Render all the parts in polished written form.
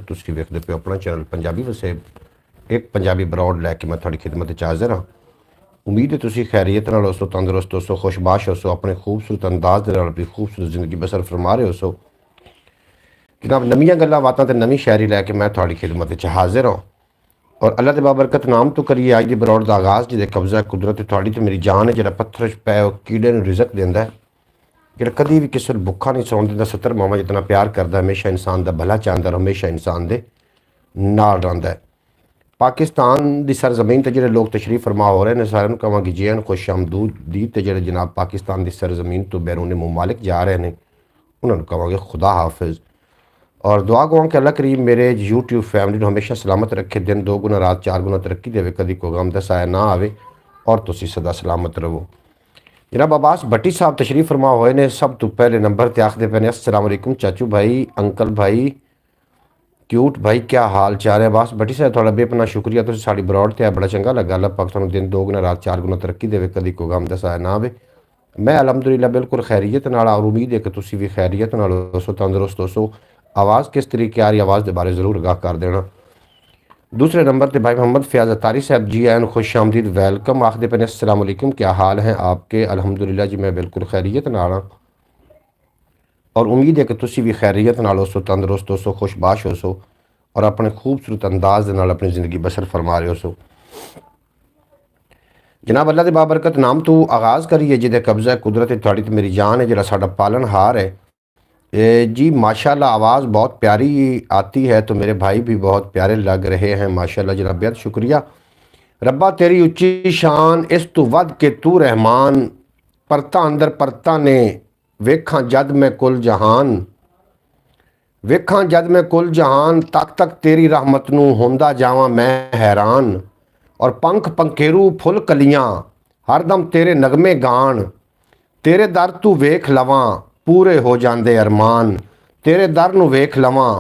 ਤੁਸੀਂ ਵੇਖਦੇ ਪਿਓ ਆਪਣਾ ਚੈਨਲ ਪੰਜਾਬੀ ਵਸੇਬ। ਇੱਕ ਪੰਜਾਬੀ ਬਰੌਡ ਲੈ ਕੇ ਮੈਂ ਤੁਹਾਡੀ ਖਿਦਮਤ 'ਚ ਹਾਜ਼ਰ ਹਾਂ। ਉਮੀਦ ਹੈ ਤੁਸੀਂ ਖੈਰੀਅਤ ਨਾਲ ਹੋਸੋ, ਤੰਦਰੁਸਤ ਹੋਸੋ, ਖੁਸ਼ਬਾਸ਼ ਹੋਸੋ, ਆਪਣੇ ਖੂਬਸੂਰਤ ਅੰਦਾਜ਼ ਦੇ ਨਾਲ ਆਪਣੀ ਖੂਬਸੂਰਤ ਜ਼ਿੰਦਗੀ ਬਸਰ ਫਰਮਾ ਰਹੇ ਹੋਸੋ। ਜਨਾਬ ਨਵੀਆਂ ਗੱਲਾਂ ਬਾਤਾਂ ਤੇ ਨਵੀਂ ਸ਼ਾਇਰੀ ਲੈ ਕੇ ਮੈਂ ਤੁਹਾਡੀ ਖਿਦਮਤ 'ਚ ਹਾਜ਼ਰ ਹਾਂ। ਔਰ ਅੱਲਾ ਦੇ ਬਾਬਰਕਤ ਨਾਮ ਤੋਂ ਕਰੀਏ ਅੱਜ ਦੀ ਬਰੌਡ ਦਾ ਆਗਾਜ਼, ਜਿਹਦੇ ਕਬਜ਼ਾ ਕੁਦਰਤ ਤੁਹਾਡੀ ਤੇ ਮੇਰੀ ਜਾਨ ਹੈ। ਜਿਹੜਾ ਪੱਥਰ 'ਚ ਪੈ ਉਹ ਕੀੜੇ ਨੂੰ ਰਿਜ਼ਕ ਦਿੰਦਾ ਹੈ, ਜਿਹੜਾ ਕਦੀ ਵੀ ਕਿਸੇ ਨੂੰ ਭੁੱਖਾ ਨਹੀਂ ਸੌਣ ਦਿੰਦਾ। 70 ਮਾਵਾਂ ਜਿਤਨਾ ਪਿਆਰ ਕਰਦਾ, ਹਮੇਸ਼ਾ ਇਨਸਾਨ ਦਾ ਭਲਾ ਚਾਹੁੰਦਾ, ਹਮੇਸ਼ਾ ਇਨਸਾਨ ਦੇ ਨਾਲ ਰਹਿੰਦਾ ਹੈ। ਪਾਕਿਸਤਾਨ ਦੀ ਸਰਜ਼ਮੀਨ ਤੇ ਜਿਹੜੇ ਲੋਕ ਤਸ਼ਰੀਫ ਫਰਮਾ ਹੋ ਰਹੇ ਨੇ, ਸਾਰਿਆਂ ਨੂੰ ਕਹਾਂਗੇ ਜੀ ਆਇਆਂ, ਖੁਸ਼ ਆਮਦੀਦ। ਤੇ ਜਿਹੜੇ ਜਨਾਬ ਪਾਕਿਸਤਾਨ ਦੀ ਸਰਜ਼ਮੀਨ ਤੋਂ ਬੈਰੂਨ ਮੁਮਾਲਿਕ ਜਾ ਰਹੇ ਨੇ, ਉਹਨਾਂ ਨੂੰ ਕਹਾਂਗੇ ਖੁਦਾ ਹਾਫਿਜ਼। ਔਰ ਦੁਆ ਕਹਾਂ ਕਿ ਅੱਲਾ ਕਰੀਮ ਮੇਰੇ YouTube ਫੈਮਿਲੀ ਨੂੰ ਹਮੇਸ਼ਾ ਸਲਾਮਤ ਰੱਖੇ, ਦਿਨ 2 ਗੁਣਾ ਰਾਤ 4 ਗੁਣਾ ਤਰੱਕੀ ਦੇਵੇ, ਕਦੀ ਕੋਈ ਗਮ ਦਾ ਸਾਇਆ ਨਾ ਆਵੇ ਔਰ ਤੁਸੀਂ ਸਦਾ ਸਲਾਮਤ ਰਹੋ। जनाब अब्बास भट्टी साहब तशरीफ फरमा हुए ने, सब तो पहले नंबर ते आखते पे ने अस्सलाम वालेकुम चाचू भाई, अंकल भाई, क्यूट भाई, क्या हाल चाल है। अब्बास भट्टी साहब थोड़ा बेपना शुक्रिया, तुसीं साडी बरौड ते बड़ा चंगा लगा। अल्लाह पाक तुहानूं दिन 2 गुना रात 4 गुना तरक्की देवे, कदी कोई गम दा साया ना आवे। मैं अलहमदुलिल्लाह बिल्कुल खैरियत नाल, और उम्मीद है कि तुसीं भी खैरियत नाल होसो, तंदुरुस्त होसो। आवाज़ किस तरीके आ रही, आवाज़ के बारे ज़रूर आगाह कर देना। दूसरे नंबर पर भाई मोहम्मद फयाज अतारी साहब, जी आन खुश आमदीद, वेलकम। आखदे पे अस्सलाम वालेकुम, क्या हाल हैं आपके। अल्हम्दुलिल्लाह जी मैं बिल्कुल खैरियत नाल हाँ, और उम्मीद है कि तुसी भी खैरियत नाल होसो, तंदुरुस्त होसो, खुशबाश होसो, और अपने खूबसूरत अंदाज नाल अपनी ज़िंदगी बसर फरमा रहे होसो। जनाब अल्लाह दे बाबरकत नाम तो आगाज़ करिए, जिहदे कब्ज़ा कुदरत तुहाडी ते मेरी जान है, जिहड़ा साडा पालनहार है। जी माशाल्लाह, आवाज़ बहुत प्यारी आती है, तो मेरे भाई भी बहुत प्यारे लग रहे हैं माशाल्लाह। जनाब बेहद शुक्रिया। रब्बा तेरी उच्ची शान, इस तू वध के तू रहमान, परता अंदर परता ने वेखां जद मैं कुल जहान, वेखां जद मैं कुल जहान, तक तक तेरी रहमत नूं होंदा जावां मैं हैरान। और पंख पंखेरू फुल कलियां, हरदम तेरे नगमे गान, तेरे दर तू वेख लवां, पूरे हो जांदे अरमान। तेरे दर नूं वेख लवां,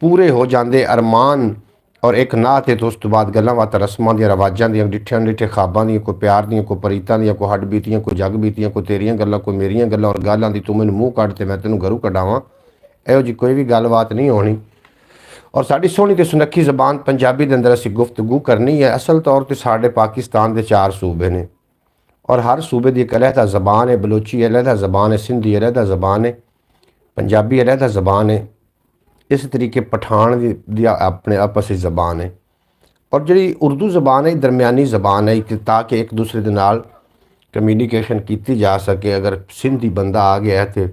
पूरे हो जांदे अरमान। और एक नात है तो उस तो बाद गल्लां बातां रस्मां दियां रिवाजां दियां, डिठियां डिठे ख्वाबां दियां, कोई प्यार दियां, कोई परीतां दियां, कोई हड्ड बीतियां, कोई जग बीतियां, कोई तेरियां गल्लां, कोई मेरियां गल्लां। और गल आंदी तू मैनूं मूँह कढ ते मैं तैनूं घरों कढावां, इहो जी कोई भी गलबात नहीं होनी। और साडी सोहनी ते सुनक्खी ज़बान पंजाबी दे अंदर असीं गुफ्तगू करनी है। असल तौर ते साडे पाकिस्तान दे 4 सूबे ने, और हर सूबे की एक अलहदा ज़बान है। बलोची अलहदा ज़बान है, सिंधी अलहदा ज़बान है, पंजाबी अलहदा ज़बान है, इस तरीके पठान दी अपने आपस ज़बान है। और जी उर्दू ज़बान है दरमियानी ज़बान है, ताकि एक दूसरे के नाल कम्यूनीकेशन की जा सके। अगर सिंधी बंदा आ गया है तो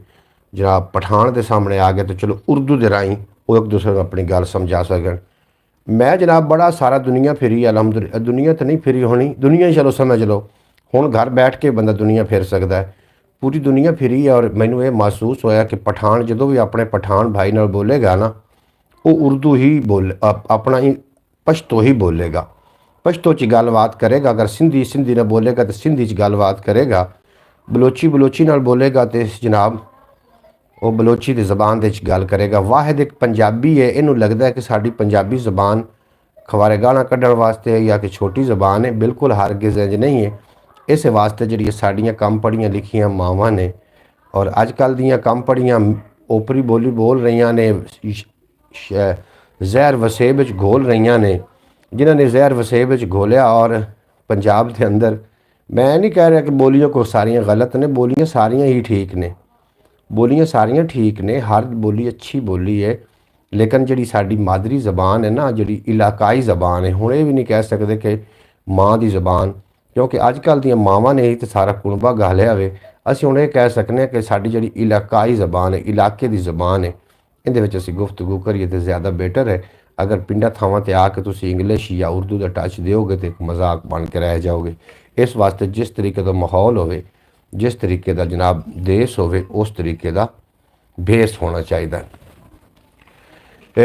जनाब पठान के सामने आ गया, तो चलो उर्दू के राही वो एक दूसरे को अपनी गल समझा सकन। मैं जनाब बड़ा सारा दुनिया फिरी, अलहमदुलिल्लाह। दुनिया तो नहीं फिरी होनी, दुनिया ही चलो समझ लो, हुण घर बैठ के बंदा दुनिया फिर सकता है। पूरी दुनिया फिरी है, और मैनू ये महसूस होया कि पठान जो भी अपने पठान भाई नाल बोलेगा ना, वो उर्दू ही बोले, अपना ही पश्तो ही बोलेगा, पश्तो च गलबात करेगा। अगर सिंधी सिंधी नाल बोलेगा तो सिंधी च गलबात करेगा, बलोची बलोची नाल बोलेगा तो जनाब वो बलोची की ज़बान दे गल करेगा। वाहिद एक पंजाबी है, इनू लगता है कि साड़ी पंजाबी ज़बान खवारे गाना कढ़न वास्ते या कि छोटी ज़बान है, बिल्कुल हरगिज़ इंज नहीं है। इस वास्ते जी साड़ियाँ कम पढ़ियाँ लिखियाँ मावां ने, और अजकल दियाँ कम पढ़ियाँ ओपरी बोली बोल रही ने, जहर वसेब घोल रही ने, जिन्होंने जहर वसेब घोलिया। और पंजाब के अंदर मैं नहीं कह रहा कि बोलियों को सारियाँ गलत ने, बोलियाँ सारियाँ ही ठीक ने, बोलियाँ सारियाँ ठीक ने, हर बोली अच्छी बोली है। लेकिन जी साड़ी मादरी ज़बान है ना, जी इलाकाई ज़बान है, हुण ये भी नहीं कह सकते कि माँ की ज़बान, क्योंकि अजकल दियाँ मावां ने ही तो सारा कुणबा गालिया वे। असीं हुण ये कह सकने कि साड़ी जी इलाकाई ज़बान है, इलाके की ज़बान है, इहदे विच असीं गुफ्तगू करिए तो ज़्यादा बेटर है। अगर पिंडा थावां ते आके तुसीं इंग्लिश या उर्दू का टच दोगे तो एक मजाक बन के रह जाओगे। इस वास्ते जिस तरीके का माहौल होवे, जिस तरीके का जनाब देश होवे, उस तरीके का भेस होना चाहिए।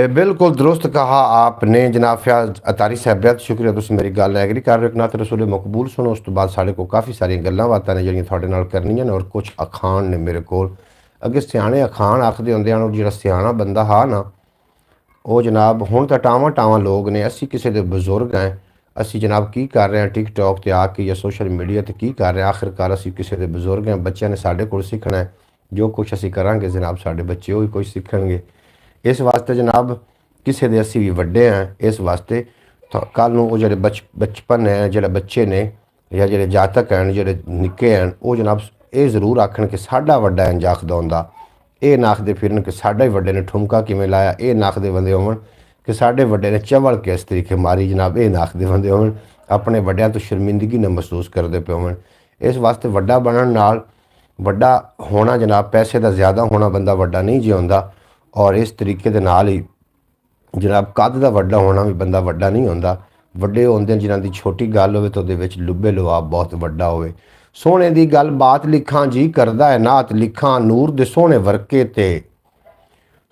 बिल्कुल दुरुस्त कहा आपने जनाब फयाज अतारी साहब, बेहद शुक्रिया, तुम मेरी गल एग्री कर रहे हो। नात रसूल मकबूल सुनो। उस तो बाद साढ़े को काफ़ी सारिया गल्लां बातां ने जिहड़ियां तुहाडे नाल करनियां ने, और कुछ अखान ने मेरे कोल। अगे सियाणे अखान आखदे हुंदे हन, जिहड़ा सियाणा बंदा हा ना, वो जनाब हुण तां टावां टावां लोग ने, असीं किसी दे बजुर्ग हैं, असी जनाब की कर रहे हैं टिकटॉक ते आके या सोशल मीडिया ते की कर रहे हैं। आखिरकार असी किसी के बजुर्ग हैं, बच्चों ने साढ़े कोल सीखना है, जो कुछ असी करांगे जनाब साढ़े बच्चे वही कुछ सीखणगे। इस वास्ते जनाब ਕਿਸੇ ਦੇ ਅਸੀਂ ਵੀ ਵੱਡੇ ਹਾਂ, ਇਸ ਵਾਸਤੇ ਕੱਲ੍ਹ ਨੂੰ ਉਹ ਜਿਹੜੇ ਬਚਪਨ ਹੈ, ਜਿਹੜੇ ਬੱਚੇ ਨੇ ਜਾਂ ਜਿਹੜੇ ਜਾਤਕ ਹਨ, ਜਿਹੜੇ ਨਿੱਕੇ ਹਨ, ਉਹ ਜਨਾਬ ਇਹ ਜ਼ਰੂਰ ਆਖਣ ਕਿ ਸਾਡਾ ਵੱਡਾ ਇੰਝ ਆਖਦਾ ਹੁੰਦਾ। ਇਹ ਨਾ ਆਖਦੇ ਫਿਰਨ ਕਿ ਸਾਡਾ ਹੀ ਵੱਡੇ ਨੇ ਠੁਮਕਾ ਕਿਵੇਂ ਲਾਇਆ। ਇਹ ਨਾ ਆਖਦੇ ਬੰਦੇ ਹੋਵਣ ਕਿ ਸਾਡੇ ਵੱਡੇ ਨੇ ਚਵਲ ਕੇ ਇਸ ਤਰੀਕੇ ਮਾਰੀ। ਜਨਾਬ ਇਹ ਨਾ ਆਖਦੇ ਬੰਦੇ ਹੋਵਣ ਆਪਣੇ ਵੱਡਿਆਂ ਤੋਂ ਸ਼ਰਮਿੰਦਗੀ ਨਾ ਮਹਿਸੂਸ ਕਰਦੇ ਪਏ ਹੋਵਣ। ਇਸ ਵਾਸਤੇ ਵੱਡਾ ਬਣਨ ਨਾਲ ਵੱਡਾ ਹੋਣਾ ਜਨਾਬ ਪੈਸੇ ਦਾ ਜ਼ਿਆਦਾ ਹੋਣਾ ਬੰਦਾ ਵੱਡਾ ਨਹੀਂ ਜਿਉਂਦਾ, ਔਰ ਇਸ ਤਰੀਕੇ ਦੇ ਨਾਲ ਹੀ ਜਨਾਬ ਕੱਦ ਦਾ ਵੱਡਾ ਹੋਣਾ ਵੀ ਬੰਦਾ ਵੱਡਾ ਨਹੀਂ ਹੁੰਦਾ। ਵੱਡੇ ਹੁੰਦੇ ਜਿਨ੍ਹਾਂ ਦੀ ਛੋਟੀ ਗੱਲ ਹੋਵੇ ਤਾਂ ਉਹਦੇ ਵਿੱਚ ਲੁੱਬੇ ਲੁਆਬ ਬਹੁਤ ਵੱਡਾ ਹੋਵੇ। ਸੋਹਣੇ ਦੀ ਗੱਲ ਬਾਤ ਲਿਖਾਂ ਜੀ ਕਰਦਾ ਹੈ ਨਾਤ ਲਿਖਾਂ, ਨੂਰ ਦੇ ਸੋਹਣੇ ਵਰਕੇ ਤੇ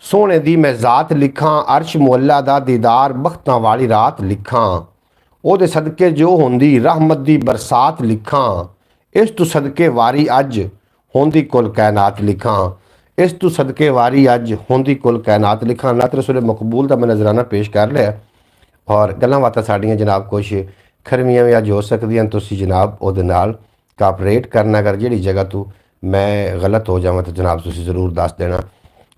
ਸੋਹਣੇ ਦੀ ਮੈਂ ਜ਼ਾਤ ਲਿਖਾਂ, ਅਰਸ਼ ਮੁਅੱਲਾ ਦਾ ਦੀਦਾਰ ਬਖਤਾਂ ਵਾਲੀ ਰਾਤ ਲਿਖਾਂ। ਉਹਦੇ ਸਦਕੇ ਜੋ ਹੁੰਦੀ ਰਹਿਮਤ ਦੀ ਬਰਸਾਤ ਲਿਖਾਂ, ਇਸ ਤੋਂ ਸਦਕੇ ਵਾਰੀ ਅੱਜ ਹੁੰਦੀ ਕੁਲ ਕਾਇਨਾਤ ਲਿਖਾਂ। ਇਸ ਤੋਂ ਸਦਕੇ ਵਾਰੀ ਅੱਜ ਹੁੰਦੀ ਕੁਲ ਕਾਇਨਾਤ ਲਿਖਾਂ। ਨਾਤ ਰਸੂਲ ਮਕਬੂਲ ਦਾ ਮੈਂ ਨਜ਼ਰਾਨਾ ਪੇਸ਼ ਕਰ ਲਿਆ, ਔਰ ਗੱਲਾਂ ਬਾਤਾਂ ਸਾਡੀਆਂ ਜਨਾਬ ਕੁਛ ਖਰਵੀਆਂ ਵੀ ਅੱਜ ਹੋ ਸਕਦੀਆਂ। ਤੁਸੀਂ ਜਨਾਬ ਉਹਦੇ ਨਾਲ ਕਾਪਰੇਟ ਕਰਨਾ। ਅਗਰ ਜਿਹੜੀ ਜਗ੍ਹਾ ਤੋਂ ਮੈਂ गलत हो जाऊँ तो जनाब तुसी ज़रूर दस देना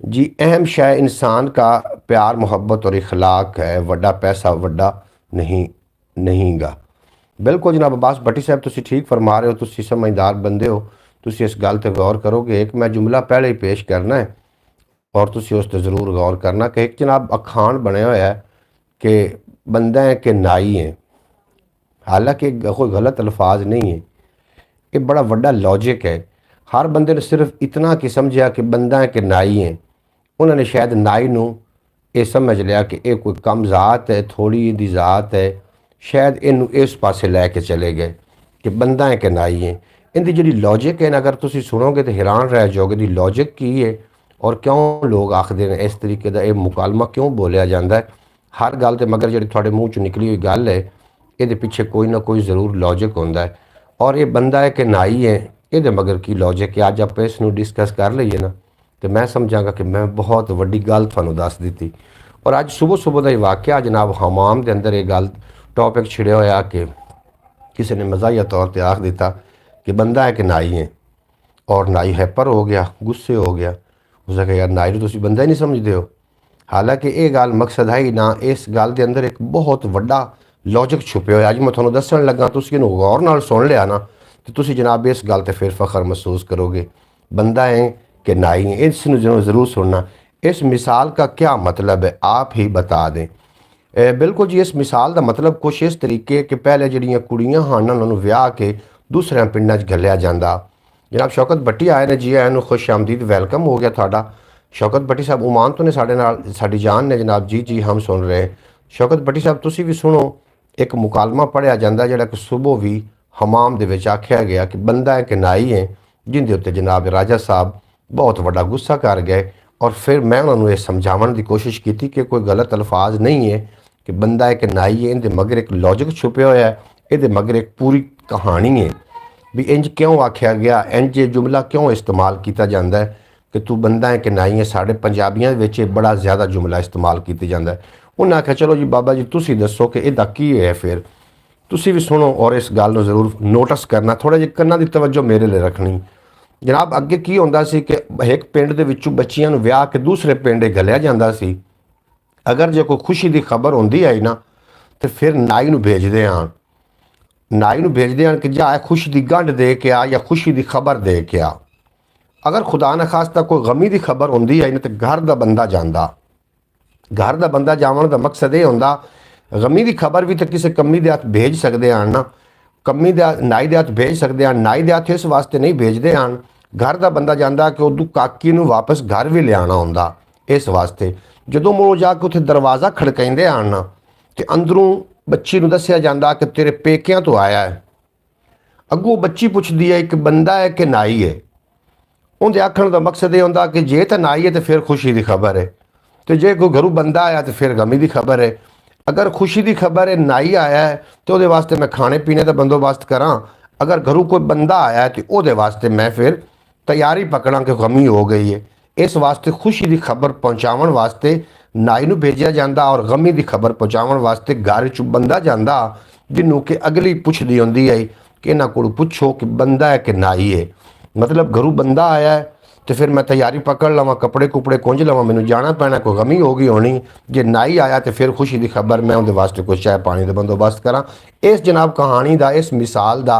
जी। अहम शय इंसान का प्यार मुहब्बत और इखलाक है, वड्डा पैसा वड्डा नहींगा। बिल्कुल जनाब अब्बास भट्टी साहब तुसी ठीक फरमा रहे हो, तुसी समझदार बंदे हो, तुसी इस गल ते गौर करोगे। एक मैं जुमला पहले ही पेश करना है और तुसी उस पर ज़रूर गौर करना कि एक जनाब अखान बनया होया है कि बंदा है कि नाई है। हालांकि कोई गलत अल्फाज नहीं है, ये बड़ा वड्डा लॉजिक है। हर बंदे ने सिर्फ इतना कि समझा कि बंदा है कि नाई है। उन्होंने शायद नाई नूं ये समझ लिया कि ये कोई कम ज़ात है, थोड़ी दी ज़ात है, शायद इनू इस पासे लैके चले गए कि बंदा है कि नाई है। इनकी जी लॉजिक है ना, अगर तुम सुनोगे तो हैरान रह जाओगे दी लॉजिक की है और क्यों लोग आखते हैं इस तरीके का ये मुकालमा क्यों बोलिया जाता है। हर गल तो मगर जी थोड़े मूँह चो निकली हुई गल है, ये पिछे कोई ना कोई ज़रूर लॉजिक होंदा है। और ये बंदा है कि नाई है, ये मगर की लॉजिक है। अज आप इसनू डिस्कस कर लीए ना तो मैं समझांगा कि मैं बहुत वड्डी गल तुहानू दस दी। और अज सुबह सुबह का ही वाक़या जनाब हमाम के अंदर ये गल टॉपिक छिड़िया होया कि किसी ने मज़ाहिया तौर पर आख दिता कि बंदा है कि नाई है, और नाई हैपर हो गया, गुस्से हो गया। उसने कहा यार नाई तो तुम बंदा ही नहीं समझते हो। हालांकि ये गल मकसद है ही ना, इस गल के अंदर एक बहुत वड्डा लॉजिक छुपे हुए। अज मैं तुहानू दसन लगा, तुसीं इहनूं गौर नाल सुन लिया ना तो तुसीं जनाब इस गल ते फिर फख्र महसूस करोगे। बंदा है कि नाई है, इसनूं ज़रूर सुनना। इस मिसाल का क्या मतलब है आप ही बता दें। बिल्कुल जी, इस मिसाल का मतलब कुछ इस तरीके कि पहले जिहड़ियां कुड़ियां हन उन्होंने विआह के दूसरे पिंडां 'च घल्लिया जांदा। जनाब शौकत भट्टी आए ने, जी आए खुश आमदीद, वेलकम हो गया थाड़ा। शौकत भट्टी साहब उमान तो ने साडे नाल, साडी जान ने जनाब। जी जी हम सुन रहे हैं। शौकत भट्टी साहब तुसीं भी सुनो, एक मुकालमा पढ़िया जाता जिहड़ा कि सुबह भी हमाम दे विच आख्या गया कि बंदा है कि नाई है, जिंदे उत्ते जनाब राजा साहब बहुत वड्डा गुस्सा कर गए। और फिर मैं उन्होंने ये समझावन की कोशिश की कि कोई गलत अल्फाज नहीं है कि बंदा है कि नाई है, इनके मगर एक लॉजिक छुपे हुआ है, ये मगर एक पूरी कहानी है भी इंज क्यों आख्या गया, इंज जुमला क्यों इस्तेमाल किया जाता है कि तू बंदा है कि नाई है। साढ़े पंजाबियों में बड़ा ज़्यादा जुमला इस्तेमाल किया जाता है। उन्हें आख्या चलो जी बाबा जी तुसी दसो कि इहदा की है। फिर तुसी भी सुनो और इस गल नूं ज़रूर नोटिस करना, थोड़ा जिहा कन्नां दी तवज्जो मेरे लिए रखनी। जनाब अगे की हुंदा सी कि एक पिंड दे विचों बच्चियां नूं विआह के दूसरे पिंड घल्लिया जांदा सी। अगर जो कोई खुशी की खबर होंदी आई ना तो फिर नाई नूं भेजदे आण, नाई नूं भेजदे आण कि जा खुशी की गंढ दे के आ या खुशी की खबर दे के आ। अगर खुदा न खास्ता कोई गमी की खबर होंदी आई ना तो घर का बंदा जांदा। घर का बंदा जावन का मकसद ये होंदा, गमी की खबर भी तो किसी कमी के हथ भेज सकते हैं ना, कमी दे नाई के हथ भेज सकते हैं। नाई के हथ इस वास्ते नहीं भेजते हैं, घर का बंदा जाता कि उदू काकी नूं वापस घर भी लिया होंदा। इस वास्ते जदों मुड़ों जाके उत्थे दरवाज़ा खड़काइंदे आण ना तो अंदरों बच्ची नूं दस्सिया जांदा कि तेरे पेकियां तो आया है। अगों बच्ची पुछदी है कि बंदा है कि नाई है। उनके आखण का मकसद ये होंदा कि जे तो नाई है तो फिर खुशी की खबर है, तो जे कोई घरों बंदा आया तो फिर गमी की खबर है। अगर खुशी की खबर है नाई आया है तो वो वास्ते मैं खाने पीने का बंदोबस्त करा। अगर घरों कोई बंदा आया है तो वो वास्ते मैं फिर तैयारी पकड़ा कि गमी हो गई है। इस वास्ते खुशी की खबर पहुँचावन वास्ते नाई नूं भेजिया जाता और गमी की खबर पहुँचावन वास्ते घर चों बंदा जाता, जिन्हों कि अगली पुछदी होंदी है कि इन्हां कोलों पुछो कि बंदा है कि नाई है। मतलब घरों बंदा आया है तो फिर मैं तैयारी पकड़ लवां, कपड़े कुपड़े कुंज लवां, मैनू जाना पैना, कोई गमी हो गई होनी। जे नाई आया तो फिर खुशी की खबर, मैं उहदे वास्ते कुछ चाय पानी का बंदोबस्त करा। इस जनाब कहानी का, इस मिसाल का,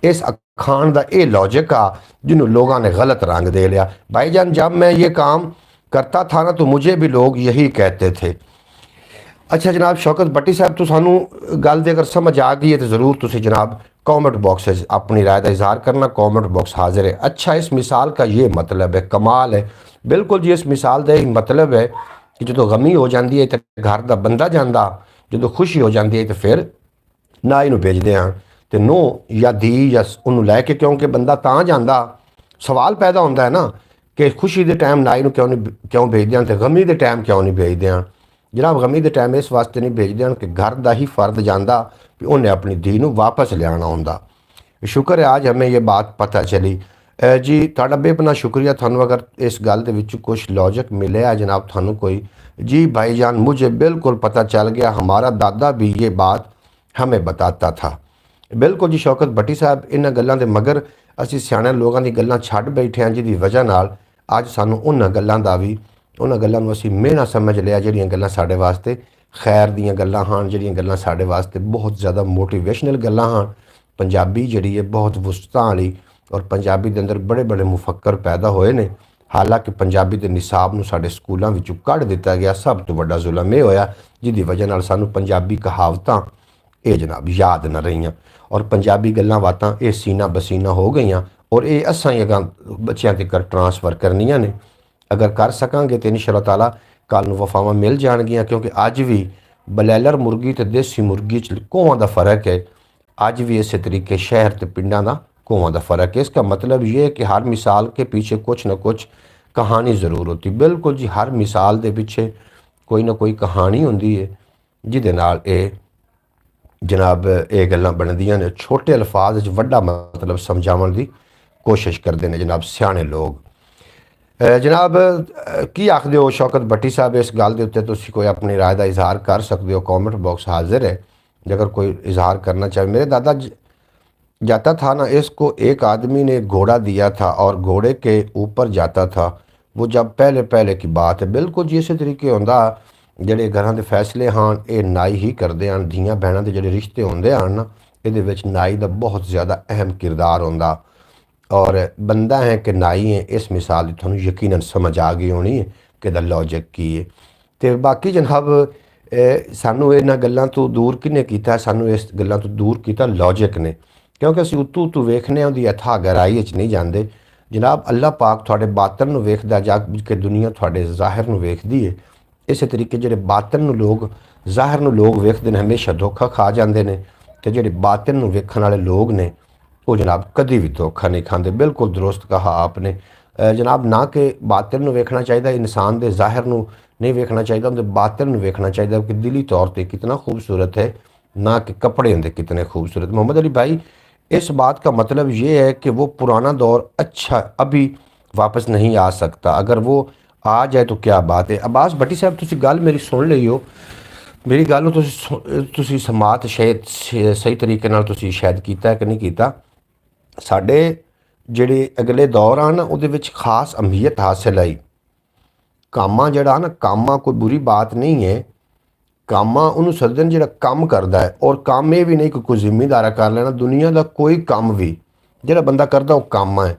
इस अखान का ये लॉजिक आ जिन्होंने लोगों ने गलत रंग दे लिया। भाईजान जब मैं ये काम करता था ना तो मुझे भी लोग यही कहते थे। अच्छा जनाब शौकत भट्टी साहब, तो सानू गल दे अगर समझ आ गई है तो ज़रूर तुसी जनाब कॉमेंट बॉक्स अपनी राय का इजहार करना। कॉमेंट बॉक्स हाजिर है। अच्छा, इस मिसाल का ये मतलब है, कमाल है। बिल्कुल जी, इस मिसाल का एक मतलब है कि जो गमी हो जाती है तो घर का बंदा जाता, जो खुशी हो जाती है तो फिर नाई नूं भेजते हैं, तो नूह या धी या उन्होंने लैके, क्योंकि बंदा तां जाता, सवाल पैदा होता है ना कि खुशी के टाइम नाई नूं क्यों भेजते हैं, तो गमी के टाइम क्यों नहीं भेजते हैं। जनाब गमी के टाइम इस वास्ते नहीं भेजते हैं कि घर का ही फर्द जाता कि उन्हें अपनी धी नूं वापस लिया होंदा। शुक्र है आज हमें ये बात पता चली। जी तुहाडा बेपना शुक्रिया। थानू अगर इस गल दे विच कुछ लॉजिक मिले है जनाब थानू कोई, जी भाईजान मुझे बिल्कुल पता चल गया, हमारा दादा भी ये बात हमें बताता था। बिल्कुल जी शौकत भट्टी साहब, इन्हां गल्लां दे मगर असीं सियाणे लोगों की गल्लां छड्ड बैठे हैं, जिहदी वजह नाल अज सानू उन्हां गल्लां दा भी, उन्हां गल्लां नूं असीं मेहना समझ लिया जिहड़ियां गल्लां साडे वास्ते खैर दीयां गल्लां हन, जिहड़ियां गल्लां साडे वास्ते बहुत ज़्यादा मोटिवेशनल गल्लां हन। पंजाबी जिहड़ी है बहुत वसतां वाली, और पंजाबी के अंदर बड़े बड़े मुफक्कर पैदा होए ने। हालांकि पंजाबी के निसाब नूं साडे स्कूलों विचों कढ़ दिता गया। सब तो वड्डा जुल्म ये होया जिहदी वजह नाल सानू पंजाबी कहावतां ये जनाब याद न रही, और पंजाबी गल्लां बातां ये सीना बसीना हो गई, और ये असां ही अगां बच्चों तक ट्रांसफर करनियां ने। अगर कर सकांगे तो इंशाअल्लाह ताला कल नूं वफावां मिल जाणगियां, क्योंकि अज भी बलैलर मुर्गी तो देसी मुर्गी च कोहां दा फर्क है। अज भी इस तरीके शहर तो पिंडां दा कोहां दा फर्क है। इसका मतलब ये है कि हर मिसाल के पीछे कुछ ना कुछ कहानी ज़रूर होती। बिल्कुल जी, हर मिसाल के पीछे कोई ना कोई कहानी होंदी है जिहदे नाल जनाब ये गल्लां बनदियां ने। छोटे अल्फाज च वड्डा मतलब समझावन की कोशिश करते हैं जनाब सियाणे लोग। जनाब की आखदे हो शौकत भट्टी साहब, इस गल के उत्ते तुसीं कोई अपनी राय का इजहार कर सकते हो। कॉमेंट बॉक्स हाजिर है, अगर कोई इजहार करना चाहे। मेरे दादा जाता था ना, इसको एक आदमी ने घोड़ा दिया था और घोड़े के ऊपर जाता था। वो जब पहले पहले की बात है। बिल्कुल जी, इस तरीके होंदा ਜਿਹੜੇ घरां दे फैसले ਹਨ ਇਹ नाई ही करते हैं। धीआं भैणां ਦੇ ਜਿਹੜੇ रिश्ते होंदे ਹਨ ना, ਇਹਦੇ ਵਿੱਚ नाई ਦਾ बहुत ज़्यादा अहम किरदार होंदा। और बंदा है कि नाई है, इस मिसाल की थोड़ा यकीनन समझ आ गई होनी है कि दा लॉजिक की है। तो बाकी जनाब सानू इन्हां गल्लां तो दूर किने कीता, सानू इस गल्लां तो दूर कीता लॉजिक ने, क्योंकि असीं उत्तू उत्तू वेखने उहदी अथाह गहराई च नहीं जाते। जनाब अल्लाह पाक तुहाडे बातन नूं वेखदा, जबकि दुनिया तुहाडे ज़ाहिर नूं वेखदी है। इस तरीके जिहड़े बातन नूं लोग ज़ाहिर नूं लोग वेखदे ने, हमेशा धोखा खा जाते हैं, तो जिहड़े बातन नूं वेखण वाले लोग ने वो जनाब कभी भी धोखा नहीं खाते। बिल्कुल दुरुस्त कहा आपने जनाब। ना कि बातिल नूं वेखना चाहिए, इंसान के ज़ाहिर नूं नहीं वेखना चाहिए, उनके बातिल नूं वेखना चाहिए कि दिली तौर पर कितना खूबसूरत है, ना कि कपड़े उनके कितने खूबसूरत। मोहम्मद अली भाई, इस बात का मतलब ये है कि वो पुराना दौर अच्छा अभी वापस नहीं आ सकता। अगर वो आ जाए तो क्या बात है। अब्बास भट्टी साहब, तुसीं गल मेरी सुन लई हो, मेरी गल तुसीं समात शायद सही तरीके नाल तुसीं शायद कीता है कि नहीं कीता। साडे ਜਿਹੜੇ अगले दौर आ ना ਉਹਦੇ ਵਿੱਚ खास अहमियत हासिल आई। कामा ਜਿਹੜਾ ना, कामा कोई बुरी बात नहीं है। कामा ਉਹਨੂੰ सददे ने ਜਿਹੜਾ ਕੰਮ करता है, और काम ये भी नहीं कि कोई जिम्मेदारा कर लेना। दुनिया का कोई काम भी ਜਿਹੜਾ ਬੰਦਾ करता वो काम है।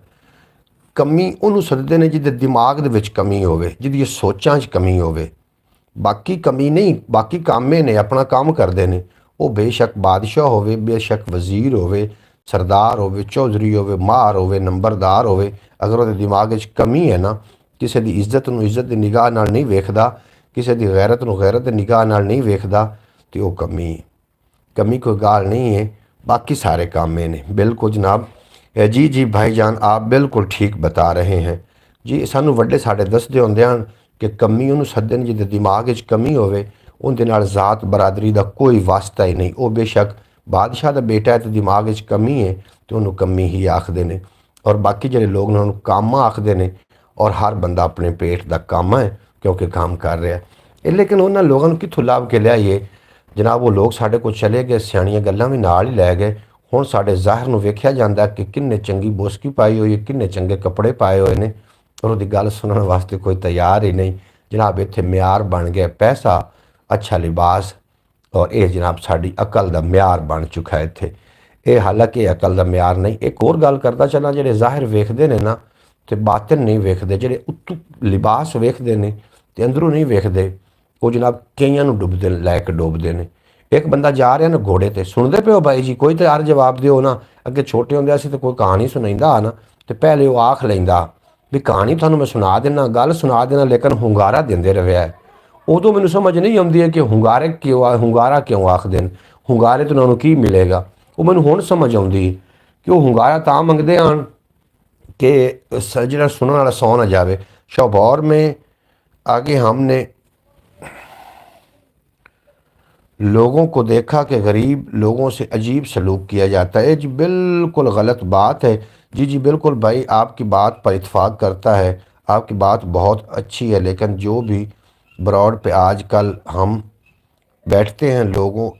कमी ਉਹਨੂੰ सददे ने ਜਿਹਦੇ दिमाग ਦੇ ਵਿੱਚ कमी होवे, ਜਿਹਦੀਆਂ सोचां 'ਚ कमी होवे। बाकी कमी नहीं, बाकी कामे ने अपना काम करते हैं। वो बेशक बादशाह होवे, बेशक वजीर होवे, सरदार होवे, चौधरी होवे, मार होवे, नंबरदार होवे, अगर वो दिमाग च कमी है ना, किसी की इज्जत नूं इज्जत की निगाह नाल नहीं वेखदा, किसी की गैरत नूं गैरत की निगाह नाल नहीं वेखदा, तो वो कमी है। कमी कोई गाल नहीं है, बाकी सारे कामे ने। बिल्कुल जनाब, जी जी भाईजान, आप बिल्कुल ठीक बता रहे हैं जी। सानू वड्डे साडे दसदे हुंदे हन कि कमी उन्होंने सदन जिहदे दिमाग च कमी होवे, उहदे नाल जात बरादरी का कोई वास्ता ही नहीं। वो बेशक बादशाह का बेटा है तो दिमाग च कमी है तो उन्होंने कमी ही आखते हैं। और बाकी जिहड़े लोग ने उन्होंने कामा आखते हैं, और हर बंदा अपने पेट का कामा है क्योंकि काम कर रहा है। लेकिन उन्होंने लोगों को कित्थों लाभ के लियाइए जनाब। वो लोग साढ़े को चले गए, सियाणियां गल्लां भी नाल ही लै गए। हुण साढ़े ज़ाहिर नूं वेख्या जांदा कि किन्ने चंगी बोसकी पाई हुई है, किन्ने चंगे कपड़े पाए हुए ने, और उसकी गल सुनने वास्ते कोई तैयार ही नहीं। जनाब इत्थे म्यार बन गया पैसा, अच्छा लिबास, और ये जनाब साड़ी अकल का म्यार बन चुका है इत्थे। ये हालांकि अकल का म्यार नहीं। एक होर गल करता चला, ਜਿਹੜੇ ਜ਼ਾਹਿਰ ਵੇਖਦੇ ਨੇ ਨਾ ਤੇ ਬਾਤਨ ਨਹੀਂ ਵੇਖਦੇ, ਜਿਹੜੇ ਉੱਤੋਂ ਲਿਬਾਸ ਵੇਖਦੇ ਨੇ ਤੇ ਅੰਦਰੋਂ ਨਹੀਂ ਵੇਖਦੇ, ਉਹ ਜਨਾਬ ਕਈਆਂ ਨੂੰ ਡੁੱਬਦੇ ਲੈ ਕੇ ਡੁੱਬਦੇ ਨੇ। ਇੱਕ ਬੰਦਾ ਜਾ ਰਿਹਾ ਨਾ ਘੋੜੇ ਤੇ, ਸੁਣਦੇ ਪਿਓ ਬਾਈ ਜੀ, ਕੋਈ ਤਾਂ ਯਾਰ ਜਵਾਬ ਦਿਓ ਨਾ। ਅੱਗੇ ਛੋਟੇ ਹੁੰਦੇ ਅਸੀਂ ਤਾਂ ਕੋਈ ਕਹਾਣੀ ਸੁਣਾਈਂਦਾ ਨਾ, ਤੇ ਪਹਿਲੇ ਉਹ ਆਖ ਲੈਂਦਾ ਵੀ ਕਹਾਣੀ ਤੁਹਾਨੂੰ ਮੈਂ ਸੁਣਾ ਦੇਣਾ, ਗੱਲ ਸੁਣਾ ਦੇਣਾ, ਲੇਕਿਨ ਹੁੰਗਾਰਾ ਦਿੰਦੇ ਰਿਹਾ। ਉਦੋਂ ਮੈਨੂੰ ਸਮਝ ਨਹੀਂ ਆਉਂਦੀ ਹੈ ਕਿ ਹੁੰਗਾਰਾ ਕਿਉਂ ਆਖਦੇ ਨੇ, ਹੁੰਗਾਰੇ ਤੋਂ ਉਹਨਾਂ ਨੂੰ ਕੀ ਮਿਲੇਗਾ। ਉਹ ਮੈਨੂੰ ਹੁਣ ਸਮਝ ਆਉਂਦੀ ਕਿ ਉਹ ਹੁੰਗਾਰਾ ਤਾਂ ਮੰਗਦੇ ਹਨ कि ਜਿਹੜਾ सुनने वाला सौ ना जावे। शौबौर में आगे हमने लोगों को देखा कि गरीब लोगों से अजीब सलूक किया जाता है। जी बिल्कुल गलत बात है। जी बिल्कुल भाई, आपकी बात पर इत्फाक करता है, आपकी बात बहुत अच्छी है, लेकिन जो भी ब्रॉड पे आजकल हम बैठते हैं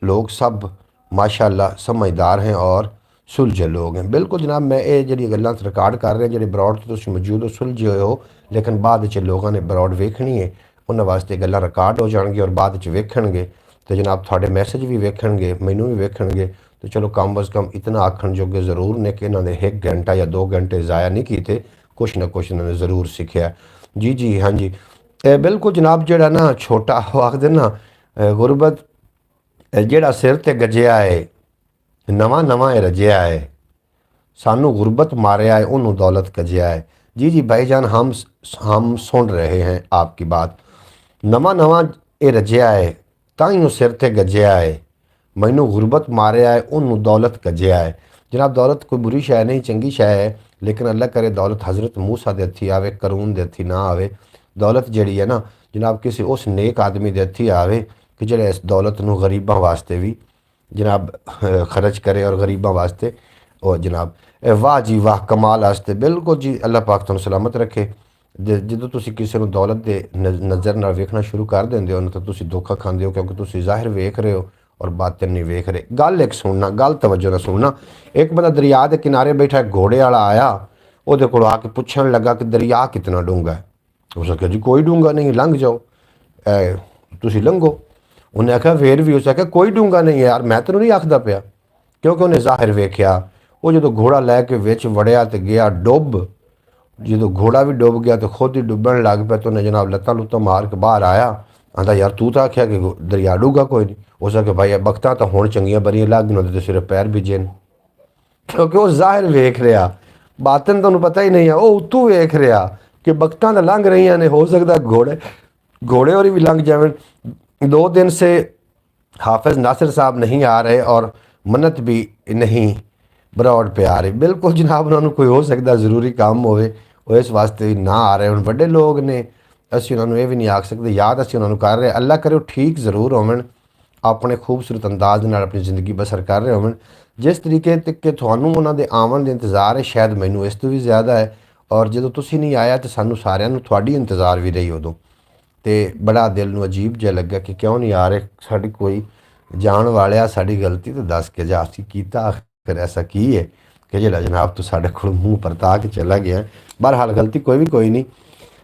लोग सब माशाल्लाह समझदार हैं और सुलझे लोग हैं। बिल्कुल जनाब, मैं ये जी गल्लां रिकॉर्ड कर रहे हैं, जो ब्रॉड तो तुसीं मौजूद हो, सुलझे हो, लेकिन बाद लोगों ने ब्रॉड वेखनी है, उन्होंने वास्ते गल्लां रिकॉर्ड हो जाएंगी और बाद वेखणगे तो जनाब थोड़े मैसेज भी वेखणगे, मैनू भी वेखणगे। तो चलो कम अज़ कम इतना आखण जोगे ज़रूर ने कि इन्होंने 1 घंटा या 2 घंटे ज़ाया नहीं किए, कुछ ना कुछ इन्होंने ज़रूर सीखा। जी हाँ जी, बिल्कुल जनाब, जड़ा ना छोटा आखदे ना गुरबत ਜਿਹੜਾ सिर ते गजिया है, नवा नवा है रजिया है, सानू गुरबत मारिया है, उन्होंने दौलत कजिया है। जी भाईजान, हम सुन रहे हैं आपकी बात। नवा नवा ये रजिया है, ताइयों सिर ते गजिया है, मैनू गुरबत मारिया है, उन्होंने दौलत कजिया है। जनाब दौलत कोई बुरी शै नहीं, चंगी शै है, लेकिन अल्लाह करे दौलत हज़रत मूसा दे हथी आवे, करून दे हथी ना आवे। दौलत जड़ी है ना जनाब किसी उस नेक आदमी दे हथी आवे कि ਜਿਹੜੇ इस दौलत ਨੂੰ गरीबां वास्ते भी जनाब खर्च करे और गरीबां वास्ते और जनाब वाह जी वाह कमाल वास्ते। बिल्कुल जी, अल्लाह पाक तुहानू सलामत रखे। ਜਦੋਂ ਤੁਸੀਂ ਕਿਸੇ ਨੂੰ ਦੌਲਤ ਦੇ ਨਜ਼ਰ ਨਾਲ ਵੇਖਣਾ ਸ਼ੁਰੂ ਕਰ ਦਿੰਦੇ ਹੋ ਨਾ, ਤਾਂ ਤੁਸੀਂ ਧੋਖਾ ਖਾਂਦੇ ਹੋ, ਕਿਉਂਕਿ ਤੁਸੀਂ ਜ਼ਾਹਿਰ ਵੇਖ ਰਹੇ ਹੋ ਔਰ ਬਾਤਨ ਨਹੀਂ ਵੇਖ ਰਹੇ। ਗੱਲ ਇੱਕ ਸੁਣਨਾ, ਗੱਲ ਤਵੱਜੋ ਨਾਲ ਸੁਣਨਾ। ਇੱਕ ਬੰਦਾ ਦਰਿਆ ਦੇ ਕਿਨਾਰੇ ਬੈਠਾ, ਘੋੜੇ ਵਾਲਾ ਆਇਆ, ਉਹਦੇ ਕੋਲ ਆ ਕੇ ਪੁੱਛਣ ਲੱਗਾ ਕਿ ਦਰਿਆ ਕਿਤਨਾ ਡੂੰਘਾ ਹੈ। ਉਸ ਨੇ ਕਿਹਾ ਜੀ ਕੋਈ ਡੂੰਘਾ ਨਹੀਂ, ਲੰਘ ਜਾਓ, ਤੁਸੀਂ ਲੰਘੋ। ਉਹਨੇ ਆਖਿਆ ਫੇਰ ਵੀ, ਉਸ ਆਖਿਆ ਕੋਈ ਡੂੰਘਾ ਨਹੀਂ ਯਾਰ, ਮੈਂ ਤੈਨੂੰ ਨਹੀਂ ਆਖਦਾ ਪਿਆ, ਕਿਉਂਕਿ ਉਹਨੇ ਜ਼ਾਹਿਰ ਵੇਖਿਆ। ਉਹ ਜਦੋਂ ਘੋੜਾ ਲੈ ਕੇ ਵਿੱਚ ਵੜਿਆ ਤੇ ਗਿਆ ਡੁੱਬ, ਜਦੋਂ ਘੋੜਾ ਵੀ ਡੁੱਬ ਗਿਆ ਤੇ ਖੁਦ ਹੀ ਡੁੱਬਣ ਲੱਗ ਪਿਆ, ਤਾਂ ਉਹਨੇ ਜਨਾਬ ਲੱਤਾਂ ਲੁੱਤਾਂ ਮਾਰ ਕੇ ਬਾਹਰ ਆਇਆ। ਆਂਦਾ ਯਾਰ ਤੂੰ ਤਾਂ ਆਖਿਆ ਕਿ ਦਰਿਆ ਡੂੰਘਾ ਕੋਈ ਨਹੀਂ। ਉਸ ਆਖਿਆ ਭਾਈ ਬਖਤਾਂ ਤਾਂ ਹੁਣ ਚੰਗੀਆਂ ਬਰੀਆਂ ਲੱਗ ਗਈਆਂ, ਉਹਦੇ ਸਿਰ ਪੈਰ ਭਿੱਜੇ ਨੇ, ਕਿਉਂਕਿ ਉਹ ਜ਼ਾਹਿਰ ਵੇਖ ਰਿਹਾ, ਬਾਤਨ ਤੁਹਾਨੂੰ ਪਤਾ ਹੀ ਨਹੀਂ ਆ। ਉਹ ਉੱਤੋਂ ਵੇਖ ਰਿਹਾ ਕਿ ਬਖਤਾਂ ਤਾਂ ਲੰਘ ਰਹੀਆਂ ਨੇ, ਹੋ ਸਕਦਾ घोड़े और भी लंघ जाए। 2 दिन से हाफिज़ नासिर साहब नहीं आ रहे और मन्नत भी नहीं ब्रॉड पे आ रही। बिल्कुल जनाब, उन्होंने कोई हो सकता ज़रूरी काम होवे, वो इस वास्ते ना आ रहे। हम बड़े लोग ने, असी उन्होंने ये भी नहीं आख सकते, याद असी उन्होंने कर रहे। अल्लाह करे ठीक ज़रूर होवन, अपने खूबसूरत अंदाज नाल अपनी ज़िंदगी बसर कर रहे होवन। जिस तरीके कि तुहानू उन्होंने आवन दे इंतज़ार है, शायद मैनू इस तो भी ज़्यादा है। और जो तुसी नहीं आया तो सानू सारिਆਂ ਨੂੰ ਤੁਹਾਡੀ इंतज़ार भी रही उदों, तो बड़ा दिल में अजीब जिहा लगा कि क्यों नहीं आ रहे। साड़ी कोई जान वाले साड़ी गलती तो दस के जा, असी कीता आखिर ऐसा की है कि जिहड़ा जनाब तो साढ़े को मूँह परता के चला गया। बहरहाल गलती कोई नहीं।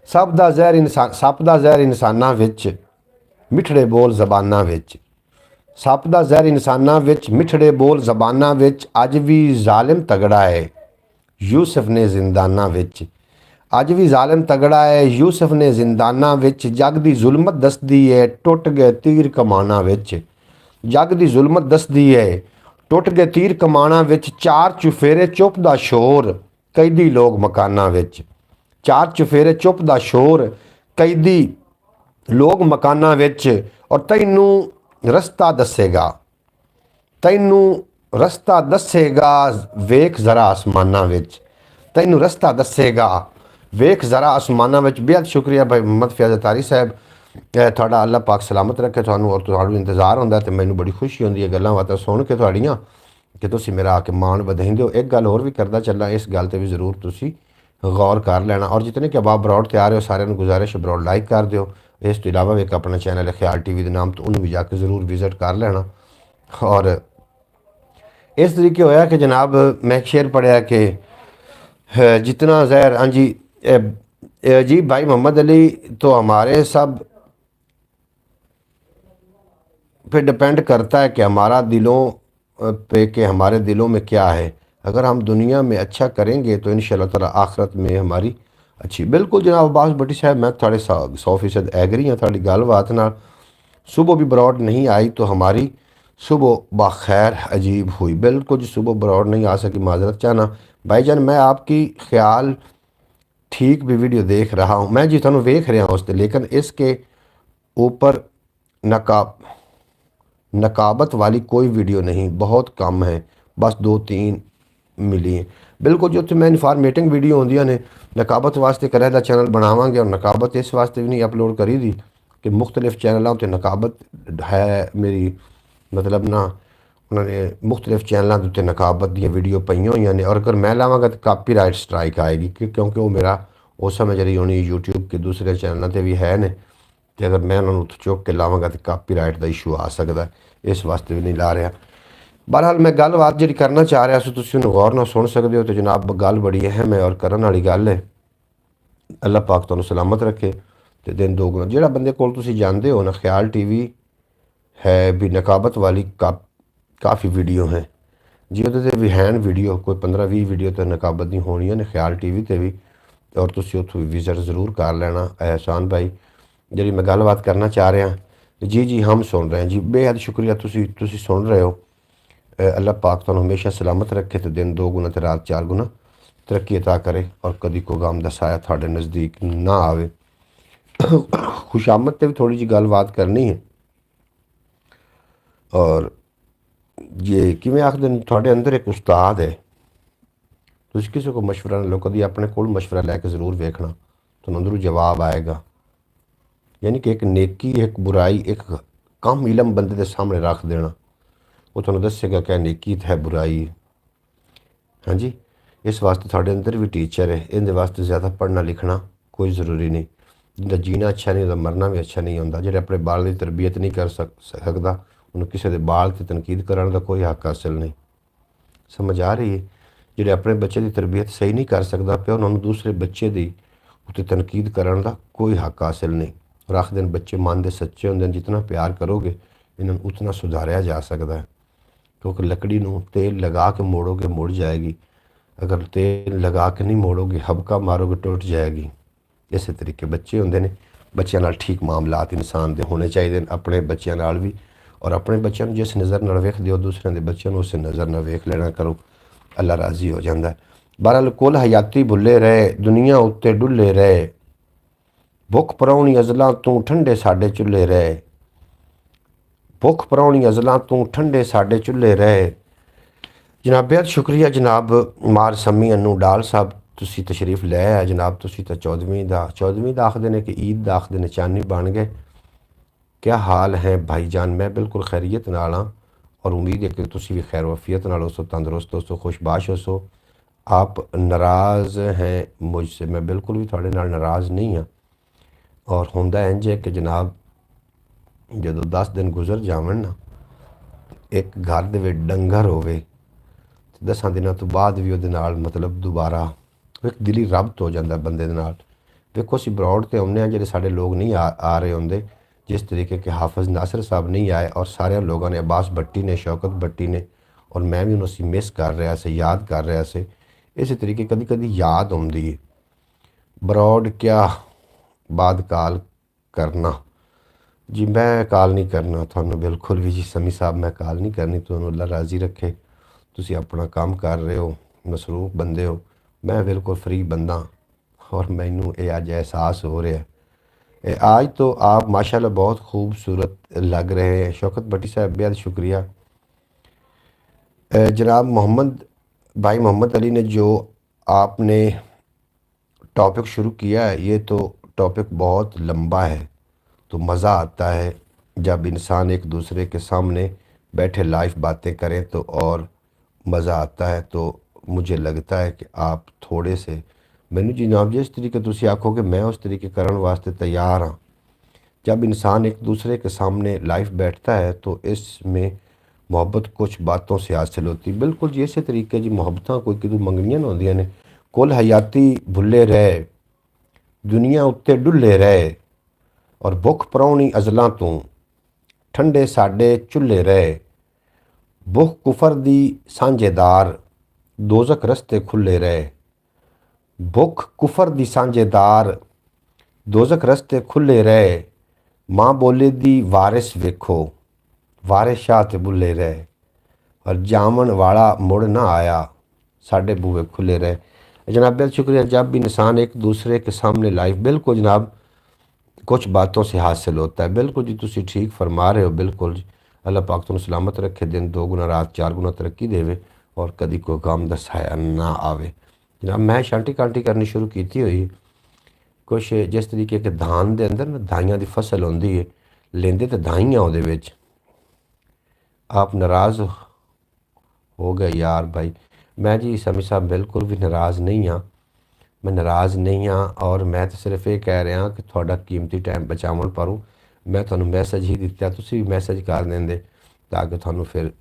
सब दा ज़हर इंसान, सप दा ज़हर इंसानां विच, मिठड़े बोल ज़बानां विच। सप दा ज़हर इंसानां विच, मिठड़े बोल ज़बानां विच। अज भी ज़ालिम तगड़ा है, यूसुफ ने जिंदाना विच। अज भी ज़ालिम तगड़ा है, यूसुफ ने जिंदाना विच। जग दी जुल्मत दसदी है, टुट गए तीर कमाना विच। जग दी जुल्मत दसदी है, टुट गए तीर कमाना विच। 4 चुफेरे चुप दा शोर, कैदी लोग मकाना विच। 4 चुफेरे चुप दा शोर, कैदी लोग मकाना विच। और तैनू रस्ता दसेगा, तैनू रस्ता दसेगा, वेख जरा आसमाना विच। तैनू रस्ता दसेगा, वेख जरा आसमाना विच। बेहद शुक्रिया भाई मोहम्मद फैज़ अतारी साहब, थोड़ा अल्लाह पाक सलामत रखे थानू। और तुहानू इंतज़ार होंदा ते मैनू बड़ी खुशी होंदी है गल्लां बातां सुन के तुहाड़ियां, कि तुसीं मेरा आके मान बधाइंदे हो। एक गल होर भी करदा चलना, इस गल ते भी ज़रूर तुसीं गौर कर लेना। और जितने कि अबाब ब्रॉड तैयार हो, सारिਆਂ ਨੂੰ गुजारिश ब्रॉड लाइक कर दिओ। इस तो इलावा एक अपना चैनल है ख्याल TV के नाम, तो उन्होंने भी जाके ज़रूर विजिट कर लेना। और इस तरीके होया कि जनाब मैं एक शेर पढ़िया कि जितना ज़हर, हाँ जी, जी भाई मोहम्मद अली, तो हमारे सब पे डिपेंड करता है कि हमारा दिलों पे, कि हमारे दिलों में क्या है। अगर हम दुनिया में अच्छा करेंगे तो इंशाल्लाह ताला आखिरत में हमारी अच्छी। बिल्कुल जनाब अब्बास भट्टी साहब, मैं थोड़े 100% एग्री हाँ थोड़ी गल बात नाल। सुबह भी बरौड नहीं आई तो हमारी सुबह बखैर अजीब हुई। बिल्कुल जी, सुबह बरौड नहीं आ सकी, माजरत चाहना भाईजान। मैं आपकी ख्याल ठीक भी वीडियो देख रहा हूँ मैं जी, थानू वेख रहा हूँ उससे, लेकिन इसके ऊपर नकाब नकाबत वाली कोई वीडियो नहीं, बहुत कम है, बस 2-3 मिली हैं। बिल्कुल जो तो मैं इन्फॉर्मेटिंग वीडियो होंदियां ने नकाबत वास्ते करादा चैनल बनावांगे, और नकाबत इस वास्ते भी नहीं अपलोड करी दी कि मुख्तलिफ चैनलों पर नकाबत है मेरी, मतलब ना उन्होंने मुख्तलिफ चैनलों के उत्ते नकाबत दी वीडियो पईयां हुई ने, और अगर मैं लावांगा तो कापीराइट स्ट्राइक आएगी क्योंकि वो मेरा उस समय जरी होनी यूट्यूब के दूसरे चैनलों पर भी है ने, तो अगर मैं उन्होंने उत्थे चुक के लावांगा तो कापीराइट का इशू आ सकता है, इस वास्ते भी नहीं ला रहा। बहरहाल मैं गलबात जी करना चाह रहा तुम उन्होंने गौर ना सुन सकते हो, तो जनाब गल बड़ी अहम है और करने वाली गल है। अल्लाह पाक तुहानू सलामत रखे तो दिन दोगुना। जोड़ा बंदे को जानते हो ना, ख्याल टीवी है भी नकाबत वाली काफ़ी वीडियो हैं जी, वो भी हैं वीडियो कोई 15-20 वीडियो तो नकाबत दी होनी ने ख्याल टीवी ते भी, और तुम उत्थों विजिट जरूर कर लेना। एहसान भाई जी मैं गलबात करना चाह रहा, जी जी हम सुन रहे हैं जी, बेहद शुक्रिया तुसी सुन रहे हो। अल्लाह पाक तुहानू हमेशा सलामत रखे तो दिन 2 गुना तो रात 4 गुना तरक्की अता करे, और कभी कोई गम दा साया थोड़े नज़दीक ना आवे। खुशामद ते भी थोड़ी जी गलबात करनी है, और ये किमें आखदे ने थोड़े अंदर एक उस्ताद है, तुम किसी को मशवरा ना लो, कभी अपने को मशवरा लैके जरूर वेखना, तो अंदरों जवाब आएगा। यानी कि एक नेकी एक बुराई एक कम इलम बंदे के सामने रख देना, वो थोड़ा दसेगा क्या नेकी है बुराई है। हाँ जी, इस वास्ते थोड़े अंदर भी टीचर है, इन वास्ते ज़्यादा पढ़ना लिखना कोई ज़रूरी नहीं। जिंदा जीना अच्छा नहीं होता मरना भी अच्छा नहीं होता। जो अपने बाल की तरबियत नहीं कर सकता उन्होंने किसी के बाल की तनकीद कराने का कोई हक हासिल नहीं। समझ आ रही है? जो अपने बच्चे की तरबियत सही नहीं कर सकता पे, उन्होंने दूसरे बच्चे की उत्ते तनकीद कराने का कोई हक हासिल नहीं। और आखिर दिन बच्चे मन के सच्चे होंगे, जितना प्यार करोगे इन्होंने उतना सुधारिया जा सकता है, क्योंकि लकड़ी को तेल लगा के मोड़ोगे मुड़ जाएगी, अगर तेल लगा के नहीं मोड़ोगे हबका मारोगे टुट जाएगी। इस तरीके बच्चे होंगे ने, बच्चों नाल ठीक मामलात इंसान के होने चाहिए अपने बच्चों नाल भी, और अपने बच्चों को जिस नज़र नाल वेखदे हो दूसरों के बच्चों उस नज़र नाल वेख लेना करो, अल्लाह राजी हो जाता है। बहरहाल कुल हयाती भुले रहे दुनिया उत्ते डुले रहे, भुख पराउनी अज़लां तू ठंडे साडे चुल्हे रहे, भुख पराउनी अज़लां तू ठंडे साडे चुल्हे रहे। जनाब बेहद शुक्रिया जनाब मार समी अनू डाल साहब, तुसी तशरीफ ले आए जनाब। तुसी तो 14वीं दा आखदे ने कि ईद दा आखदे ने, चानी बन गए। क्या हाल है भाईजान? मैं बिल्कुल खैरियत नाल हाँ, और उम्मीद है कि तुसी भी खैर वफियत नाल हो, तंदुरुस्त हो, खुशबाश हो। आप नाराज़ हैं मुझसे? मैं बिल्कुल भी थोड़े नाल नाराज़ नहीं हाँ। और होंदा इंज है कि जनाब जो 10 दिन गुजर जावन ना, एक घर दे विच डंगर होवे, 10 दिनों तो बाद भी वो मतलब दोबारा एक दिली रब्त हो जाता बंदे दे नाल। देखो असीं बरौड ते आउने जो साढ़े लोग नहीं आ रहे होंगे, जिस तरीके के हाफिज़ नासिर साहब नहीं आए, और सारे लोगों ने अब्बास भट्टी ने शौकत भट्टी ने, और मैं भी उन्होंने मिस कर रहा से याद कर रहा से। इस तरीके कभी कभी याद आती है बरौड क्या बाद काल करना। जी मैं काल नहीं करना थानू बिल्कुल भी जी समी साहब, मैं काल नहीं करनी। तुहानू अल्लाह राजी रखे, तुसी अपना काम कर रहे हो, मसरूफ बंदे हो, मैं बिल्कुल फ्री बंदा, और मैनू ये अज एहसास हो रहा है। आज तो आप माशाल्लाह बहुत खूबसूरत लग रहे हैं। शौकत भट्टी साहब बेहद शुक्रिया। जनाब मोहम्मद भाई मोहम्मद अली ने जो आपने टॉपिक शुरू किया है, ये तो टॉपिक बहुत लंबा है, तो मज़ा आता है जब इंसान एक दूसरे के सामने बैठे लाइव बातें करें तो और मज़ा आता है। तो मुझे लगता है कि आप थोड़े से मैनू जनाब जिस तरीके तुसी आखोगे मैं उस तरीके करने वास्ते तैयार हाँ। जब इंसान एक दूसरे के सामने लाइव बैठता है तो इसमें मोहब्बत कुछ बातों से हासिल होती। बिल्कुल जी इस तरीके जी मोहब्बत कोई कितों मंगनियां होंदियां ने। कुल हयाती भुले रहे ਦੁਨੀਆ ਉੱਤੇ ਡੁੱਲੇ ਰਹੇ, ਔਰ ਭੁੱਖ ਪ੍ਰਾਹੁਣੀ ਅਜ਼ਲਾਂ ਤੋਂ ਠੰਡੇ ਸਾਡੇ ਚੁੱਲ੍ਹੇ ਰਹੇ। ਭੁੱਖ ਕੁਫਰ ਦੀ ਸਾਂਝੇਦਾਰ, ਦੋਜ਼ਖ ਰਸਤੇ ਖੁੱਲੇ ਰਹੇ। ਭੁੱਖ ਕੁਫਰ ਦੀ ਸਾਂਝੇਦਾਰ, ਦੋਜ਼ਖ ਰਸਤੇ ਖੁੱਲੇ ਰਹੇ। ਮਾਂ ਬੋਲੇ ਦੀ ਵਾਰਿਸ ਵੇਖੋ, ਵਾਰਿਸ ਸ਼ਾਹ ਤੇ ਬੁੱਲੇ ਰਹੇ। और जामन वाला मुड़ ना आया, साढ़े बूहे खुले रहे। जनाब बहुत शुक्रिया। जब भी इंसान एक दूसरे के सामने लाइफ, बिल्कुल जनाब कुछ बातों से हासिल होता है। बिल्कुल जी तुसी ठीक फरमा रहे हो, बिल्कुल जी। अल्लाह पाक तुहानू सलामत रखे, दिन 2 गुना रात 4 गुना तरक्की देवे और कदी कोई गम दा साया ना आवे। जनाब मैं शांटी कांटी करनी शुरू की हुई, कुछ जिस तरीके के धान के अंदर ना दाइयां की फसल होंदी है, लेंदे तो दाइयां उहदे विच। आप नाराज़ हो गए यार भाई। मैं जी समी साहब बिल्कुल भी नाराज़ नहीं हाँ, मैं नाराज़ नहीं हाँ। और मैं तो सिर्फ ये कह रहा कि थोड़ा कीमती टाइम बचावन पर मैं तुहानू मैसेज ही दिता, तुसी भी मैसेज कर देंदे ताकि थानू फिर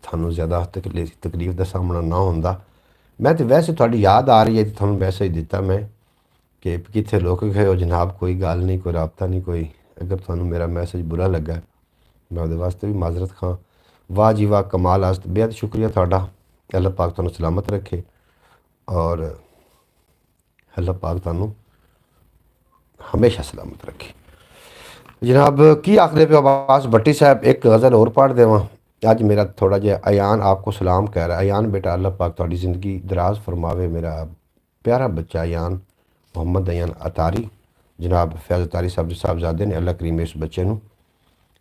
थानू ज़्यादा तकलीफ का सामना ना होंदा। मैं तो वैसे थोड़ी याद आ रही है तो थानू मैसेज दिता मैं कि कितने लोग गए हो जनाब, कोई गल नहीं, कोई रबता नहीं कोई। अगर थानू मेरा मैसेज बुरा लगा मैं वो वास्ते भी माजरत खां। वाह जी वाह, कमाल आस्त बेहद शुक्रिया थोड़ा। अल्लाह पाक तुहानू सलामत रखे और अल्लाह पाक तुहानू हमेशा सलामत रखे। जनाब की आखदे पे अब्बास भट्टी साहब, एक गज़ल और पढ़ देवां। अज मेरा थोड़ा जहा अयान आपको सलाम कह रहा है। अयान बेटा अल्लाह पाक तुहाडी ज़िंदगी दराज फरमावे। मेरा प्यारा बच्चा अयान, मोहम्मद अयान अतारी, जनाब फैज़ अतारी साहबजादे ने, अल्लाह करीम इस बच्चे नू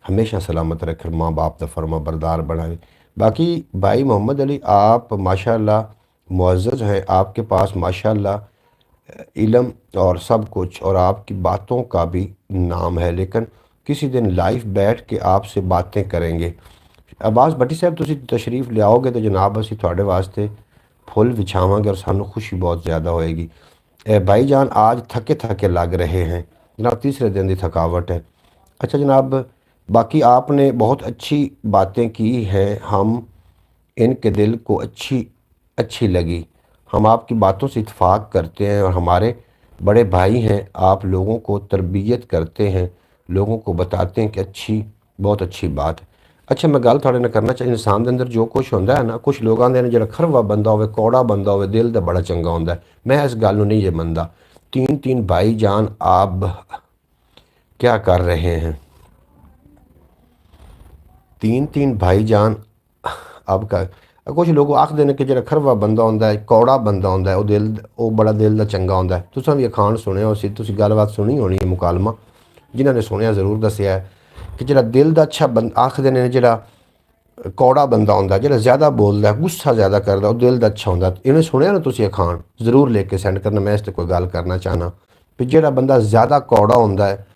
हमेशा सलामत रखे, माँ बाप का फरमा बरदार बनाए। बाकी भाई मोहम्मद अली, आप माशाल्लाह मुअज़्ज़ज़ हैं, आपके पास माशाल्लाह इल्म और सब कुछ और आपकी बातों का भी नाम है। लेकिन किसी दिन लाइव बैठ के आपसे बातें करेंगे। अब्बास भट्टी साहब तुसी तशरीफ़ लियाओगे तो जनाब असी थोड़े वास्ते फुल विछावांगे और सानू खुशी बहुत ज़्यादा होएगी। भाई जान आज थके थके लग रहे हैं जनाब, तीसरे दिन की थकावट है। अच्छा जनाब, बाकी आपने बहुत अच्छी बातें की हैं, हम इनके दिल को अच्छी लगी। हम आपकी बातों से इत्फाक करते हैं और हमारे बड़े भाई हैं, आप लोगों को तरबियत करते हैं, लोगों को बताते हैं कि बहुत अच्छी बात है। अच्छा मैं गल थोड़े नाल करना चाहिए, इंसान के अंदर जो कुछ होंदा है ना, कुछ लोग आंदे ने जिहड़ा खरवा बंदा होवे, कौड़ा बंदा होवे, दिल दा बड़ा चंगा होंदा है। मैं इस गल नूं नहीं जे मनदा। 3 भाई जान आप क्या कर रहे हैं? 3 भाईजान अब का कुछ लोग आखते हैं कि जो खरवा बंदा होंदा है, कौड़ा बंदा होंदा है, वो बड़ा दिल का चंगा होंदा है। तुसां भी अखान सुनिया उसी, तुसी गलबात सुनी होनी है, मुकालमा जिन्होंने सुनिया ज़रूर दसिया है कि जो दिल का अच्छा बंदा आखते हैं, जो कौड़ा बंदा होंदा, जो ज़्यादा बोलता है, गुस्सा ज़्यादा करता, वो दिल का अच्छा होंदा। इन्हें सुनिया ना तुसी अखान ज़रूर लेके सेंड करना। मैं इस पर कोई गल करना चाहना भी जो बंदा ज़्यादा कौड़ा होंदा है,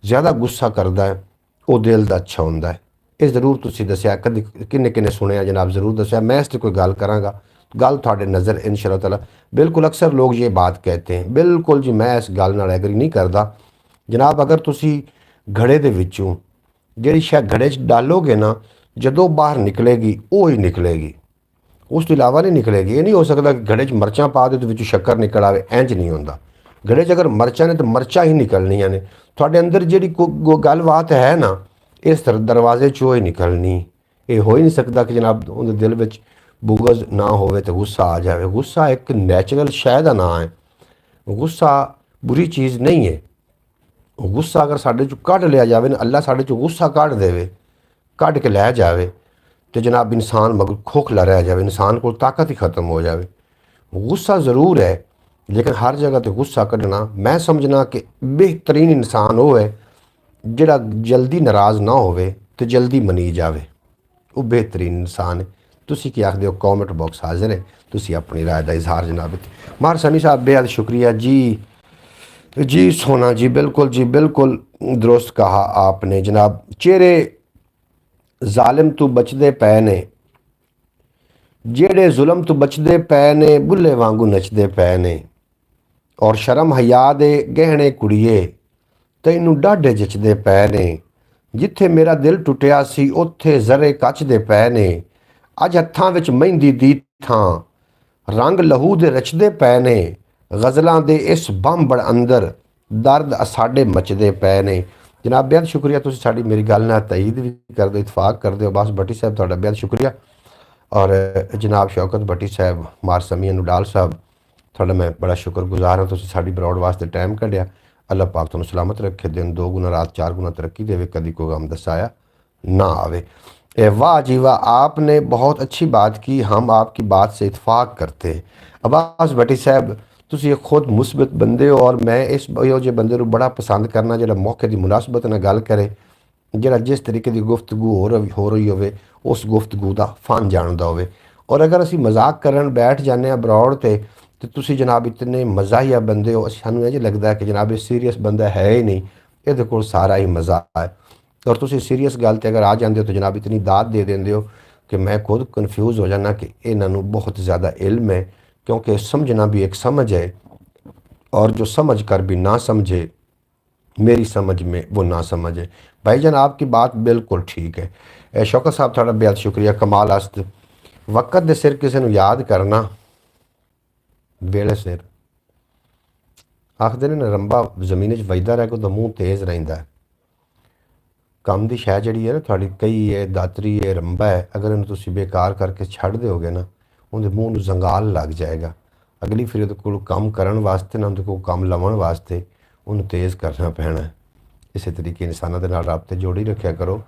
ज़्यादा गुस्सा करता है, वो दिल का अच्छा होंदा है। ये जरूर तुसी दसिया, कभी किन्ने किन्ने सुनिया जनाब ज़रूर दसिया। मैं इस पर कोई गल कराँगा, गल थोड़े नज़र इंशाअल्लाह ताला। बिल्कुल अक्सर लोग ये बात कहते हैं, बिल्कुल जी मैं इस गल नाल एग्री नहीं करता जनाब। अगर तुसी घड़े दे विचों जिहड़ी शै घड़े च डालोगे ना, जदों बाहर निकलेगी वो ही निकलेगी, उस तो इलावा नहीं निकलेगी। ये नहीं हो सकता कि घड़े च मरचां पा दो तो विचों शक्कर निकल आवे, इंज नहीं होंदा। घड़े च अगर मरचां ने तो मरचां ही निकलनियां ने। तुहाडे अंदर जिहड़ी गलबात है ना, इस दरवाजे चो ही निकलनी। ये हो ही नहीं सकता कि जनाब उनके दिल में बुगज ना होवे तो गुस्सा आ जाए। गुस्सा एक नैचुरल शै दा नाम है, गुस्सा बुरी चीज़ नहीं है। गुस्सा अगर साढ़े चो कढ़ लिया जाए ना, अल्लाह साढ़े चो गुस्सा कढ़ देवे, कढ़ के लै जाए तो जनाब इंसान मगर खोखला रह जाए, इंसान को ताकत ही ख़त्म हो जाए। गुस्सा ज़रूर है लेकिन हर जगह तो गुस्सा कढ़ना मैं समझना कि बेहतरीन इंसान वो है जिहड़ा जल्दी नाराज़ ना होवे तो जल्दी मनी जावे, वो बेहतरीन इंसान है। तुसी की आखदे हो? कॉमेंट बॉक्स हाजिर है, तुसी अपनी राय का इजहार जनाब। मार समी साहब बेहद शुक्रिया जी सोना जी, बिल्कुल दुरुस्त कहा आपने जनाब। चेहरे जालिम तो बचदे पै ने, जेड़े जुल्म तो बचदे पै ने, बुल्ले वांगू नचदे पै ने, और शर्म हया दे गहने कुड़िए तैनू डाढे जचदे पै ने। जिथे मेरा दिल टुटिया सी उत्थे जरे कचदे पै ने। अज हत्थां विच मेहंदी दी थां रंग लहू दे रचदे पै ने। गज़लों के इस बंबड़ अंदर दर्द साढ़े मचदे पे ने। जनाब बेहद शुक्रिया, तुसीं साडी मेरी गल नाल तईद भी कर दो, इतफाक कर दो। अब्बास भट्टी साहब तुहाडा बेहद शुक्रिया। और जनाब शौकत भट्टी साहब, मार समीया नूडाल साहब, तुहाडा मैं बड़ा शुक्रगुजार हाँ, तुसीं साडी ब्रॉड वास्ते टाइम कढ़िया। अल्लाह पाक तुहानूं सलामत रखे, दिन 2 गुना रात 4 गुना तरक्की देवे, कदी कोई गम दसाया ना आवे। वाह जी वाह, आपने बहुत अच्छी बात की, हम आपकी बात से इतफाक करते हैं। अब्बास भट्टी साहब, तुसीं खुद मुस्बत बंदे हो, और मैं इस इहो जे बंदे नूं बड़ा पसंद करना जिहड़ा मौके की मुनासबत नाल गल करे, जिहड़ा जिस तरीके की गुफ्तगू हो रही होवे उस गुफ्तगू का फन जानदा होवे। और अगर असी मजाक करन बैठ जाने अब्रॉड तो तुसीं जनाब इतने मज़ाहिया बंदे हो, सानूं इंज लगदा है कि जनाब ये सीरीयस बंदा है ही नहीं, इहदे कोल सारा ही मज़ा है। और तुसीं सीरीयस गल ते अगर आ जाते हो तो जनाब इतनी दात दे देंदे हो कि मैं खुद कन्फ्यूज़ हो जाना कि इन्हां नूं बहुत ज़्यादा इल्म है, क्योंकि समझना भी एक समझ है, और जो समझ कर भी ना समझे, मेरी समझ में वो ना समझ है। भाईजान आपकी बात बिल्कुल ठीक है। शौकत साहब थोड़ा बेहद शुक्रिया। कमाल अस्त वक़्त दे सिर किसी नूं याद करना वेले सिर, आखदे ने रंबा जमीन च वजदा रह के तो मूँह तेज़ रहिंदा है। ਕੰਮ ਦੀ ਸ਼ੈ ਜਿਹੜੀ ਹੈ ਨਾ ਤੁਹਾਡੀ, ਕਈ ਹੈ, ਦਾਤਰੀ ਹੈ, ਰੰਬਾ ਹੈ, ਅਗਰ ਇਹਨੂੰ ਤੁਸੀਂ ਬੇਕਾਰ ਕਰਕੇ ਛੱਡ ਦਿਓਗੇ ਨਾ, ਉਹਦੇ ਮੂੰਹ ਨੂੰ ਜ਼ੰਗਾਲ ਲੱਗ ਜਾਏਗਾ। ਅਗਲੀ ਫਿਰ ਉਹਦੇ ਕੋਲ ਕੰਮ ਕਰਨ ਵਾਸਤੇ ਨਾ, ਉਹਦੇ ਕੋਲ ਕੰਮ ਲਵਣ ਵਾਸਤੇ ਉਹਨੂੰ ਤੇਜ਼ ਕਰਨਾ ਪੈਣਾ। ਇਸੇ ਤਰੀਕੇ ਇਨਸਾਨਾਂ ਦੇ ਨਾਲ ਰਾਬਤੇ ਜੋੜੀ ਰੱਖਿਆ ਕਰੋ,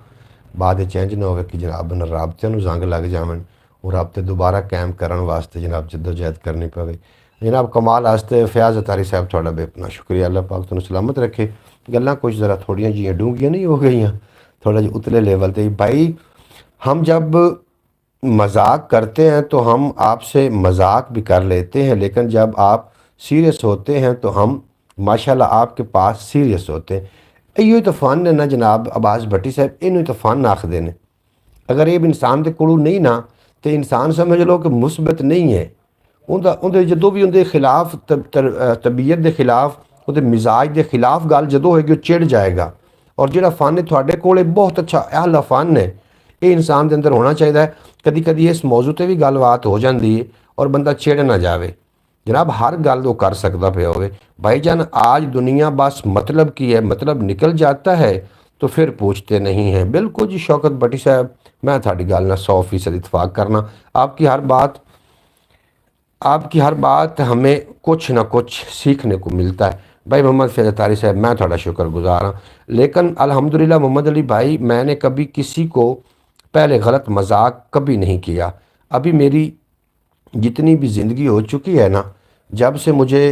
ਬਾਅਦ ਵਿੱਚ ਇੰਝ ਨਾ ਹੋਵੇ ਕਿ ਜਨਾਬ ਨਾਲ ਰਾਬਤਿਆਂ ਨੂੰ ਜ਼ੰਗ ਲੱਗ ਜਾਵਣ, ਉਹ ਰਾਬਤੇ ਦੁਬਾਰਾ ਕਾਇਮ ਕਰਨ ਵਾਸਤੇ ਜਨਾਬ ਜਦੋਜਹਿਦ ਕਰਨੀ ਪਵੇ। जनाब कमाल वास्ते फयाज अतारी साहब थोड़ा बेपना शुक्रिया। अल्लाह पाक तुहानूं सलामत रखे। गल्लां कुछ ज़रा थोड़ियां जिहियां डूंघियां नहीं हो गई, थोड़ा जी उतले लेवल पे। भाई हम जब मजाक करते हैं तो हम आपसे मजाक भी कर लेते हैं, लेकिन जब आप सीरियस होते हैं तो हम माशाल्लाह आपके पास सीरियस होते हैं। इहो तो फन है ना जनाब अब्बास भट्टी साहब, इनू तो फन आखदे ने। अगर ये इंसान के कोलों नहीं ना, तो इंसान समझ लो कि मुस्बत नहीं है। ਉਹਦੇ ਜਦੋਂ ਵੀ ਉਹਦੇ ਖਿਲਾਫ ਤਬੀਅਤ ਦੇ ਖਿਲਾਫ, ਉਹਦੇ ਮਿਜ਼ਾਜ ਦੇ ਖਿਲਾਫ ਗੱਲ ਜਦੋਂ ਹੋਏਗੀ ਉਹ ਚਿੜ ਜਾਏਗਾ। ਔਰ ਜਿਹੜਾ ਫਨ ਹੈ ਤੁਹਾਡੇ ਕੋਲ ਬਹੁਤ ਅੱਛਾ ਆਲਾ ਫਨ ਹੈ, ਇਹ ਇਨਸਾਨ ਦੇ ਅੰਦਰ ਹੋਣਾ ਚਾਹੀਦਾ ਹੈ। ਕਦੀ ਕਦੀ ਇਸ ਮੌਜੂ 'ਤੇ ਵੀ ਗੱਲਬਾਤ ਹੋ ਜਾਂਦੀ ਹੈ ਔਰ ਬੰਦਾ ਚਿੜ ਨਾ ਜਾਵੇ। जनाब हर गल वो कर सकता पे होवे। भाईजान आज दुनिया बस मतलब की है, मतलब निकल जाता है तो फिर पूछते नहीं हैं। बिल्कुल जी शौकत भट्टी साहब, मैं थाड़ी गल ना 100% इतफाक करना। आपकी हर बात हमें कुछ ना कुछ सीखने को मिलता है। भाई मोहम्मद फैज़ अतारी साहब, मैं थोड़ा शुक्रगुजार हाँ, लेकिन अल्हम्दुलिल्लाह मोहम्मद अली भाई, मैंने कभी किसी को पहले गलत मजाक कभी नहीं किया। अभी मेरी जितनी भी ज़िंदगी हो चुकी है ना, जब से मुझे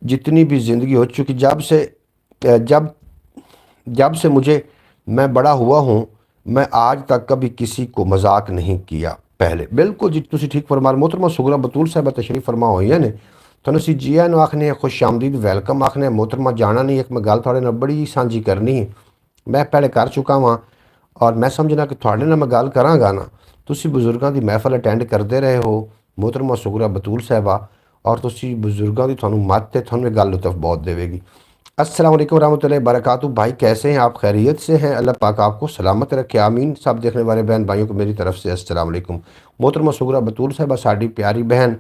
जितनी भी ज़िंदगी हो चुकी, जब जब से मुझे मैं बड़ा हुआ हूँ, मैं आज तक कभी किसी को मजाक नहीं किया। पहले बिल्कुल जी तुसीं ठीक फरमा। मोहतरमा सुगरा बतूल साहब तशरीफ फरमा हुई ने, तुहानूं असीं जी आइयां आखने, खुश आमदीद वैलकम आखने। मोहतरमा जाना नहीं, एक मैं गल तुहाडे नाल बड़ी सांझी करनी है, मैं पहले कर चुका वहाँ, और मैं समझना कि तुहाडे नाल मैं गल करांगा ना, तुसीं बुजुर्गों की महफल अटेंड करते रहे हो मोहतरमा सुगरा बतूल साहबा, और तुसीं बुजुर्गों की तुहानूं मत ते तुहानूं गल लुत्फ बहुत देवेगी। अस्सलाम वालेकुम रहमतुल्लाहि बरकातहू। भाई कैसे हैं आप? खैरियत से हैं? अल्लाह पाक आपको सलामत रखे, आमीन। सब देखने वाले बहन भाइयों को मेरी तरफ से अस्सलाम वालेकुम। मोहतरमा सुगरा बतूल साहबा साड़ी प्यारी बहन,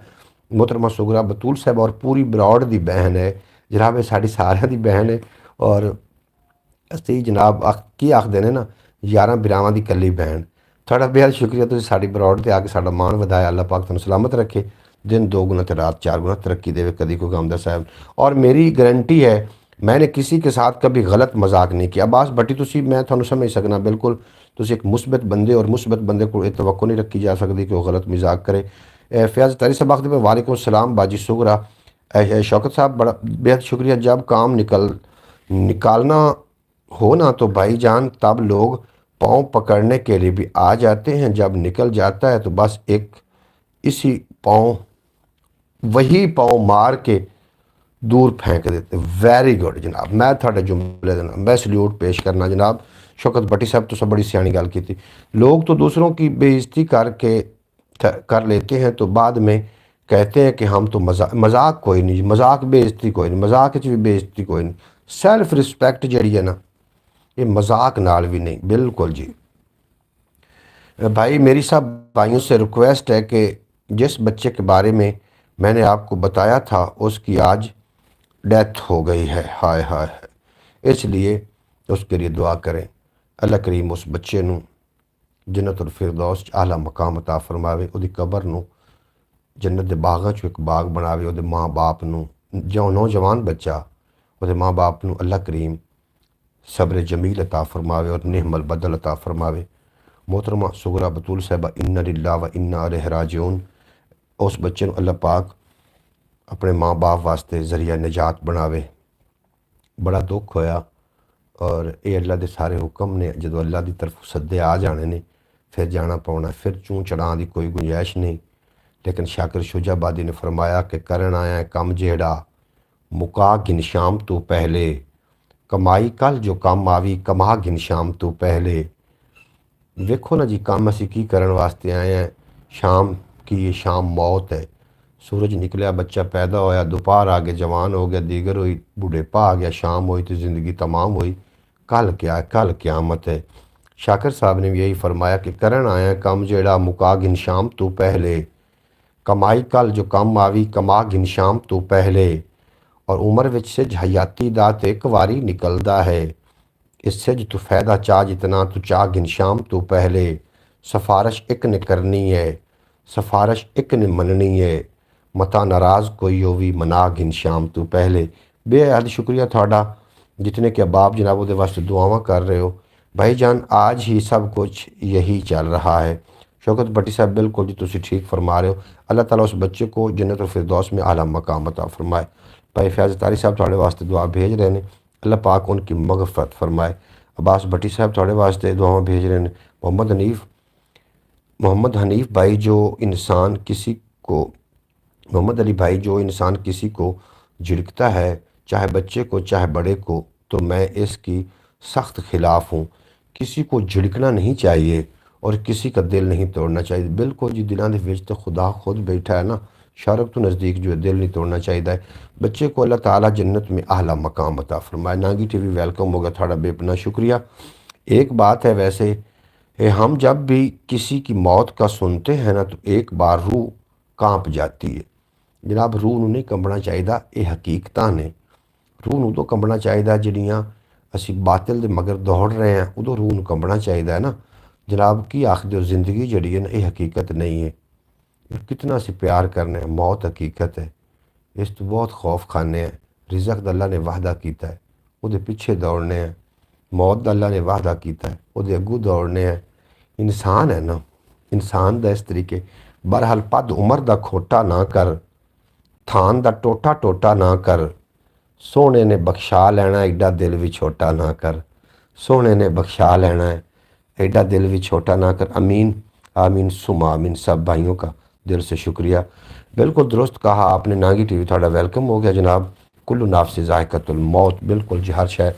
मोहतरमा सुगरा बतूल साहब और पूरी ब्रॉड की बहन है जनाब, ये साड़ी सारियां दी बहन है। और असी जनाब की आखते हैं ना, 11 बिरावां दी कली बहन। थोड़ा बेहद शुक्रिया, तुसीं साड़ी ब्रॉड ते आके साडा मान वधाया। अल्लाह पाक तुहानूं सलामत रखे, दिन 2 गुना ते रात 4 गुना तरक्की देवे, कदी कोई गम दा साहब। और मेरी गारंटी है, मैंने किसी के साथ कभी गलत मजाक नहीं किया। अब्बास भट्टी तुसी, मैं थोड़ा समझ सकना, बिल्कुल तुसी एक मुस्बत बंदे, और मुस्बत बंदे को ये तवक्को नहीं रखी जा सकती कि वह गलत मजाक करे। फयाज तारी साहब आखते हैं वालेकुम सलाम बाजी सुगरा। शौकत साहब बड़ा बेहद शुक्रिया। जब काम निकालना हो ना तो भाईजान तब लोग पाँव पकड़ने के लिए भी आ जाते हैं, जब निकल जाता है तो बस एक इसी पाँव वही पाँव मार के दूर फेंक देते। वेरी गुड जनाब, मैं थोड़े जुमले देना मैं सल्यूट पेश करना जनाब। शौकत भट्टी साहब तो सब बड़ी सियानी गल की थी। लोग तो दूसरों की बेइज्जती करके कर लेते हैं, तो बाद में कहते हैं कि हम तो मजाक कोई नहीं, मजाक बेइज्जती कोई नहीं, मजाक भी बेइज्जती कोई नहीं। सैल्फ रिस्पैक्ट जी है ना, ये मजाक नाल भी नहीं। बिल्कुल जी भाई, मेरी सब भाइयों से रिक्वेस्ट है कि जिस बच्चे के बारे में मैंने आपको बताया था उसकी आज डेथ हो गई है। हाय हाय हाय। इसलिए उसके लिए दुआ करें, अल्लाह करीम उस बच्चे ਨੂੰ जन्नतुल फिरदौस च आला मकाम अता फरमावे, ਉਹਦੀ कबर ਨੂੰ जन्नत ਦੇ ਬਾਗਾਂ 'ਚੋਂ ਇੱਕ ਬਾਗ ਬਣਾਵੇ। ਉਹਦੇ ਮਾਂ ਬਾਪ ਨੂੰ, ਜੋ ਨੌਜਵਾਨ ਬੱਚਾ, ਉਹਦੇ ਮਾਂ ਬਾਪ ਨੂੰ अल्लाह करीम सब्र जमील अता फरमावे और नेहमल बदल अता फरमावे। मोहतरमा सुगरा बतूल साहबा, इन्ना लिल्लाह व इन्ना अलैहि राजिऊन। उस बच्चे ਨੂੰ अल्लाह पाक अपने माँ बाप वास्ते जरिया निजात बनावे। बड़ा दुख होया और ये अल्लाह के सारे हुक्म ने, जो अल्लाह की तरफ सद्दे आ जाने ने फिर जाना पाना, फिर चूँ चढ़ा की कोई गुंजाइश नहीं। लेकिन शाकिर शुजाबादी ने फरमाया कि करन आया कम जेड़ा मुका गिन शाम तो पहले, कमाई कल जो कम आवी कमा गिन शाम तो पहले। वेखो ना जी, काम असी की करन वास्ते आए हैं। शाम की ये शाम मौत है। सूरज निकलिया, बच्चा पैदा होया, दोपहर आ गया, जवान हो गया, दीगर हुई, बुढ़ेपा आ गया, शाम हुई तो ज़िंदगी तमाम हुई। कल क्या है? कल क़यामत है। शाकिर साहब ने भी यही फरमाया कि करन आया कम जेड़ा मुका गिन शाम तो पहले, कमाई कल जो कम आवी कमा गिन शाम तो पहले। और उम्र विच सिज हयाती दा ते एक वारी निकलदा है, इस सिज तू फायदा चाह जितना तू चाह गिन शाम तो पहले। सिफारिश एक ने करनी है, सिफारिश एक ने मननी है, मता नाराज़ कोई होवी मना गिन शाम तो पहले। बेहद शुक्रिया थोड़ा, जितने के बाप जनाब वो वास्ते दुआवां कर रहे हो। भाईजान आज ही सब कुछ यही चल रहा है। शौकत भट्टी साहब बिल्कुल जी तुसी ठीक फरमा रहे हो। अल्लाह ताला उस बच्चे को जन्नत फिरदौस में आला मकाम अता फरमाए। भाई फैज़ तारी साहब थोड़े वास्ते दुआ भेज रहे हैं, अल्लाह पाक उनकी मगफरत फरमाए। अब्बास भट्टी साहब थोड़े वास्ते दुआवां भेज रहे हैं। मोहम्मद हनीफ भाई जो इंसान किसी को मोहम्मद अली भाई, जो इंसान किसी को झिड़कता है, चाहे बच्चे को चाहे बड़े को, तो मैं इसकी सख्त खिलाफ हूँ। किसी को झिड़कना नहीं चाहिए और किसी का दिल नहीं तोड़ना चाहिए। बिल्कुल जी, दिलों के विच तो खुदा खुद बैठा है ना। शारक तो नज़दीक जो है, दिल नहीं तोड़ना चाहिए। बच्चे को अल्लाह ताला जन्नत में आला मकाम अता फरमाए। नागी टीवी वेलकम होगा, थोड़ा बेपना शुक्रिया। एक बात है वैसे, हम जब भी किसी की मौत का सुनते हैं ना, तो एक बार रूह कांप जाती है। जनाब रूह ਨੂੰ नहीं कंबना चाहिए, ये हकीकतां ने। रूह ਨੂੰ तो कंबना चाहिए ਜਿਹੜੀਆਂ ਅਸੀਂ बातिल ਦੇ मगर दौड़ रहे हैं, उदों रूह ਨੂੰ कंबना चाहिए है ना। जनाब की आखदे हो, जिंदगी जड़ी है ना, ये हकीकत नहीं है। कितना असी प्यार करने, मौत हकीकत है। इस तो बहुत खौफ खाने हैं। रिजक दा अल्लाह ने वादा किया है, वो पिछे दौड़ने हैं। मौत दा अल्लाह ने वादा किया है, वो अगू दौड़ने हैं। इंसान है ना, इंसान दा इस तरीके। बहरहाल पद उम्र दा खोटा ना कर, थान दा टोटा टोटा ना कर, सोने ने बख्शा लेना एडा दिल भी छोटा ना कर। सोने ने बख्शा लेना है, एडा दिल भी छोटा ना कर। अमीन आमीन सुमा आमीन। सब भाइयों का दिल से शुक्रिया। बिल्कुल दुरुस्त कहा आपने। नागी टीवी थोड़ा वेलकम हो गया जनाब। कुल्लू नाफ्स ज़ायक़तुल मौत, बिल्कुल जी, हर शय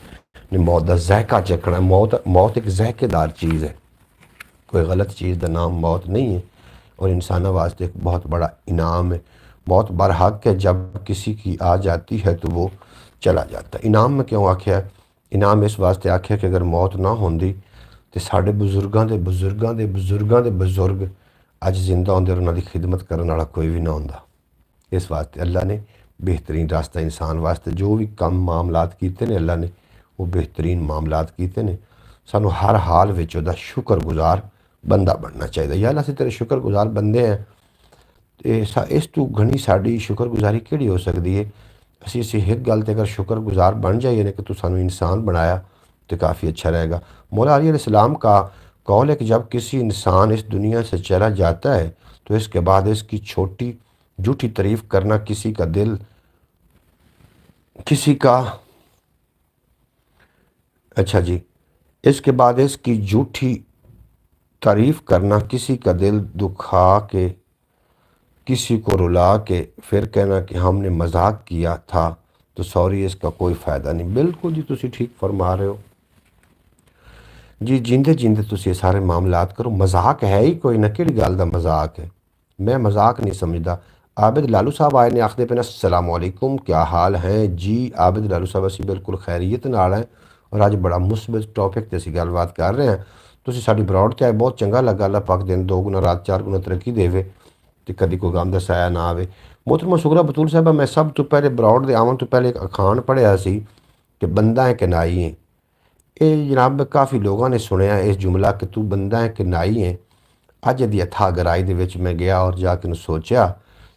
ने मौत का जायका चखना है। मौत एक जायकेदार चीज़ है, कोई गलत चीज़ का नाम मौत नहीं है। और इंसानों वास्ते एक बहुत बड़ा इनाम है। मौत बरहक है, जब किसी की आ जाती है तो वो चला जाता है। इनाम में क्यों आख्या? इनाम इस वास्ते आख्या कि अगर मौत ना होंदी तो साढ़े बुजुर्गों के बुजुर्गों के बुजुर्गों के बुजुर्ग अज जिंदा होंदे और उन्होंने खिदमत करने वाला कोई भी ना होंदा। इस वास्ते अल्लाह ने बेहतरीन रास्ता इंसान वास्ते जो भी कम मामलात किए ने, अल्लाह ने वो बेहतरीन मामलात किए ने। सानू हर हाल विच उहदा शुक्रगुजार बंदा बनना चाहिए। या अल्लाह असीं तेरे शुक्रगुजार बंदे हैं, तो इस तू घनी साड़ी शुक्रगुजारी किहड़ी हो सकती है? असी एक गल ते अगर शुक्रगुजार बन जाइए ना कि तू सानू इंसान बनाया, तो काफ़ी अच्छा रहेगा। मौला अली अलैहिस्सलाम का कौल है कि जब किसी इंसान इस दुनिया से चला जाता है, तो इसके बाद इसकी छोटी झूठी तारीफ करना किसी का दिल, किसी का, अच्छा जी, इसके बाद इसकी झूठी तारीफ करना किसी का दिल दुखा के, किसी को रुला के फिर कहना कि हमने मजाक किया था, तो सॉरी, इसका कोई फ़ायदा नहीं। बिल्कुल जी, तुसी ठीक फरमा रहे हो जी। जींदे जींदे तुसी ये सारे मामलात करो। मजाक है ही कोई ना, किहड़ी गल दा मजाक है? मैं मजाक नहीं समझदा। आबिद लालू साहब आए ने, आखदे पे ना अस्सलाम वालेकुम, क्या हाल है जी? आबिद लालू साहब असी बिल्कुल खैरियत नाल हैं और अज बड़ा मुस्बत टॉपिक ते असी गलबात कर रहे हैं। तुसी साडी ब्रॉड ते आए, बहुत चंगा लगा। अल्लाह पाक दिन दो गुना रात चार गुना तरक्की देवे, तो कभी कोई गम दा साया ना आवे। मोहतरमा सुगरा बतूल साहबा, मैं सब तो पहले बरौड़ दे आवन तो पहले एक अखान पढ़िया सी कि बंदा है कि नाई है। ये जनाब काफ़ी लोगों ने सुनिया इस जुमला कि तू बंदा है कि नाई है। अज दी अथा गराई दे विच मैं गया और जाके न सोचा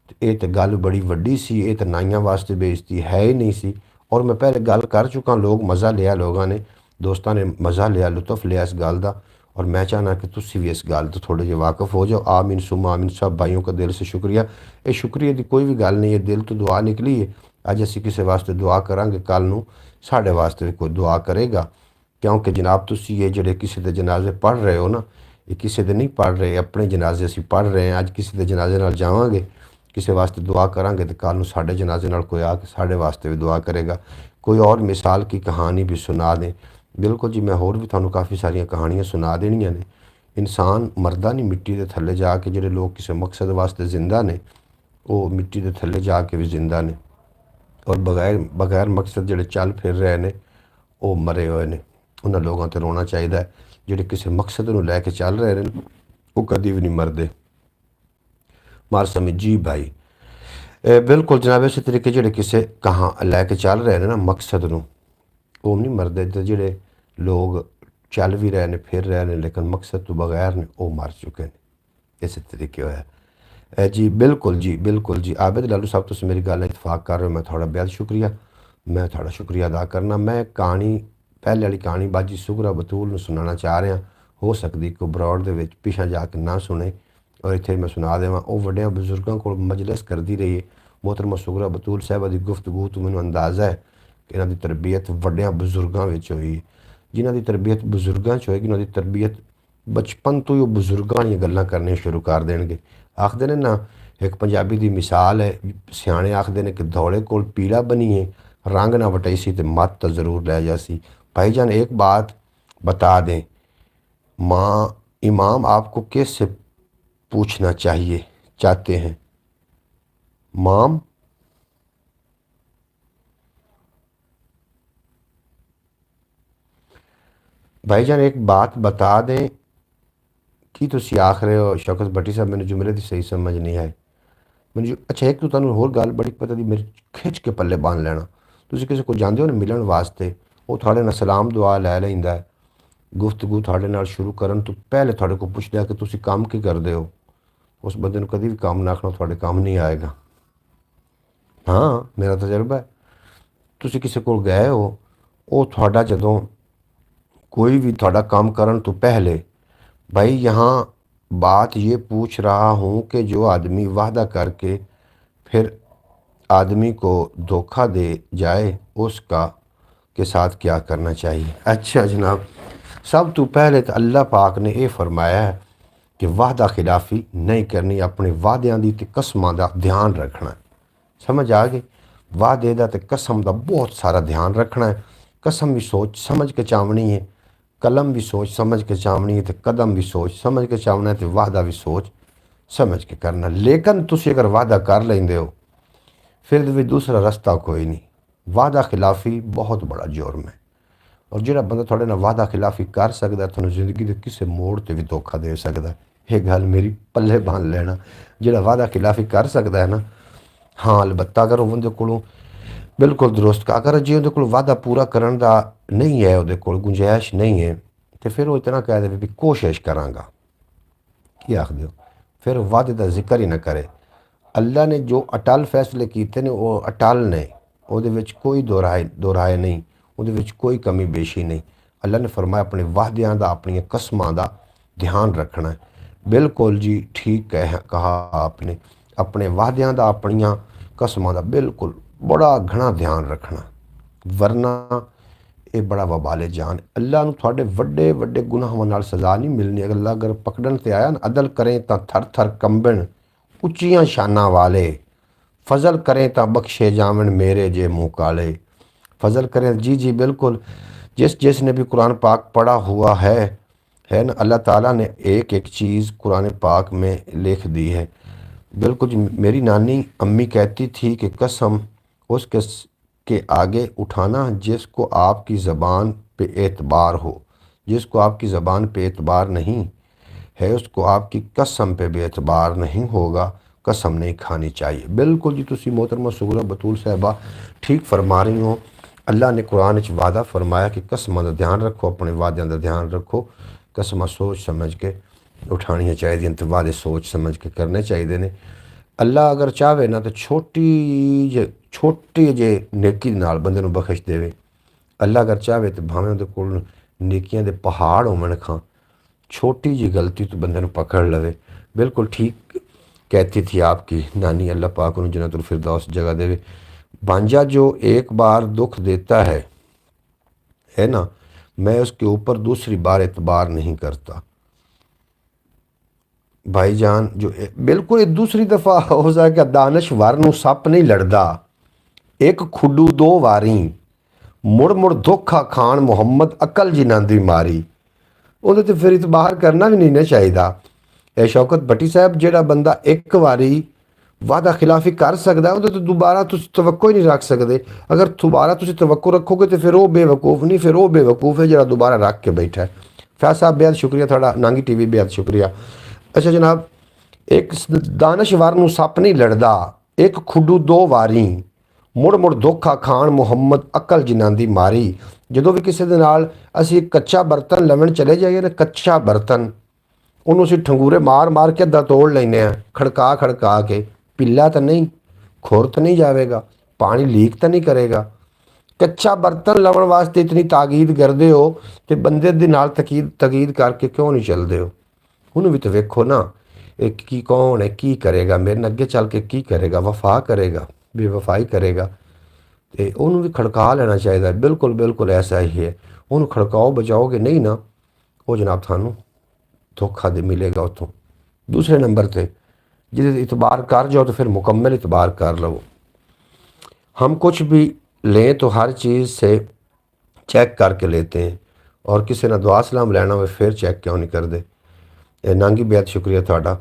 तो ये तो गल बड़ी वड्डी सी, ये तो नाइयां वास्ते बेइज्जती है ही नहीं सी। और मैं पहले गल कर चुका, लोग मज़ा लिया, लोगों ने दोस्तों ने मज़ा लिया, लुत्फ लिया इस गल का। और मैं चाहना कि तुसी भी इस गल तो थोड़े जे वाकफ हो जाओ। आमीन सुमा आमीन। सब भाइयों का दिल से शुक्रिया। ये शुक्रिया की कोई भी गल नहीं है, दिल तो दुआ निकली है। अज असी किसी वास्ते दुआ करांगे, कल नूं साढ़े वास्ते भी कोई दुआ करेगा। क्योंकि जनाब तुसी ये ਜਿਹੜੇ ਕਿਸੇ ਦੇ जनाजे पढ़ रहे हो ना, ये किसी ਦੇ नहीं पढ़ रहे, अपने जनाजे ਅਸੀਂ पढ़ रहे हैं। अज किसी के जनाजे नाल जावांगे, किसी वास्ते दुआ करांगे तो कल नूं साढ़े जनाजे नाल कोई आके साढ़े वास्ते भी दुआ करेगा। कोई और मिसाल की कहानी भी सुना दें। बिल्कुल जी, मैं होर भी तुहानूं काफ़ी सारियां कहानियां सुना देनियां ने। इंसान मरदा नहीं, मिट्टी के थल्ले जाके ਜਿਹੜੇ लोग किसी मकसद वास्ते जिंदा ने, वो मिट्टी के थल्ले जाके भी जिंदा ने। और बगैर बगैर मकसद ਜਿਹੜੇ चल फिर रहे ने, वो मरे हुए ने। उन्होंने लोगों पर रोना चाहिए ਜਿਹੜੇ किसी मकसद ਨੂੰ ਲੈ ਕੇ ਚੱਲ ਰਹੇ ਨੇ, ਉਹ कभी भी नहीं मरते। मार समझ जी भाई। बिल्कुल जनाब, इस तरीके ਜਿਹੜੇ किसी कहाँ लैके चल रहे हैं ना मकसद ਨੂੰ, ਉਹ नहीं मरते। तो ਜਿਹੜੇ लोग चल भी रहे हैं फिर रहे हैं लेकिन मकसद तो बगैर ने, वो मर चुके हैं। इस तरीके होया जी। बिल्कुल जी, बिल्कुल जी। आबिद लालू साहब, तुम मेरी गल इतफाक कर रहे हो, मैं थोड़ा बेहद शुक्रिया, मैं थोड़ा शुक्रिया अदा करना। मैं कहानी पहले वाली कहानी बाजी सुगरा बतूल ਨੂੰ सुनाना चाह रहा। हो सकती को बरौड़ ਦੇ ਵਿੱਚ ਪਿਛਾ ਜਾ ਕੇ ना सुने और इतने मैं सुना देव। वो ਵੱਡਿਆਂ ਬਜ਼ੁਰਗਾਂ ਕੋਲ मजलिस करती रही है। मोहतरमा सुगरा बतूल साहबा की गुफ्तगू तो मैंने अंदाज़ा है कि इन्हों की तरबियत ਵੱਡਿਆਂ बजुर्गों हुई। जिन्हों की तरबियत बजुर्गों होएगी, उन्होंने तरबियत बचपन तो ही वो बजुर्गों दी गल्लां करनियां शुरू कर देंगे। आखते ने ना, एक पंजाबी की मिसाल है, सियाणे आखते ने कि दौड़े कोल पीला बनीए, रंग ना वटाई सी तो मत तो जरूर लै जासी। भाईजान एक बात बता दें, माँ इमाम आपको किससे पूछना चाहिए चाहते हैं? माम भाईजान एक बात बता दें कि तुसी आख रहे हो शौकत भट्टी साहब, मैंने जुमले की सही समझ नहीं आई। मैंने अच्छा एक तो तुहानूं होर गल बड़ी पता दी, मेरी खिच के पल्ले बन लेना। तुसी किसी को जांदे हो ना मिलन वास्ते, वो थोड़े नाल सलाम दुआ लै लैंदा है। गुफ्तगू थोड़े नाल शुरू करन तो पहले थोड़े को पुछ लिया कि तुसी काम की करदे हो। उस बंदे नूं कदी भी काम ना आखना, थोड़े काम नहीं आएगा। हाँ, मेरा तजर्बा है। तुसी किसी को गए हो, वो थोड़ा जदों कोई भी थोड़ा काम करन तो पहले, भाई यहाँ बात ये पूछ रहा हूँ कि जो आदमी वादा करके फिर आदमी को धोखा दे जाए, उसका के साथ क्या करना चाहिए? अच्छा जनाब, सब तो पहले तो अल्लाह पाक ने यह फरमाया है कि वादा खिलाफी नहीं करनी, अपने वादियां दी ते कसमां दा ध्यान रखना है। समझ आ गई? वादे दा ते कसम दा बहुत सारा ध्यान रखना है। कसम भी सोच समझ के चावनी है, कलम भी सोच समझ के चावनी है, तो कदम भी सोच समझ के चावना है, तो वादा भी सोच समझ के करना। लेकिन तुसी अगर वादा कर लेंदे हो, फिर भी दूसरा रास्ता कोई नहीं। वादा खिलाफी बहुत बड़ा जुर्म है। और जो बंदा थोड़े ना वादा खिलाफी कर सकता, थोड़ा जिंदगी के किसी मोड़ से भी धोखा दे सकता है। ये गल मेरी पल्ले बन लेना। जो वादा खिलाफी कर सकता है ना, हाँ अलबत्ता अगर उन्होंने को बिल्कुल दुरुस्त का, अगर जो उन्होंने वादा पूरा करने का नहीं है, वो गुंजाइश नहीं है, तो फिर वो इतना कह दे भी कोशिश करांगा, की आख दो, फिर वादे का जिक्र ही ना करे। अल्लाह ने जो अटल फैसले किए ने, वो अटल ने, वो कोई दोहराए नहीं, वो कोई कमी बेशी नहीं। अल्लाह ने फरमाया अपने वादियां का, अपन कसमां का ध्यान रखना है। बिल्कुल जी, ठीक कहा आपने। अपने वादियां का, अपन कसमां का बिल्कुल बड़ा घना ध्यान रखना, वरना ये बड़ा वबाले जान। अल्लाह नूं थोड़े वड्डे वड्डे गुनाहां नाल सज़ा नहीं मिलनी। अल्लाह अगर पकड़न ते आया ना, अदल करें तो थर थर कंबण उच्चियां शाना वाले, फजल करें तो बख्शे जावन मेरे जे मुँह काले। फजल करें, जी जी बिल्कुल। जिसने भी कुरान पाक पढ़ा हुआ है ना, अल्लाह ताला ने एक एक चीज़ कुरान पाक में लिख दी है। बिल्कुल जी, मेरी नानी अम्मी कहती थी कि कसम उसके के आगे उठाना जिसको आपकी ज़बान पे एतबार हो, जिसको आपकी ज़बान पे एतबार नहीं है, उसको आपकी कसम पे भी एतबार नहीं होगा। कसम नहीं खानी चाहिए। बिल्कुल जी, तुसी मोहतरमा सुगरा बतूल साहबा ठीक फरमा रही हो। अल्लाह ने कुरान च वादा फरमाया कि कसमां दा ध्यान रखो, अपने वादियां दा ध्यान रखो। कसमां सोच समझ के उठानियां चाहिए ते वादे सोच समझ के करने चाहिए ने। अल्लाह अगर चाहे ना तो छोटी जे नेकी दे नाल बंदे नूं बख्श देवे। अल्लाह अगर चाहे तो भावें उहदे कोल नेकियां दे पहाड़ होवन खां, छोटी जी गलती तो बंदे नूं पकड़ लवे। बिल्कुल ठीक कहती थी आपकी नानी, अल्लाह पाक उन्हें जन्नतुल फिरदौस जगह देवे। भांजा जो एक बार दुख देता है ना, मैं उसके ऊपर दूसरी बार एतबार नहीं करता। भाईजान जो बिल्कुल एक दूसरी दफ़ा हो जाए कि दानशवर नूं सप नहीं लड़दा, एक खुडू दो वारी, मुड़ मुड़ धोखा खान मुहम्मद अकल जिन्हां दी मारी। ਉਹਦੇ ਤੇ ਫਿਰ ਇਤਬਾਰ करना भी नहीं ना चाहिए। शौकत भट्टी साहब, ਜਿਹੜਾ ਬੰਦਾ ਇੱਕ ਵਾਰੀ वादा खिलाफी कर सकता है, ਉਹਦੇ तो दोबारा तुम तवक्को ही नहीं रख सकते। अगर दोबारा तुम तवक्को रखोगे तो फिर वो बेवकूफ़ नहीं, फिर वो बेवकूफ़ है जो दोबारा रख के बैठा है। फैज साहब बेहद शुक्रिया थोड़ा, नांगी TV बेहद शुक्रिया। अच्छा जनाब, एक दानशवर नूं सप नहीं लड़दा, एक खुडू दो वारी, मुड़ मुड़ धोखा खान मुहम्मद अकल जिन्हां दी मारी। ਜਦੋਂ ਵੀ ਕਿਸੇ ਦੇ ਨਾਲ ਅਸੀਂ ਕੱਚਾ ਬਰਤਨ ਲਵਣ ਚਲੇ ਜਾਈਏ ਨਾ, ਕੱਚਾ ਬਰਤਨ, ਉਹਨੂੰ ਅਸੀਂ ਠੰਗੂਰੇ ਮਾਰ ਮਾਰ ਕੇ ਅੱਧਾ ਤੋੜ ਲੈਂਦੇ ਹਾਂ, ਖੜਕਾ ਖੜਕਾ ਕੇ। ਪੀਲਾ ਤਾਂ ਨਹੀਂ, ਖੁਰ ਤਾਂ ਨਹੀਂ ਜਾਵੇਗਾ, ਪਾਣੀ ਲੀਕ ਤਾਂ ਨਹੀਂ ਕਰੇਗਾ। ਕੱਚਾ ਬਰਤਨ ਲਵਣ ਵਾਸਤੇ ਇਤਨੀ ਤਾਕੀਦ ਕਰਦੇ ਹੋ ਤੇ ਬੰਦੇ ਦੇ ਨਾਲ ਤਕੀਦ ਕਰਕੇ ਕਿਉਂ ਨਹੀਂ ਚੱਲਦੇ ਹੋ? ਉਹਨੂੰ ਵੀ ਤਾਂ ਵੇਖੋ ਨਾ, ਇਹ ਕੀ ਕੌਣ ਹੈ, ਕੀ ਕਰੇਗਾ ਮੇਰੇ ਨਾਲ ਅੱਗੇ ਚੱਲ ਕੇ, ਕੀ ਕਰੇਗਾ? ਵਫਾ ਕਰੇਗਾ, ਬੇਵਫਾਈ ਕਰੇਗਾ? ਤੇ ਉਹਨੂੰ ਵੀ ਖੜਕਾ ਲੈਣਾ ਚਾਹੀਦਾ। ਬਿਲਕੁਲ ਬਿਲकुल ਐਸਾ ਹੀ ਹੈ। ਉਹਨੂੰ ਖੜਕਾਓ ਬਚਾਓਗੇ ਨਹੀਂ ਨਾ, ਉਹ ਜਨਾਬ ਤੁਹਾਨੂੰ ਧੋਖਾ ਦੇ ਮਿਲੇਗਾ ਉੱਥੋਂ। दूसरे नंबर पे जिसे इतबार कर जाओ तो फिर मुकम्मल इतबार कर लो। हम कुछ भी लें तो हर चीज़ से चेक करके लेते हैं, और किसी ने दुआ सलाम लेना हो फिर चेक क्यों नहीं करते? नांगी बेहद शुक्रिया थोड़ा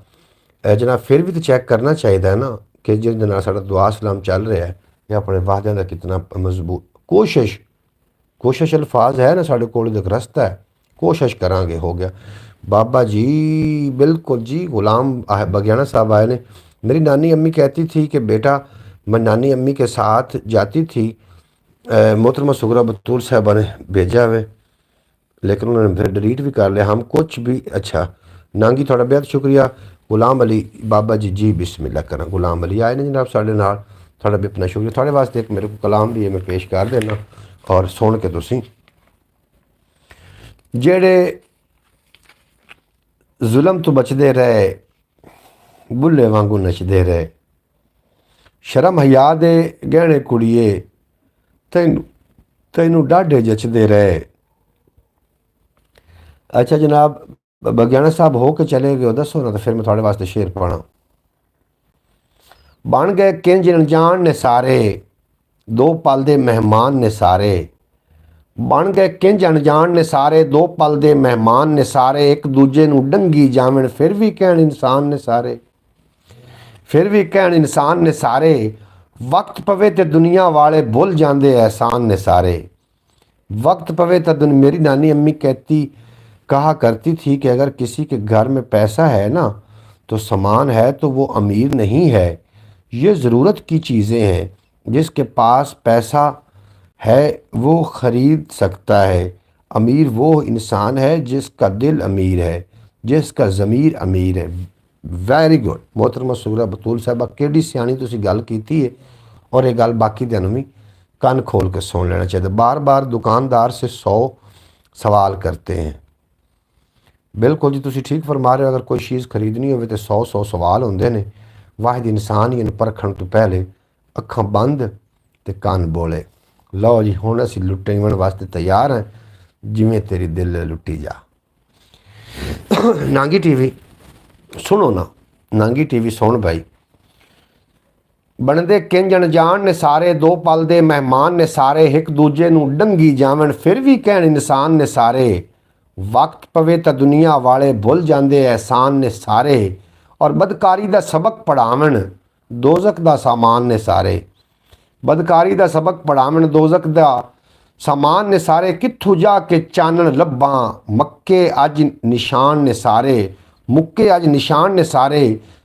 जनाब। फिर भी तो चेक करना चाहिए ना कि जिस दिन साਡਾ दुआ सलाम चल रहा है या अपने वादे का कितना मजबूत। कोशिश अल्फाज है ना, साढ़े कोल एक रस्ता है, कोशिश करांगे हो गया। बाबा जी बिल्कुल जी, गुलाम बगियाना साहब आए ने। मेरी नानी अम्मी कहती थी कि बेटा, मैं नानी अम्मी के साथ जाती थी, मोहतरमा सुगरा बतूल साहबा ने भेजा हुए, लेकिन उन्होंने फिर डिलीट भी कर लिया। हम कुछ भी अच्छा नांगी थोड़ा बेहद शुक्रिया। गुलाम अली बाबा जी, जी बिस्मिल्लाह करा। गुलाम अली आए ने जनाब साढ़े नाल, थोड़ा भी अपना शुक्रिया। थोड़े वास्ते एक मेरे को कलाम भी है, मैं पेश कर देना और सुन के तुसी जेड़े जुल्म तो बचते रहे, बुले वांगू नचते रहे, शर्म हया दे गहने कुड़िए तैनू डाढ़े जचते रहे। अच्छा जनाब, बगियाना साहब हो के चले गए, दसो ना तो फिर मैं थोड़े वास्ते शेर पढ़ा। बन गए किंज अनजान ने सारे, दो पल दे मेहमान ने सारे। बन गए किंज अनजान ने सारे, दो पल दे मेहमान ने सारे। एक दूजे नूं डंगी जावन फिर भी कहण इंसान ने सारे, फिर भी कहण इंसान ने सारे। वक्त पवे ते दुनिया वाले भुल जांदे एहसान ने सारे। वक्त पवे तो मेरी नानी अम्मी कहा करती थी कि अगर किसी के घर में पैसा है ना तो सामान है तो वो अमीर नहीं है, ये ज़रूरत की चीज़ें हैं। जिसके पास पैसा है वो ख़रीद सकता है। अमीर वो इंसान है जिसका दिल अमीर है, जिसका ज़मीर अमीर है। वैरी गुड मोहतरमा सुगरा बतूल साहबा, केड़ी सियानी तुसी गल कीती है, और ये गल बाकी दिनों भी कान खोल के सुन लेना चाहिए। बार बार दुकानदार से 100 सवाल करते हैं। बिल्कुल जी, तुसी ठीक फरमा रहे हो। अगर कोई चीज़ खरीदनी हो तो 100 सवाल होंगे ने। वाहिद इंसान ही परखण तो पहले अखां बंद ते कान बोले। लो जी, हुण असीं लुट्टण वास्ते तैयार हैं, जिमें तेरी दिल लुट्टी जा। नांगी TV सुनो ना, नांगी TV सुन भाई। बनदे किंज अनजान ने सारे, दो पल दे मेहमान ने सारे। एक दूजे नूं डंगी जावन फिर भी कहण इंसान ने सारे। वक्त पवे तो दुनिया वाले भुल जांदे एहसान ने सारे। और बदकारी दा सबक पढ़ावन दोजक दा सामान ने सारे। बदकारी दा सबक पढ़ावन दोजक दा सामान ने सारे। कित्थों जाके चानन लब्बां, मक्के अज निशान ने सारे। मुक्के अज निशान ने सारे।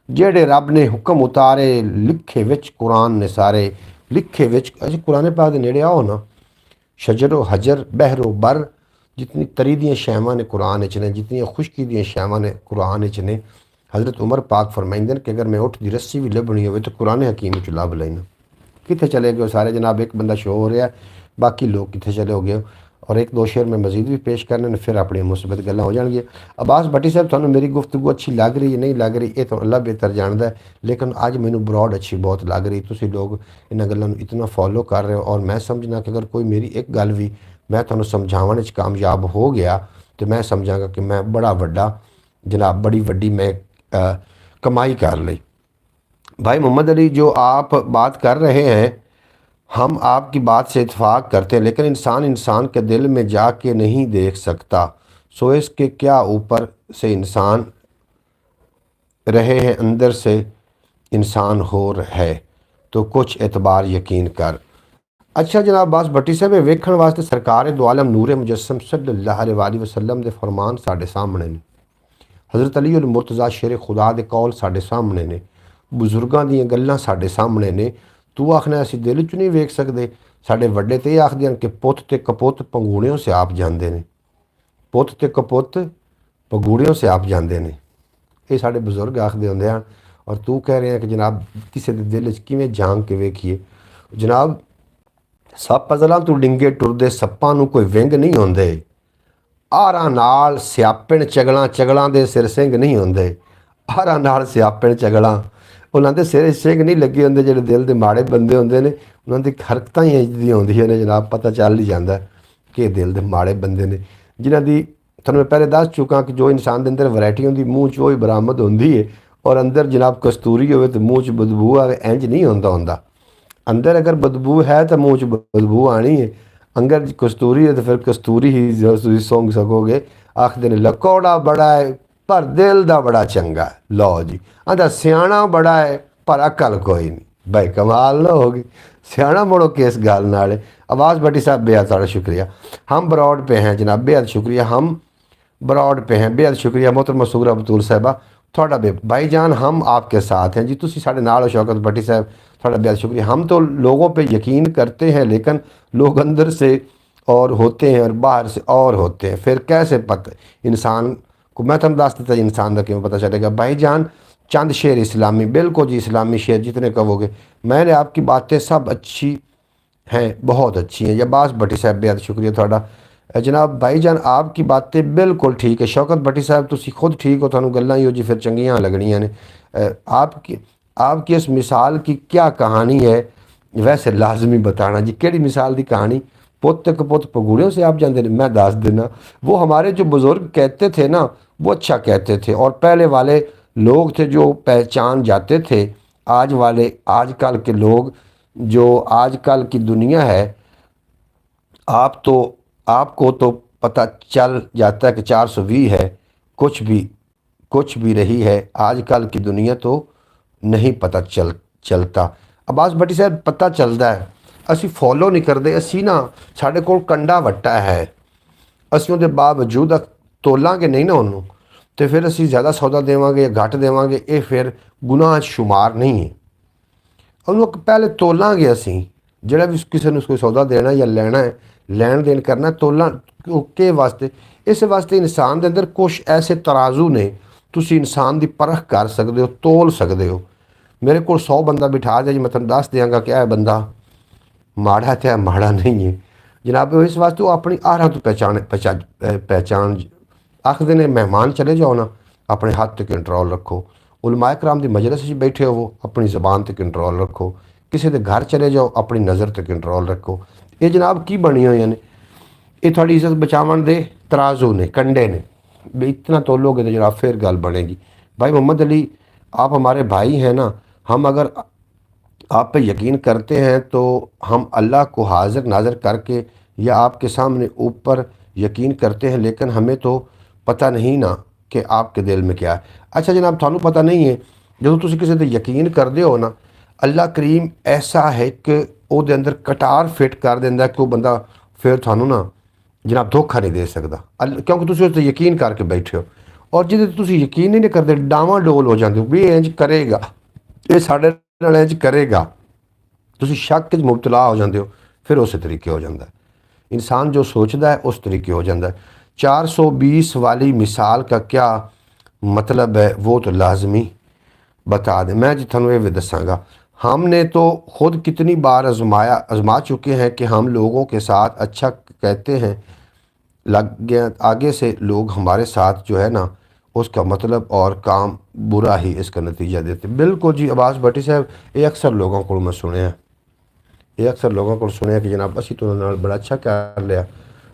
ਜਿਹੜੇ ਰੱਬ ਨੇ ਹੁਕਮ ਉਤਾਰੇ ਲਿਖੇ ਵਿੱਚ ਕੁਰਾਨ ਨੇ ਸਾਰੇ ਲਿਖੇ ਵਿੱਚ। ਅਸੀਂ ਕੁਰਾਨ ਪਾਕ ਦੇ ਨੇੜੇ ਆਓ ਨਾ, ਸ਼ਜਰੋ ਹਜਰ ਬਹਿਰੋ ਬਰ, ਜਿਤਨੀ ਤਰੀ ਦੀਆਂ ਸ਼ੈਵਾਂ ਨੇ ਕੁਰਾਨ ਵਿੱਚ ਨੇ, ਜਿਤਨੀਆਂ ਖੁਸ਼ਕੀ ਦੀਆਂ ਸ਼ੈਵਾਂ ਨੇ ਕੁਰਾਨ ਵਿੱਚ ਨੇ। हज़रत उमर पाक फरमाइंदे कि अगर मैं उठ की रस्सी भी लभनी हो तो कुरान हकीम च लभ लेना। कितने चले गए सारे जनाब, एक बंदा शो हो रहा, बाकी लोग कितने चले हो गए। और एक दो शेर में मजीद भी पेश करने फिर अपनी मुस्बत गल्लां हो जाएगी। अब्बास भट्टी साहब, तुहानू मेरी गुफ्तगू अच्छी लग रही है नहीं लग रही, ये तो अल्लाह बेहतर जानता है, लेकिन अज मैनू ब्रॉड अच्छी बहुत लग रही। तुसीं लोग इन्हां गल्लां नू इतना फॉलो कर रहे हो, और मैं समझना कि अगर कोई मेरी एक गल भी मैं तुहानू समझावन च कामयाब हो गया तो मैं समझांगा कि मैं बड़ा वड्डा जनाब बड़ी वड्डी मैं कमाई कर ली। भाई मोहम्मद अली, जो आप बात कर रहे हैं हम आपकी बात से इत्फाक करते हैं, लेकिन इंसान इंसान के दिल में जाके नहीं देख सकता। सो इसके क्या ऊपर से इंसान रहे हैं अंदर से इंसान हो है, तो कुछ एतबार यकीन कर। अच्छा जनाब अब्बास भट्टी साहब, वेखण वास्ते सरकार दो आलम नूरे मुजस्सम सल्लल्लाहु अलैहि वसल्लम के फरमान साढ़े सामने ने, हज़रत अली उल मुर्तज़ा शेर खुदा के कौल साढ़े सामने ने, बुजुर्गों दी गल्लां साढ़े सामने ने। तू आखना असीं दिल च नहीं वेख सकते। साढ़े वड्डे तो यह आखदे हैं कि पुत ते कपुत पंगूड़ियों से आप जाते हैं, पुत ते कपुत पंगूड़ियों से आप जाते हैं, ये साढ़े बजुर्ग आखदे होंदे हैं। और तू कह रहे हैं कि जनाब किसी के दिल च किवें जांग के वेखीए। जनाब सप अज़लां तू डिंगे टुरदे सप्पां नूं कोई विंग नहीं होंदे, आरां नाल सियापण चगलां चगलां दे सिर सिंह नहीं होंदे, आरां नाल सियापण चगलां उन्हां दे सिर सिंह नहीं लगे होंदे। जिहड़े दिल दे माड़े बंदे होंदे ने उन्हां दी हरकतां ही इंज दी होंदियां ने जनाब, पता चल ही जांदा कि दिल दे माड़े बंदे ने, जिन्हां दी तुहानूं मैं पहले दस चुका कि जो इंसान दे अंदर वैरायटी होंदी मूँह च वही बरामद होंदी है। और अंदर जनाब कस्तूरी होवे तो मूँह च बदबू आवे, इंज नहीं होंदा। अंदर अगर बदबू है तो मूँह च बदबू आनी है, अंगर कस्तूरी है तो फिर कस्तूरी ही तुसीं सूंघ सकोगे। आखदे ने लकौड़ा बड़ा है पर दिल दा बड़ा चंगा है। लो जी, आंदा सियाणा बड़ा है पर अकल कोई नहीं। भाई कमाल ना होगी, सियाणा मुड़ो किस गल नाल है। अब्बास भट्टी साहब बेहद सारा शुक्रिया, हम ब्रॉड पे हैं जनाब, बेहद शुक्रिया, हम ब्रॉड पे हैं, बेहद शुक्रिया। मोहतरमा सुगरा बतूल साहबा थोड़ा भाईजान हम आपके साथ हैं जी, तुसी साढ़े नाल हो। शौकत भट्टी साहब थोड़ा बेहद शुक्रिया। हम तो लोगों पे यकीन करते हैं, लेकिन लोग अंदर से और होते हैं और बाहर से और होते हैं, फिर कैसे पता इंसान को। मैं तुम दस दिता इंसान का क्यों पता चलेगा। भाईजान चंद शेर इस्लामी, बिल्कुल जी इस्लामी शेर जितने कहोगे। मैंने आपकी बातें सब अच्छी हैं, बहुत अच्छी हैं। अब्बास भट्टी साहब बेहद शुक्रिया थोड़ा जनाब। भाईजान आपकी बातें बिल्कुल ठीक है। शौकत भट्टी साहब तुसी खुद ठीक हो, तुहानूं गल्लां ही हो जी फिर चंगियां लगनियां ने। आपकी इस मिसाल की क्या कहानी है, वैसे लाजमी बताना जी, केड़ी मिसाल की कहानी। पुत कपुत पगूड़ियों से आप जाते हैं, मैं दस देना। वो हमारे जो बुज़ुर्ग कहते थे ना, वो अच्छा कहते थे। और पहले वाले लोग थे जो पहचान जाते थे। आजकल के लोग, जो आजकल की दुनिया है, आपको तो पता चल जाता है कि 420 है, कुछ भी रही है। आजकल की दुनिया तो नहीं पता चलता। अब्बास भट्टी साहब पता चलता है, असी फॉलो नहीं करते। असी ना साढ़े कोल कंडा वट्टा है, असी उहदे बावजूद तोलांगे नहीं ना उन्होंने, तो फिर असी ज़्यादा सौदा देवांगे या घट देवांगे, ये फिर गुनाह शुमार नहीं है। उन्होंने पहले तोलांगे असी, जिहड़ा भी किसी ने कोई सौदा देना या लेना है, लैन देन करना, तोलना के वास्ते। इस वास्ते इंसान के अंदर कुछ ऐसे तराजू ने, तुसी इंसान की परख कर सकते हो, तोल सकते हो। मेरे को 100 बंदा बिठा दे जी, मैं तुम दस देंगा कि यह बंदा माड़ा है तो माड़ा नहीं है जनाब। इस वास्ते वो अपनी आहां तो पहचान आखते ने। मेहमान चले जाओ ना, अपने हाथ ते कंट्रोल रखो। उलमाए कराम की मजलिस में बैठे हो, अपनी ज़बान ते कंट्रोल रखो। किसी के घर चले जाओ, अपनी नज़र ते कंट्रोल रखो। ये जनाब की बनी हुई ने, ये थोड़ी इज्जत बचावन दे तराजू ने, कंडे ने। इतना तोलोगे तो जनाब फिर गल बनेगी। भाई मोहम्मद अली, आप हमारे भाई हैं ना, हम अगर आप पे यकीन करते हैं तो हम अल्लाह को हाजिर नाज़र करके या आपके सामने ऊपर यकीन करते हैं, लेकिन हमें तो पता नहीं ना कि आपके दिल में क्या है। अच्छा जनाब, थानू पता नहीं है, जो तुम किसी पर यकीन करते हो ना, अल्लाह करीम ऐसा है कि ਉਹਦੇ अंदर कटार फिट कर देंदा कि वह बंदा फिर थानू ना जनाब धोखा नहीं दे सकता, क्योंकि तुम उस पर यकीन करके बैठे हो। ਔਰ ਜਿਹਦੇ 'ਤੇ ਤੁਸੀਂ ਯਕੀਨ ਹੀ ਨਹੀਂ ਕਰਦੇ, ਡਾਵਾਂਡੋਲ ਹੋ ਜਾਂਦੇ ਹੋ ਵੀ ਇਹ ਇੰਝ ਕਰੇਗਾ, ਇਹ ਸਾਡੇ ਨਾਲ ਇੰਝ ਕਰੇਗਾ, ਤੁਸੀਂ ਸ਼ੱਕ 'ਚ ਮੁਬਤਲਾ ਹੋ ਜਾਂਦੇ ਹੋ। ਫਿਰ ਉਸੇ ਤਰੀਕੇ ਹੋ ਜਾਂਦਾ है इंसान, जो सोचता है उस तरीके हो जाता है। 420 वाली मिसाल का क्या मतलब है वो तो लाजमी बता दें। मैं जी थानू ये भी दसांगा, हमने तो खुद कितनी बार आजमा चुके हैं कि हम लोगों के साथ अच्छा कहते हैं, लग गया आगे से लोग हमारे साथ जो है ना उसका मतलब और काम बुरा ही इसका नतीजा देते। बिल्कुल जी अब्बास भट्टी साहब, ये अक्सर लोगों को मैं सुने हैं, ये अक्सर लोगों को सुने कि जनाब असी तो उन्होंने बड़ा अच्छा कर लिया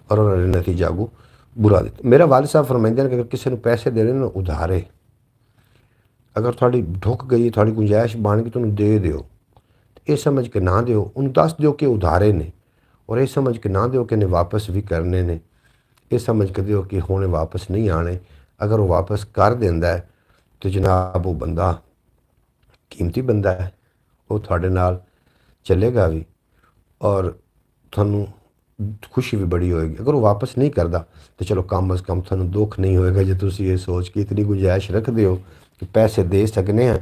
और उन्होंने नतीजा अगू बुरा दिता। मेरा वालिद साहब फरमाइंदे हैं कि अगर किसी ने पैसे देने ना उधारे, अगर थोड़ी ढुक गई, थोड़ी गुंजाइश बन गई तो उन्हें दे दो, ये समझ के ना दो, उन्हें दस दो कि उधारे ने, और ये समझ के ना दो कि इन्हें वापस भी करने ने, ये समझ के दो कि हुणे वापस नहीं आने। अगर वो वापस कर देंदा है तो जनाब वो बंदा कीमती बंदा है, वो थोड़े नाल चलेगा भी और थानू खुशी भी बड़ी होएगी। अगर वो वापस नहीं करता तो चलो कम अज़ कम थानू दुख नहीं होएगा जो तुसी ये सोच के इतनी गुंजाइश रखते हो कि पैसे दे सकने हैं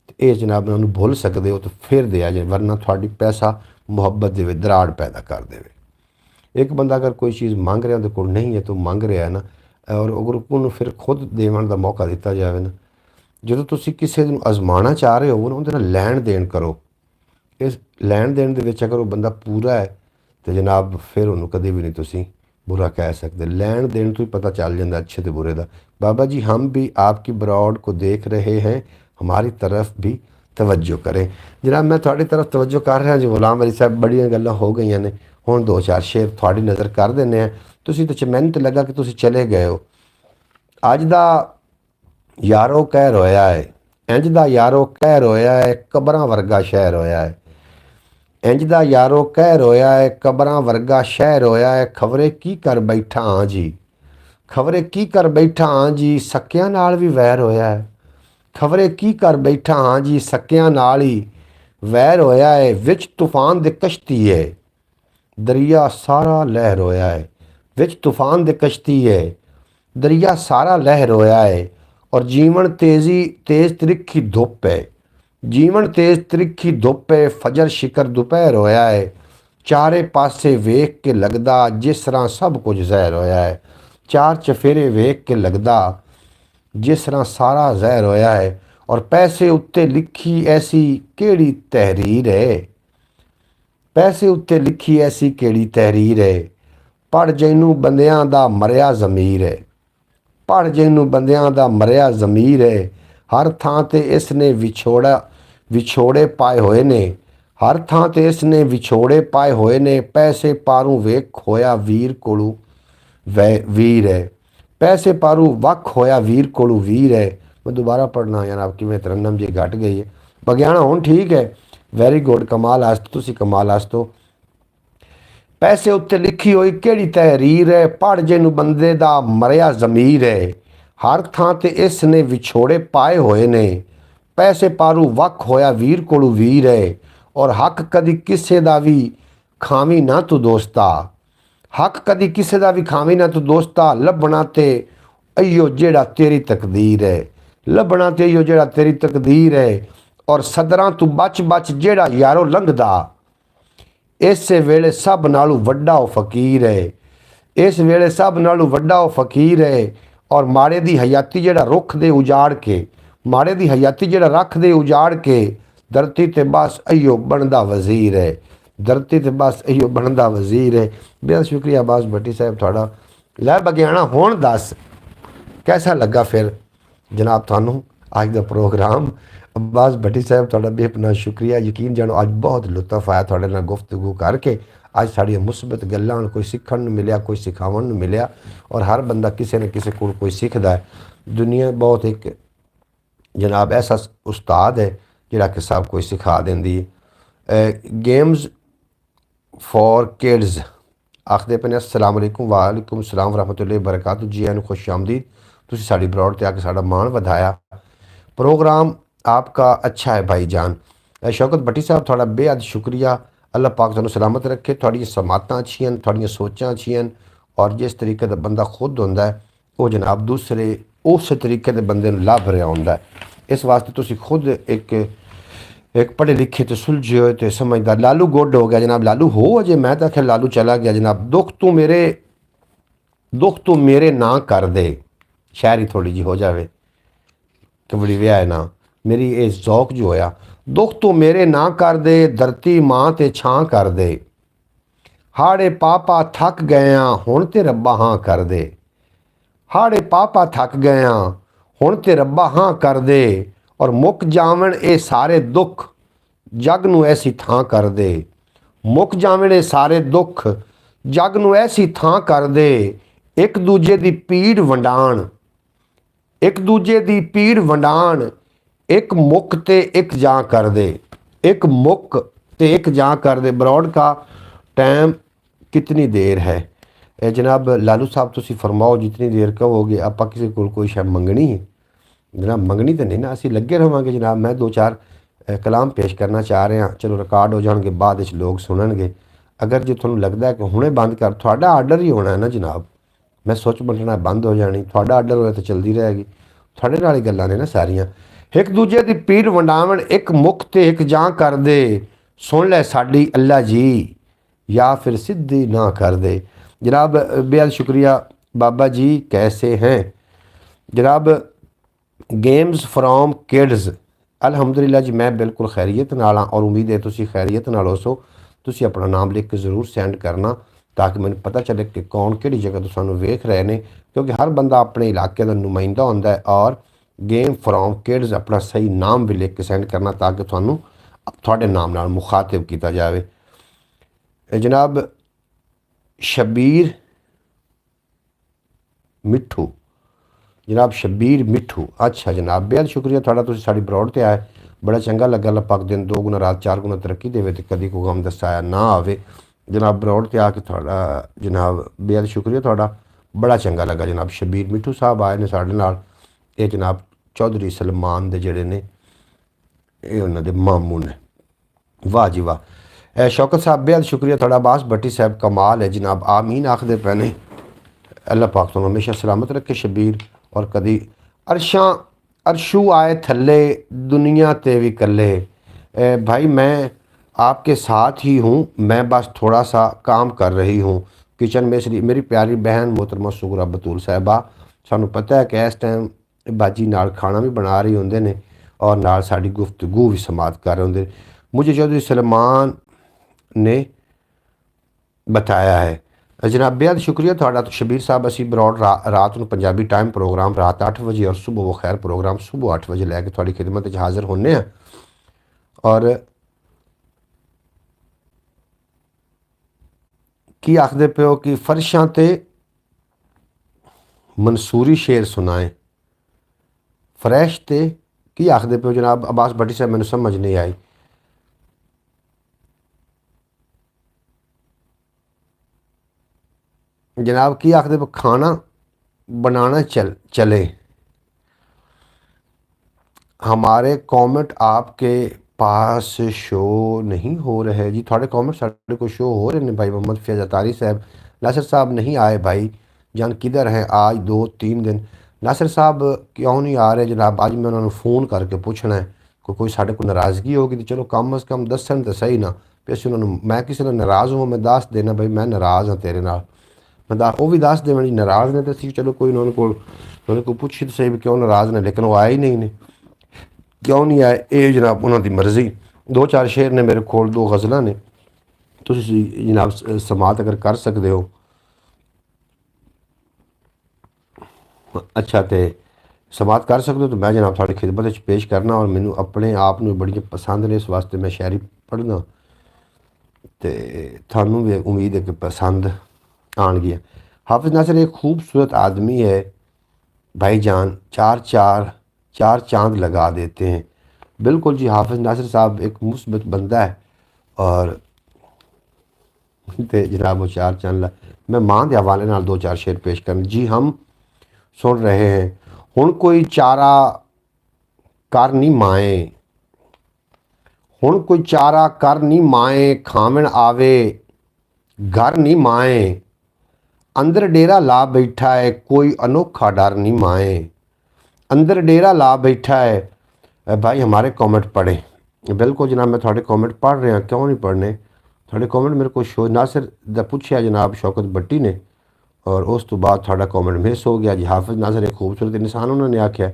तो ये जनाब उन्होंने भुल सकते हो तो फिर दिया जाए, वरना थोड़ी पैसा मुहब्बत दे दराड़ पैदा कर दे। एक बंदा अगर कोई चीज़ मांग रहा तो कोल नहीं है तो मांग रहा है ना, और अगर उन्होंने फिर खुद देवन का मौका दिता जाए ना, जो तुसी किसी नूं आजमाना चाह रहे हो ना उहदे नाल लैण देण करो। इस लैण देण दे विच अगर वो बंदा पूरा है तो जनाब फिर उन्होंने कभी भी नहीं तुसी बुरा कह सकते। लैण देण तो ही पता चल जाता अच्छे तो बुरे का। बाबा जी हम भी आपकी ब्रॉड को देख रहे हैं, हमारी तरफ भी तवज्जो करें। जनाब मैं थोड़ी तरफ तवज्जो कर रहा जी गुलाम अली साहब, बड़ियां गल्लां हो गई ने, हुण दो चार शेर थोड़ी नज़र कर देने हैं। तुसी तो मैनूं तो लगा कि तुसी चले गए हो। अज दा यारो कह रोया है, इंज दा यारो कह रोया है, कबरां वर्गा शहर होया है। इंज दा यारो कह रोया है, कबरां वर्गा शहर होया है। खबरे की कर बैठा हाँ जी, खबरे की कर बैठा हाँ जी, सकियां नाल भी वैर होया है। खबरे की कर बैठा हाँ जी, सकियां नाल ही वैर होया है। विच तूफान दे कश्ती है, दरिया सारा लहर होया है। विच तूफान दे कश्ती है, दरिया सारा लहर होया है। और जीवन तेज त्रिखी धुप है, जीवन तेज त्रिखी धुप है। फजर शिकर दोपहर होया है। चारे पासे वेख के लगदा जिस तरह सब कुछ जहर होया है। चार चफेरे वेख के लगदा जिस तरह सारा जहर होया है। और पैसे उत्ते लिखी ऐसी केड़ी तहरीर है, पैसे उत्ते लिखी ऐसी केड़ी तहरीर है। पढ़ जैनू बंदियां दा मरिया ज़मीर है, पढ़ जैनू बंदियां दा मरिया ज़मीर है। हर थां ते इसने विछोड़े पाए होए ने, हर थां ते इसने विछोड़े पाए होए ने। पैसे पारूं वेख होया वीर कोलू वीर है, पैसे पारू वख होया वीर कोलू वीर है। मैं दोबारा पढ़ना यार आपकी में तरन्नम जी घट गई है। बगियाना हुण ठीक है, वैरी गुड, कमाल आस्तो तुसी कमाल आस्तो। पैसे उत्ते लिखी हुई केड़ी तहरीर है, पढ़ जिन्नू बंदे दा मरिया ज़मीर है। हर थां ते इसने विछोड़े पाए होए ने। पैसे पारू वख होया वीर कोलू वीर है। और हक कदी किसे दा भी खामी ना तू दोस्ता, हक कदी किसे दा भी खामी ना तू दोस्ता। लभना ते अयो जेड़ा तेरी तकदीर है, लभना ते अयो जेड़ा तेरी तकदीर है। और सदरां तू बच बच जेड़ा यारो लंघदा, इस वेले सब नालों वड्डा ओ फकीर है, इस वेले सब नालों वड्डा ओ फकीर है। और माड़े दी हयाती जेड़ा रुख दे उजाड़ के, माड़े दी हयाती जेड़ा रख दे उजाड़ के। धरती ते बस अयो बनदा वजीर है, धरती ते बस अयो बनदा वजीर है। बेहद शुक्रिया अब्बास भट्टी साहब थोड़ा। लै बगियाना हुण दस कैसा लगा फिर जनाब थानू अज दा प्रोग्राम। अब्बास भट्टी साहब थोड़ा बेपना शुक्रिया, यकीन जानो अज बहुत लुत्फ आया थोड़े नाल गुफ्तगू करके। अज साड़ियां मुस्बत गल्लां कोई सीखण नूं मिलिया, कोई सिखावन नूं मिलिया। और हर बंदा किसी न किसी कोल कोई सीखदा है। दुनिया बहुत एक जनाब ऐसा उस्ताद है जिहड़ा कि सब कुछ सिखा देंदी है। गेम्स फॉर किड्स आखदे पे ने अस्सलाम वालेकुम, वालेकुम सलाम वरहमतुल्लाहि वबरकातुहू। जी आनू खुश आमदीद, तुसीं साडी ब्रॉड ते आके साडा मान वधाया। प्रोग्राम आपका अच्छा है भाईजान। शौकत भट्टी साहब थोड़ा बेहद शुक्रिया। अल्लाह पाक तुहानू सलामत रखे। थोड़ी समातां अच्छियां, थोड़ियां सोचां अच्छियां। और जिस तरीके का बंदा खुद होंदा है वो जनाब दूसरे उस तरीके के बंदे नूं लभ रहा हुंदा है। इस वास्ते तुसीं खुद एक पढ़े लिखे तो सुलझे होए तो समझदार। लालू गुड हो गया जनाब, लालू हो अजे, मैं तो आख्या लालू चला गया जनाब। दुख तू मेरे ना कर दे, शायरी थोड़ी जी हो जाए कि बड़ी व्याह ना मेरी ये जौक जो होया। दुख तू मेरे ना कर दे, धरती मां ते छां कर दे, हाड़े पापा थक गया हुण ते रब्बा हाँ कर दे, हाड़े पापा थक गया हुण ते रब्बा हाँ कर दे, और मुक जावन ये सारे दुख जग नूं ऐसी थां कर दे, मुक जावन ये सारे दुख जग नूं ऐसी थां कर दे, एक दूजे दी पीड़ वंडाण, एक दूजे दी पीड़ वंडाण, एक मुक ते एक जां कर दे, एक मुक ते एक जां कर दे। ब्रॉड का टाइम कितनी देर है? जनाब लालू साहब तुसी फरमाओ जितनी देर कहोगे। आपां किसी कोल कोई शै मंगनी है जनाब? मंगनी तो नहीं ना, असीं लगे रहांगे जनाब। मैं दो चार कलाम पेश करना चाह रहा, चलो रिकॉर्ड हो जाएंगे, बाद विच लोग सुनणगे। अगर जो तुहानूं लगदा है कि हुणे बंद कर, तुहाडा आर्डर ही होना है ना जनाब। मैं सुच बंटना बंद हो जानी, तुहाडा आर्डर होया तो चलदी रहेगी। तुहाडे नाल ही गल्लां ने ना सारियां। एक दूजे दी पीड़ वंडावण, एक मुक ते एक जां कर दे, सुन लै साडी अल्लाह जी, या फिर सिद्धी ना कर दे। जनाब बेहद शुक्रिया बाबा जी, कैसे हैं जनाब? गेम्स फ्रॉम किड्स, अलहमदुलिल्लाह जी मैं बिल्कुल खैरियत नाल हाँ, और उम्मीद है तुसी खैरियत नाल होसो। तुसी अपना नाम लिख के ज़रूर सेंड करना ताकि मैंने पता चले कि कौन किहड़ी जगह तो सानू वेख रहे हैं, क्योंकि हर बंदा अपने इलाके का नुमाइंदा होंदा है। और गेम फ्रॉम किड्स अपना सही नाम भी लिख के सेंड करना ताकि थानू थोड़े नाम नाल मुखातिब किया जाए। जनाब शबीर मिठू, जनाब शबीर मिठू, अच्छा जनाब बेहद शुक्रिया थोड़ा, तुसीं साडी ब्रॉड ते आए, बड़ा चंगा लगा। अल्लाह पाक दिन दो गुना रात चार गुना तरक्की देवे तो कभी कोई गम दसाया ना आवे। जनाब ब्रॉड ते आके थोड़ा जनाब बेहद शुक्रिया थोड़ा, बड़ा चंगा लगा जनाब। शबीर मिठू साहब आए ने साडे नाल, ये जनाब चौधरी सलमान दे जिहड़े ने ये उन्हां दे मामू ने। वाह जी वाह। शौकत साहब बेहद शुक्रिया थोड़ा। अब्बास भट्टी साहब कमाल है जनाब, आमीन आखदे पे ने। अल्लाह पाक तुहानूं हमेशा सलामत रखे शबीर। और कदी अरशू आए थल्ले, दुनिया ते भी कल्ले। भाई मैं आपके साथ ही हूँ, मैं बस थोड़ा सा काम कर रही हूँ किचन में। मेरी प्यारी बहन मोहतरमा सुगरा बतूल साहिबा, सानू पता है कि इस टाइम बाजी नाल खाना भी बना रही होंदे ने और नाल साडी गुफ्तगू भी समात कर रहे होंदे। मुझे चौधरी सलमान ने बताया है जनाब, बेहद शुक्रिया थोड़ा। तो शबीर साहब असी ब्रॉड रात में पंजाबी टाइम प्रोग्राम रात 8 बजे और सुबह वो खैर प्रोग्राम सुबह 8 बजे लैके थोड़ी खिदमत हाजिर होने हैं। और की आखदे पे हो कि फर्शां ते मंसूरी शेर सुनाए, फ्रैश ते की आखदे पे हो जनाब? अब्बास भट्टी साहब मैंने समझ नहीं आई। जनाब की आखदे पे खाना बनाना चले। हमारे कमेंट आपके पास शो नहीं हो रहे जी। थोड़े कमेंट साढ़े को शो हो रहे हैं भाई। मोहम्मद फैज़ अतारी साहब, नासिर साहब नहीं आए भाई जान, किधर हैं आज 2-3 दिन? नासिर साहब क्यों नहीं आ रहे जनाब? आज मैं उन्होंने फ़ोन करके पूछना है कोई साढ़े को नाराज़गी होगी तो चलो कम अज़ कम दसन तो सही ना भी असीं उन्होंने, मैं किसी ने नाराज़ हूँ मैं दस देना भाई मैं नाराज़ हाँ तेरे नाल, मैं वो भी दस देवन जी नाराज़ ने तो असीं चलो कोई उन्होंने को पूछी तो सही भी क्यों नाराज़ ने, लेकिन वो आए ही नहीं ने। क्यों नहीं आए ये जनाब उन्होंने मर्जी। 2-4 शेर ने मेरे कोल, 2 गज़लां ने, तुसीं जनाब समात अगर कर सकते हो। अच्छा तो समात कर सकते हो तो मैं जनाब थोड़ी खिदमत पेश करना। और मैनू अपने आप में बड़ी पसंद ने, इस वास्ते मैं शायरी पढ़ना तो थानू भी उम्मीद है कि पसंद आनगियां। हाफिज़ नासिर एक खूबसूरत आदमी है भाईजान, चार चांद लगा देते हैं। बिल्कुल जी हाफिज़ नासिर साहब एक मुस्बत बंदा है और ते जनाब वो 4 चांद मैं मां के हवाले नाल 2-4 शेर पेश करन जी। हम सुन रहे हैं। हुण कोई चारा कर नहीं माए, हुण कोई चारा कर नहीं माए, खावन आवे घर नहीं माए, अंदर डेरा ला बैठा है कोई अनोखा डर नहीं माए, अंदर डेरा ला बैठा है। भाई हमारे कमेंट पढ़े। बिल्कुल जनाब, मैं थोड़े कमेंट पढ़ रहा, क्यों नहीं पढ़ने। थोड़े कमेंट मेरे को शो नासिर दा पूछा जनाब शौकत भट्टी ने, और उस तो बाद थोड़ा कमेंट मिस हो गया जी। हाफिज नासिर एक खूबसूरत इंसान उन्होंने आख्या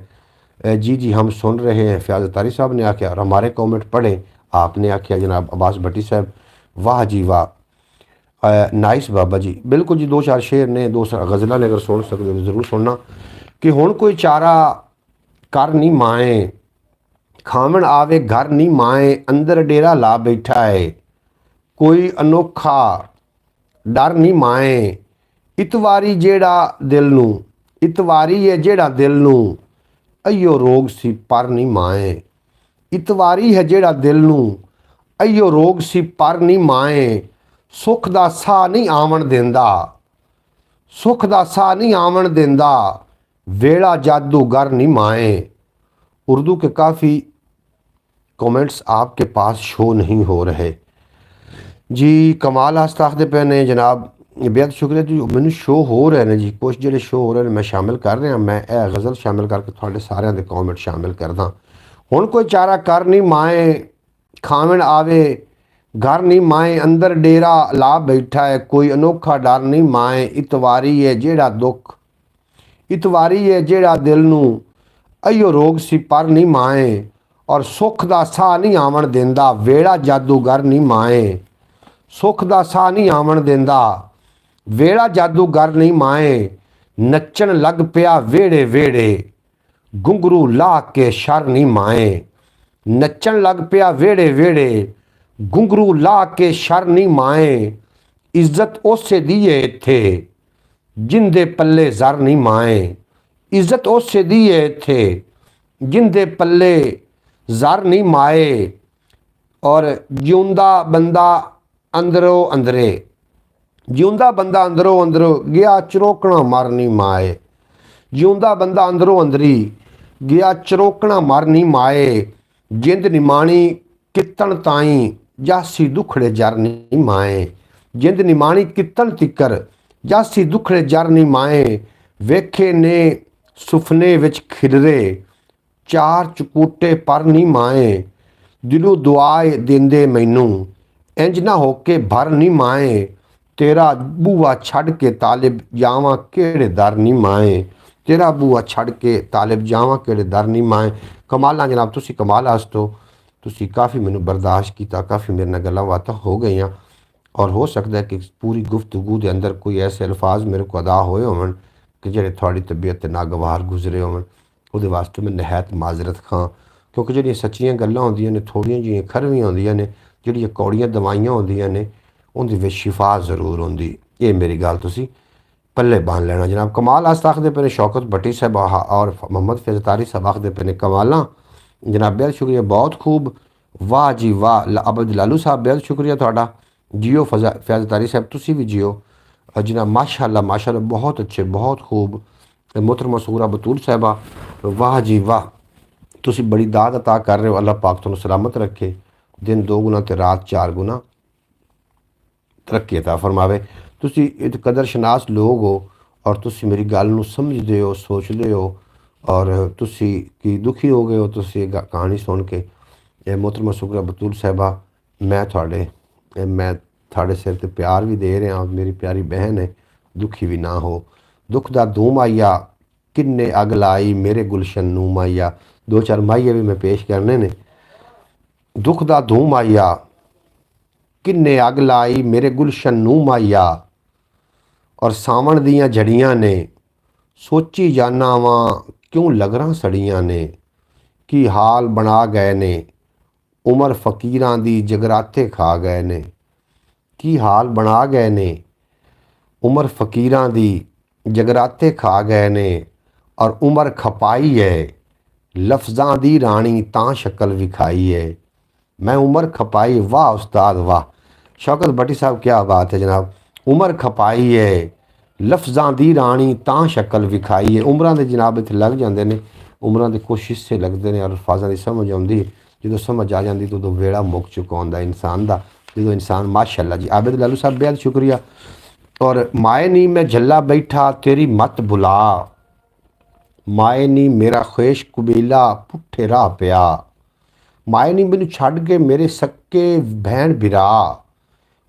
जी जी हम सुन रहे हैं। फयाज तारी साहब ने आख्या, और हमारे कमेंट पढ़े। आपने आख्या जनाब अब्बास भट्टी साहब, वाह जी वाह, नाइस बाबा जी। बिल्कुल जी, 2-4 शेर ने 2 गज़लां ने अगर सुन सकते हो तो ज़रूर सुनना। कि हुण कोई चारा कर नहीं माए, खावण आवे घर नहीं माए, अंदर डेरा ला बैठा है कोई अनोखा डर नहीं माए। इतवारी जेड़ा दिल नू, इतवारी है जेड़ा दिल नू, अयो रोग सी पर नहीं माए। इतवारी है जेड़ा दिल नू, अयो रोग सी पर नहीं माए। सुख दा साह नहीं आवन देंदा, सुख दा साह नहीं आवन देंदा, वेड़ा जादूगर नहीं माए। उर्दू के काफ़ी कमेंट्स आपके पास शो नहीं हो रहे जी। कमाल आस्ताखदे पे ने जनाब, बेहद शुक्रिया जी। मैनू शो हो रहे हैं जी, कुछ जो शो हो रहे हैं मैं शामिल कर रहा। मैं ए गज़ल शामिल करके थोड़े सारे दे कमेंट शामिल करदा। हुण कोई चारा कर नहीं माए, खावण आवे घर नहीं माए, अंदर डेरा ला बैठा है कोई अनोखा डर नहीं माए। इतवारी है जेड़ा दुख, इतवारी है जेड़ा दिल नू, अयो रोग सी पर नहीं माए। और सुख दा साह नहीं आवन देंदा, वेड़ा जादूगर नहीं माए। सुख दा साह नहीं आवन देंदा, वेड़ा जादूगर नहीं माए। नच्चन लग पिया वेड़े वेड़े, घुंघरू ला के शर नहीं माए। नच्चन लग पिया वेड़े वेड़े, घुंघरू ला के शर नहीं माए। इज्जत उसे दिए इत्थे, जिंदे पल्ले जर नहीं माए। इज्जत उसे दिए इत्थे, जिंदे पल्ले जर नहीं माए। और जिउंदा बंदा अंदरों अंदरे, जिउंदा बंदा अंदरों अंदरों गया चरोकना मर नहीं माए। जिउंदा बंदा अंदरों अंदरी गया चरोकना मर नहीं माए। जिंद निमाणी कितन ताई, जासी दुखड़े जर नहीं माए। जिंद निमाणी कितन तिकर, जासी दुखड़े जर नहीं माए। वेखे ने सुफने विच खिलरे, चार चकूटे पर नहीं माए। दिलों दुआए देंदे मैनू, इंज ना होके भर नहीं माए। तेरा बूआ छड़ के तालिब जावां केड़े दर नहीं माए। तेरा बूआ छड़ के तालिब जावां केड़े दर नहीं माए। कमाल जनाब, तुसी कमाल आस्तो तुसी काफ़ी मैनू बर्दाश्त किया, काफ़ी मेरे नाल गल्लां बातां हो गई। और हो सकता है कि पूरी गुफ्तगू के अंदर कोई ऐसे अल्फाज मेरे को अदा होए होवन कि जेह्ड़े थोड़ी तबीयत नागवार गुजरे होवन। उहदे वास्ते मैं नहायत माजरत खां, क्योंकि जेह्ड़ियां सच्चियां गल्लां होंदियां ने थोड़ियां जिहियां खरवियां होंदियां ने, जेह्ड़ियां कौड़ियां दवाइयां होंदियां ने उहदे विच शिफा जरूर होंदी। ये मेरी गल तुसी पल्ले बांध लेना जनाब। कमाल आस्ता आखदे पे ने शौकत भट्टी साहब और मोहम्मद फैज़तारी साहब आखदे पे ने कमालां जनाब। बेहद शुक्रिया, बहुत खूब, वाह जी वाह। अबद लालू साहब बेहद शुक्रिया थोड़ा, जियो फैज़तारी साहब तुसी भी जियो जनाब। माशाअल्लाह माशाअल्लाह, बहुत अच्छे, बहुत खूब। मोहतरमा सूरा बतूल साहबा, वाह जी वाह, तुसी बड़ी दाद अता कर रहे हो। अल्लाह पाक तुहानू सलामत रखे, दिन 2 गुना ते रात 4 गुना तरक्की अता फरमावे। तुसी एक कदर शनास लोग हो और तुसी मेरी गल नू समझदे हो, सोचदे हो, और तुसी की दुखी हो गए हो तुसी कहानी सुन के। मोहतरमा सुगरा बतूल साहबा, मैं थाड़े सिर ते प्यार भी दे रहा, मेरी प्यारी बहन है, दुखी भी ना हो। दुख दा धूम आइया किन्ने अग लाई, मेरे गुलशन नू माइया। 2-4 माइया भी मैं पेश करने ने। दुख दा धूम आइया किन्ने अग लाई, मेरे गुलशन नू माइया। और सावण दियां जड़ियां ने, सोची जाना वां क्यों लगरां सड़ियां ने। की हाल बना गए ने, उमर फकीरां दी जगराते खा गए ने। की हाल बना गए ने, उमर फकीरां दी जगराते खा गए ने। और उमर खपाई है, लफ्ज़ां दी रानी तां शक्ल विखाई है। मैं उमर खपाई, वाह उस्ताद वाह। शौकत भट्टी साहब क्या बात है जनाब। उमर खपाई है, लफ्ज़ां दी रानी तां शक्ल विखाई है। उमरां दे जनाब इत्थे लग जांदे ने, उमरां दे कुछ हिस्से लगदे ने और अल्फाजां दी समझ आउंदी। जो समझ आ जाती तो वेड़ा मुक चुका होंदा इंसान का। जो इंसान माशाअल्लाह जी। आबिद लालू साहब बेहद शुक्रिया। और माए नी मैं झल्ला बैठा तेरी मत बुला, ਮਾਏ ਨੀ ਮੇਰਾ ਖੁਏਸ਼ ਕਬੀਲਾ ਪੁੱਠੇ ਰਾਹ ਪਿਆ। ਮਾਏ ਨੀ ਮੈਨੂੰ ਛੱਡ ਕੇ ਮੇਰੇ ਸੱਕੇ ਭੈਣ ਭਰਾ।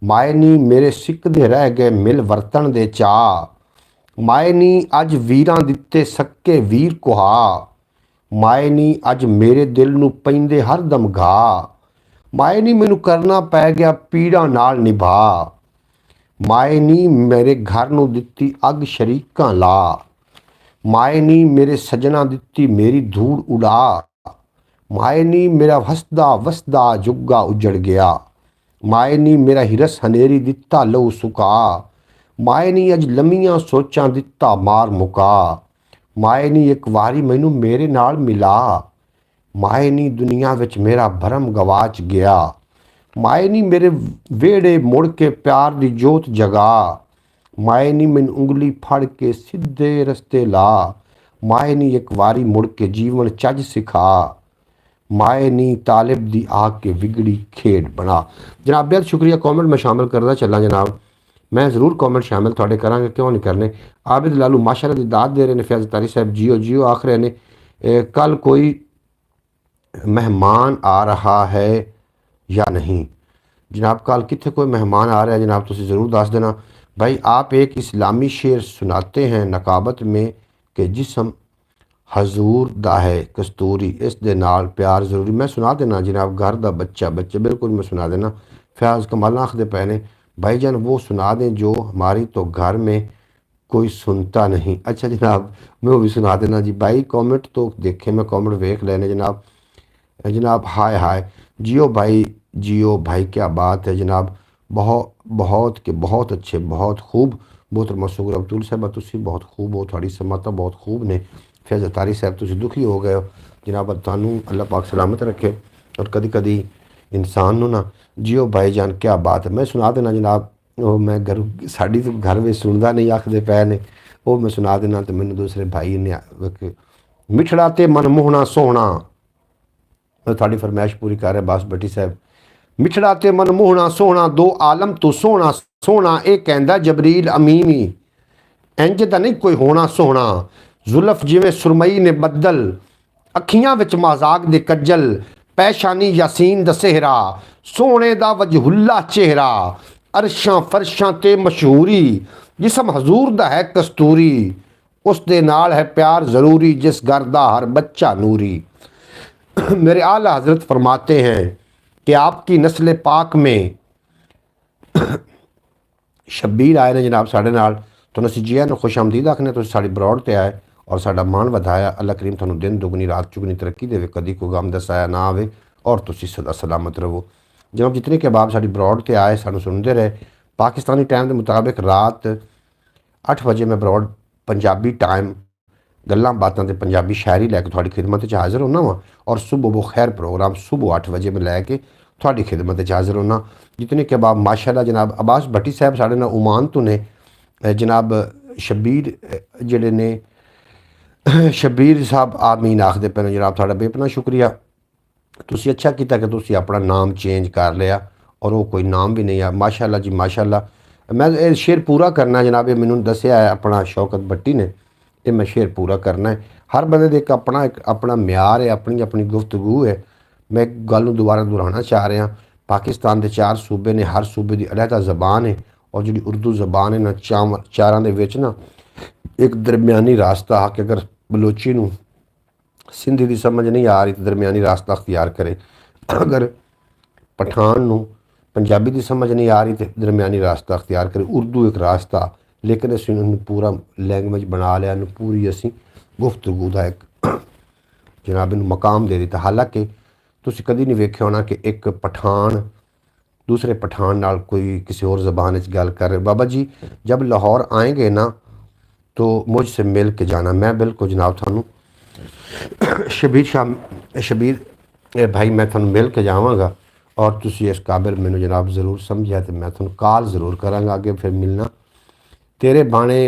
ਮਾਏ ਨੀ ਮੇਰੇ ਸਿੱਕਦੇ ਰਹਿ ਗਏ ਮਿਲ ਵਰਤਣ ਦੇ ਚਾਅ। ਮਾਏ ਨੀ ਅੱਜ ਵੀਰਾਂ ਦਿੱਤੇ ਸੱਕੇ ਵੀਰ ਕੁਹਾ। ਮਾਏ ਨੀ ਅੱਜ ਮੇਰੇ ਦਿਲ ਨੂੰ ਪੈਂਦੇ ਹਰਦਮ ਘਾ। ਮਾਏ ਨੀ ਮੈਨੂੰ ਕਰਨਾ ਪੈ ਗਿਆ ਪੀੜਾਂ ਨਾਲ ਨਿਭਾ। ਮਾਏ ਨੀ ਮੇਰੇ ਘਰ ਨੂੰ ਦਿੱਤੀ ਅੱਗ ਸ਼ਰੀਕਾਂ ਲਾ। ਮਾਏ ਨੀ ਮੇਰੇ ਸੱਜਣਾ ਦਿੱਤੀ ਮੇਰੀ ਧੂੜ ਉਡਾ। ਮਾਏ ਨੀ ਮੇਰਾ ਹੱਸਦਾ ਵਸਦਾ ਜੁੱਗਾ ਉਜੜ ਗਿਆ। ਮਾਏ ਨੀ ਮੇਰਾ ਹਿਰਸ ਹਨੇਰੀ ਦਿੱਤਾ ਲਹੂ ਸੁਕਾ। ਮਾਏ ਨੀ ਅੱਜ ਲੰਮੀਆਂ ਸੋਚਾਂ ਦਿੱਤਾ ਮਾਰ ਮੁਕਾ। ਮਾਏ ਨੀ ਇੱਕ ਵਾਰੀ ਮੈਨੂੰ ਮੇਰੇ ਨਾਲ ਮਿਲਾ। ਮਾਏ ਨੀ ਦੁਨੀਆ ਵਿੱਚ ਮੇਰਾ ਭਰਮ ਗਵਾਚ ਗਿਆ। ਮਾਏ ਨੀ ਮੇਰੇ ਵਿਹੜੇ ਮੁੜ ਕੇ ਪਿਆਰ ਦੀ ਜੋਤ ਜਗਾ। ਮਾਏ ਨੀ ਮੈਨੂੰ ਉਂਗਲੀ ਫੜ ਕੇ ਸਿੱਧੇ ਰਸਤੇ ਲਾ। ਮਾਏ ਨੀ ਇੱਕ ਵਾਰੀ ਮੁੜ ਕੇ ਜੀਵਨ ਚੱਜ ਸਿਖਾ। ਮਾਏ ਨੀ ਤਾਲਿਬ ਦੀ ਆ ਕੇ ਵਿਗੜੀ ਖੇਡ ਬਣਾ। ਜਨਾਬ ਬਹੁਤ ਸ਼ੁਕਰੀਆ। ਕमेंट मैं शामिल करता चला जनाब। मैं ज़रूर कमेंट शामिल थोड़े करांगे, क्यों नहीं करने। आबिद लालू माशाअल्लाह दी दाद दे रहे ने। फैज़ तारी साहब जियो जियो आख रहे ने कल कोई मेहमान आ रहा है या नहीं। जनाब कल कितने कोई मेहमान आ रहा है जनाब, तुम ज़रूर दस देना भाई। आप एक इस्लामी शेर सुनाते हैं नकाबत में कि जिसम हजूर दा है कस्तूरी इस दे नाल प्यार ज़रूरी। मैं सुना देना जनाब। घर दा बच्चा बच्चे बिल्कुल मैं सुना देना। फयाज कमाल आखते पे ने भाईजान वो सुना दें जो हमारी तो घर में कोई सुनता नहीं। अच्छा जनाब मैं वो भी सुना देना जी। भाई कमेंट तो देखे मैं कमेंट वेख लेने जनाब। जनाब हाय हाय जियो भाई जियो भाई क्या बात है जनाब। बहुत बहुत के बहुत अच्छे बहुत खूब। मोहतरमा शुक्र अब्दुल साहब तुसी बहुत खूब हो, थोड़ी समाता बहुत खूब ने। फैज़ तारी साहब तुसी दुखी हो गए हो जनाब। तानू अल्लाह पाक सलामत रखे। और कदी कदी इंसान नू ना जियो भाई जान क्या बात है मैं सुना देना जनाब। वो मैं घर साड़ी तो घर में सुनता नहीं आखते पै ने वो मैं सुना देना। तो मैंने दूसरे भाई ने मिठड़ा ते मनमोहना सोहना। मैं थोड़ी फरमाइश पूरी कर रहा बास भट्टी साहब। मिठड़ा ते मनमोहना सोहना दो आलम तू सोहना सोहना ये कहंदा जबरील अमीनी। इंज दा नहीं कोई होना सोहना। जुल्फ जिवें सुरमई ने बदल अखियां विच मजाक दे कज्जल। पैशानी यासीन दा सेहरा सोहने दा वजहुल्ला चेहरा। अरशां फरशां ते मशहूरी जिसम हजूर दा है कस्तूरी। उस दे नाल है प्यार ज़रूरी जिस घर दा हर बच्चा नूरी। मेरे आला हजरत फरमाते हैं कि आपकी नस्ल पाक में शब्बीर आए ने जनाब साढ़े नाल। तो असीं जिया ने खुश आमदीद आखने तुसीं साडी ब्रॉड ते आए और साडा मान वधाया। अल्लाह करीम तुहानूं दिन दुगनी रात चुगनी तरक्की देवे, कदी कोई गम दा साया ना आवे और तुसीं सदा सलामत रहो। जनाब जितने के बाब साडी ब्रॉड ते आए सानूं सुनते रहे। पाकिस्तानी टाइम के मुताबिक रात 8 बजे मैं ब्रॉड पंजाबी टाइम गल्लां बातां ते पंजाबी शायरी लैके थोड़ी खिदमत च हाज़र होना वा। और सुबह वो खैर प्रोग्राम सुबह 8 बजे में लैके थोड़ी खिदमत च हाज़र होना। जितने के बाद माशाल्लाह जनाब अब्बास भट्टी साहब साढ़े नाल ओमान तो ने। जनाब शब्बीर जेड़े ने शब्बीर साहब आमीन आखदे पे ने जनाब। थोड़ा बेपना शुक्रिया। तुसी अच्छा किया कि तुसी अपना नाम चेंज कर लिया और वो कोई नाम भी नहीं है। माशाल्लाह जी माशाल्लाह। मैं शेर पूरा करना जनाब। ये मैनू दसिया है अपना शौकत भट्टी ने। ये मैं शेर पूरा करना है। हर बंदे दे एक अपना म्यार है, अपनी अपनी गुफ्तगू है। मैं एक गल दोबारा दोहराना चाह रहा। पाकिस्तान के 4 सूबे ने, हर सूबे की अलहदा जबान है और जी उर्दू जबान है ना चारां दे विच ना एक दरम्यानी रास्ता है कि अगर बलोची नूं सिंधी की समझ नहीं आ रही तो दरम्यानी रास्ता अख्तियार करे। अगर पठान नूं पंजाबी की समझ नहीं आ रही तो दरम्यानी रास्ता अख्तियार करे। उर्दू एक रास्ता लेकिन असीं उन्होंने पूरा लैंगवेज बना लिया, पूरी असीं गुफ्तगू का एक जनाब इनू मकाम दे दिता। हालांकि तुसीं कदी नहीं वेख्या होना कि एक पठान दूसरे पठान नाल कोई किसी और ज़बान गल कर रहे। बाबा जी जब लाहौर आएंगे ना तो मुझसे मिल के जाना। मैं बिल्कुल जनाब थानू शबीर भाई मैं थानू मिल के जावांगा और तुसीं इस काबिल मैनू जनाब ज़रूर समझिया तो मैं थानू कॉल ज़रूर करांगा अगे फिर मिलना। तेरे बाणे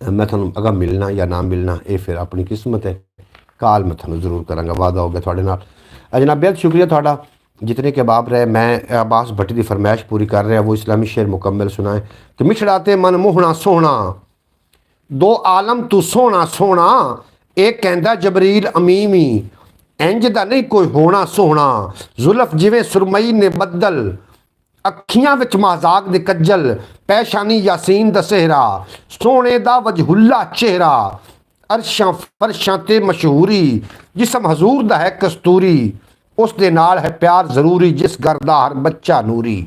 मैं थानू अगर मिलना या ना मिलना ये फिर अपनी किस्मत है। कॉल मैं थानू ज़रूर करांगा, वादा हो गया थोड़े नाल। जनाब बेहद शुक्रिया थोड़ा जितने के बाप रहे। मैं अब्बास भट्टी की फरमाइश पूरी कर रहा। वो इस्लामी शेर मुकम्मल सुनाए कि मिठड़ाते मन मोहना सोहना दो आलम तू सोहना सोहना ਇਹ ਕਹਿੰਦਾ ਜਬਰੀਲ ਅਮੀਮੀ, ਇੰਜ ਦਾ ਨਹੀਂ ਕੋਈ ਹੋਣਾ ਸੋਹਣਾ, ਜ਼ੁਲਫ ਜਿਵੇਂ ਸੁਰਮਈ ਨੇ ਬੱਦਲ, ਅੱਖੀਆਂ ਵਿੱਚ ਮਜ਼ਾਕ ਦੇ ਕੱਜਲ, ਪੈਸ਼ਾਨੀ ਯਾਸੀਨ ਦਾ ਸਿਹਰਾ, ਸੋਹਣੇ ਦਾ ਵਜਹੁੱਲਾ ਚਿਹਰਾ, ਅਰਸ਼ਾਂ ਫਰਸ਼ਾਂ ਤੇ ਮਸ਼ਹੂਰੀ, ਜਿਸਮ ਹਜ਼ੂਰ ਦਾ ਹੈ ਕਸਤੂਰੀ, ਉਸ ਦੇ ਨਾਲ ਹੈ ਪਿਆਰ ਜ਼ਰੂਰੀ, ਜਿਸ ਘਰ ਦਾ ਹਰ ਬੱਚਾ ਨੂਰੀ।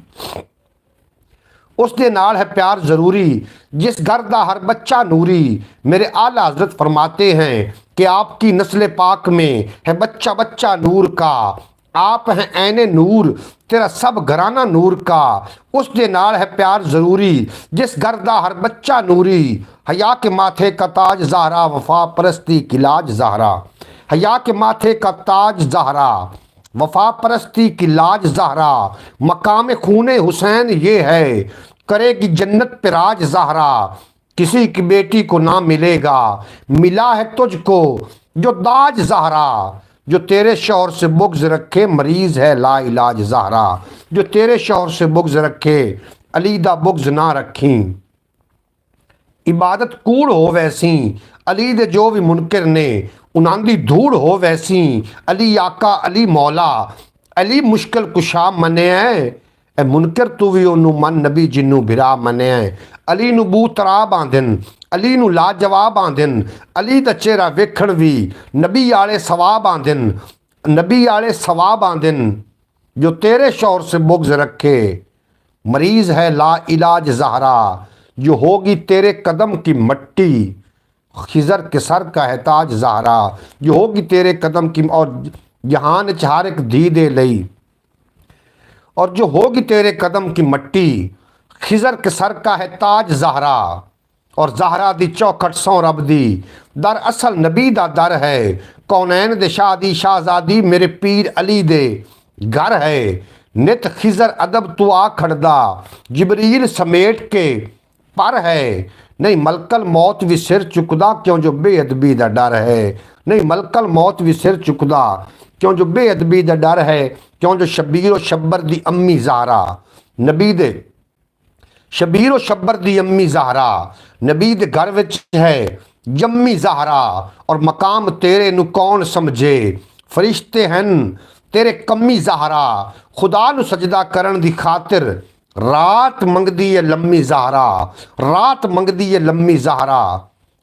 ਉਸ ਦੇ ਨਾਲ है प्यार ज़रूरी, जिस घर का हर बच्चा नूरी। मेरे आला हजरत फरमाते हैं कि आपकी नस्ल पाक में है बच्चा बच्चा नूर का, आप हैं ऐने नूर, तेरा सब घराना नूर का। उस दे नाल है प्यार ज़रूरी, जिस घर का हर बच्चा नूरी। हया के माथे का ताज ज़हरा, वफा परस्ती की लाज ज़हरा। हया के माथे का ताज ज़हरा, वफा परस्ती की लाज ज़हरा। मकाम खूने हुसैन ये है, करेगी जन्नत पे राज ज़हरा। किसी की बेटी को ना मिलेगा, मिला है तुझको जो दाज ज़हरा। जो तेरे शौहर से बुग़्ज़ रखे, मरीज़ है ला इलाज ज़हरा। जो तेरे शौहर से बुग़्ज़ रखे, अली दा बुग़्ज़ ना रखी। इबादत कूड़ हो वैसी, अली दे जो भी मुनकर ने, उन्हां दी धूड़ हो वैसी। अली आका अली मौला, अली मुश्किल कुशा मनिया है। ए मुनकर तू भी ओनू मन नबी जिन्नू बिरा मनिया है। अली नू बू तराब आंदन, अली नू लाजवाब आंदन। अली दा चेहरा वेखण भी नबी आले सवाब आंदन, नबी आले सवाब आंदन। जो तेरे शौहर से बुग़्ज़ रखे, मरीज़ है ला इलाज ज़हरा। जो होगी तेरे कदम की मट्टी, खिजर के सर का है ताज ज़हरा। जो होगी तेरे कदम की, और जहान चारक धी दे लई, और जो होगी तेरे कदम की मट्टी, खिजर के सर का है ताज ज़हरा। और ज़हरा दी चौखट सौ रब दी, दर असल नबी दा दर है। कौनैन दे शादी शाहजादी, मेरे पीर अली दे घर है। नित खिजर अदब तू आ खड़दा, जिबरील समेट के पर है। नहीं मलकल मौत भी सिर चुकदा, क्यों जो बेअदबी दा डर है। नहीं मलकल मौत भी सिर चुकदा, क्यों जो बेअदबी दा डर है। क्यों जो शबीर व शब्बर दी अम्मी ज़हरा, नबी दे शबीर व शब्बर दी अम्मी ज़हरा। नबी दे घर विच है जम्मी ज़हरा। और मकाम तेरे नू कौन समझे, फरिश्ते हैं तेरे कम्मी ज़हरा। खुदा नू सजदा करन दी खातिर, रात मंगदी है लम्मी ज़हरा। रात मंगदी है लम्मी ज़हरा।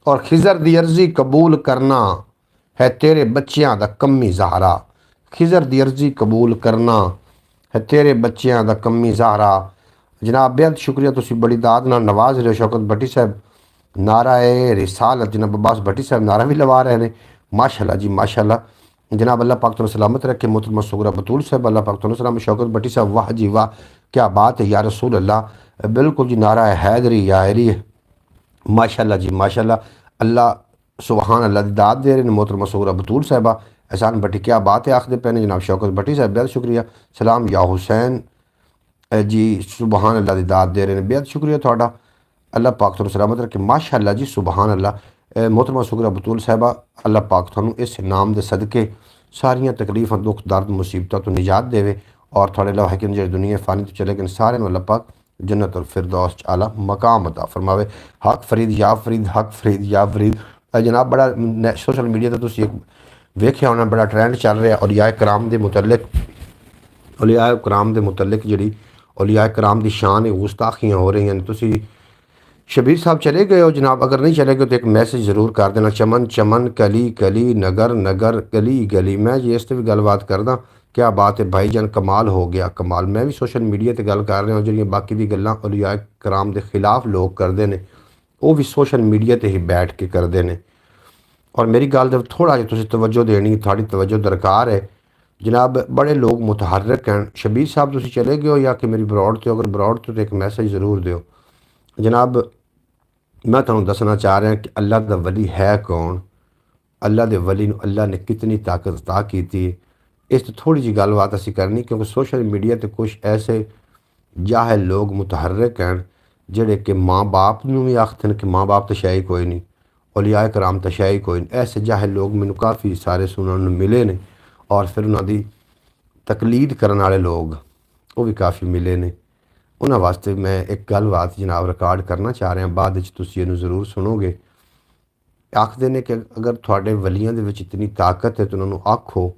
और खिजर दी अर्जी कबूल करना है तेरे बच्चियां दा कम्मी ज़हरा। खिजर दी अर्जी कबूल करना है तेरे बच्चियां दा कम्मी ज़हरा। जनाब बेहद शुक्रिया, तुसी बड़ी दाद नाल नवाज रहे हो। शौकत भट्टी साहब नारा है रिसालत, जनाब अब्बास भट्टी साहब नारा भी लवा रहे हैं। माशाल्लाह जी माशाल्लाह। जनाब अल्लाह पाक तुम सलामत रखे। मोहतरमा सुगरा बतूल साहब अल्लाह पाक तुम सलाम। शौकत भट्टी साहब वाह जी वाह, क्या बात है या रसूल अल्लाह। बिल्कुल जी नारा है हैदरी यारी है। माशाल्लाह जी माशाल्लाह। अल्लाह सुबहान अल्लाह दी दाद दे रहे हैं। मोहतरमा सुगरा बतूल साहबा एहसान भट्टी क्या बात है आखदे पैने। जनाब शौकत भट्टी साहब बेहद शुक्रिया। सलाम या हुसैन जी सुबहान अल्लाह दी दाद दे रहे हैं, बेहद शुक्रिया थोड़ा। अल्लाह पाक तुम सलामत रखे। माशाल्लाह जी सुबहान अल्लाह। मोहतरमा सुगरा बतूल साहबा अल्लाह पाक तुहानू इस नाम दे सदके सारियां तकलीफां दुख दर्द मुसीबतों तो निजात देवे। और थोड़े लौह कि जो दुनिया फानी तो चले गए सारे अल्लाह पाक जन्नत और फिरदौस आला मकाम अता फरमावे। हक फरीद या फरीद, हक फरीद या फरीद। जनाब बड़ा सोशल मीडिया तो तुम एक वेख्या होना बड़ा ट्रेंड चल रहा औलिया कराम के मुतलक, औलिया कराम के मुतलक जी औलिया कराम की शान गुस्ताखियाँ हो रही हैं। तुम शबीर साहब चले गए हो जनाब, अगर नहीं चले गए तो एक मैसेज ज़रूर कर देना। चमन चमन कली कली नगर नगर गली गली। मैं जी इस भी गलबात करदा, क्या बात है भाईजान, कमाल हो गया कमाल। मैं भी सोशल मीडिया पर गल कर रहा हूँ, जो बाकी दी गल्लां औलिया कराम के खिलाफ लोग करते हैं वो भी सोशल मीडिया पर ही बैठ के करते हैं। और मेरी गल जब थोड़ा जिहा तुसीं तवज्जो देनी, थोड़ी तवज्जो दरकार है जनाब। बड़े लोग मुतहर्रिक हैं। शबीर साहब तुसीं चले गए हो या कि मेरी ब्रॉड तो, अगर ब्रॉड तो एक मैसेज ज़रूर दिओ जनाब। मैं तुहानूं दसना चाह रहा कि अल्लाह दा वली है कौन, अल्लाह दे वली नूं अल्लाह ने कितनी ताकत अता की। इस तो थोड़ी जी गलबात असीं करनी, क्योंकि सोशल मीडिया ते कुछ ऐसे जाहिल लोग मुतहर्रिक हैं जिहड़े कि माँ बाप नूं भी आखदे कि माँ बाप तो शै कोई नहीं, औलिया कराम तो शै कोई नहीं। ऐसे जाहिल लोग मैनूं काफ़ी सारे सुनने नूं मिले ने। और फिर उन्हां दी तकलीद करने वाले लोग वो भी काफ़ी मिले ने। उन्होंने वास्ते मैं एक गलबात जनाब रिकॉर्ड करना चाह रहा, बाद तुसीं इहनूं ज़रूर सुनोगे। ਆਖਦੇ ਨੇ ਕਿ ਅਗਰ ਤੁਹਾਡੇ ਵਲੀਆਂ ਦੇ ਵਿੱਚ ਇਤਨੀ ਤਾਕਤ ਹੈ ਤਾਂ ਉਹਨਾਂ ਨੂੰ ਆਖੋ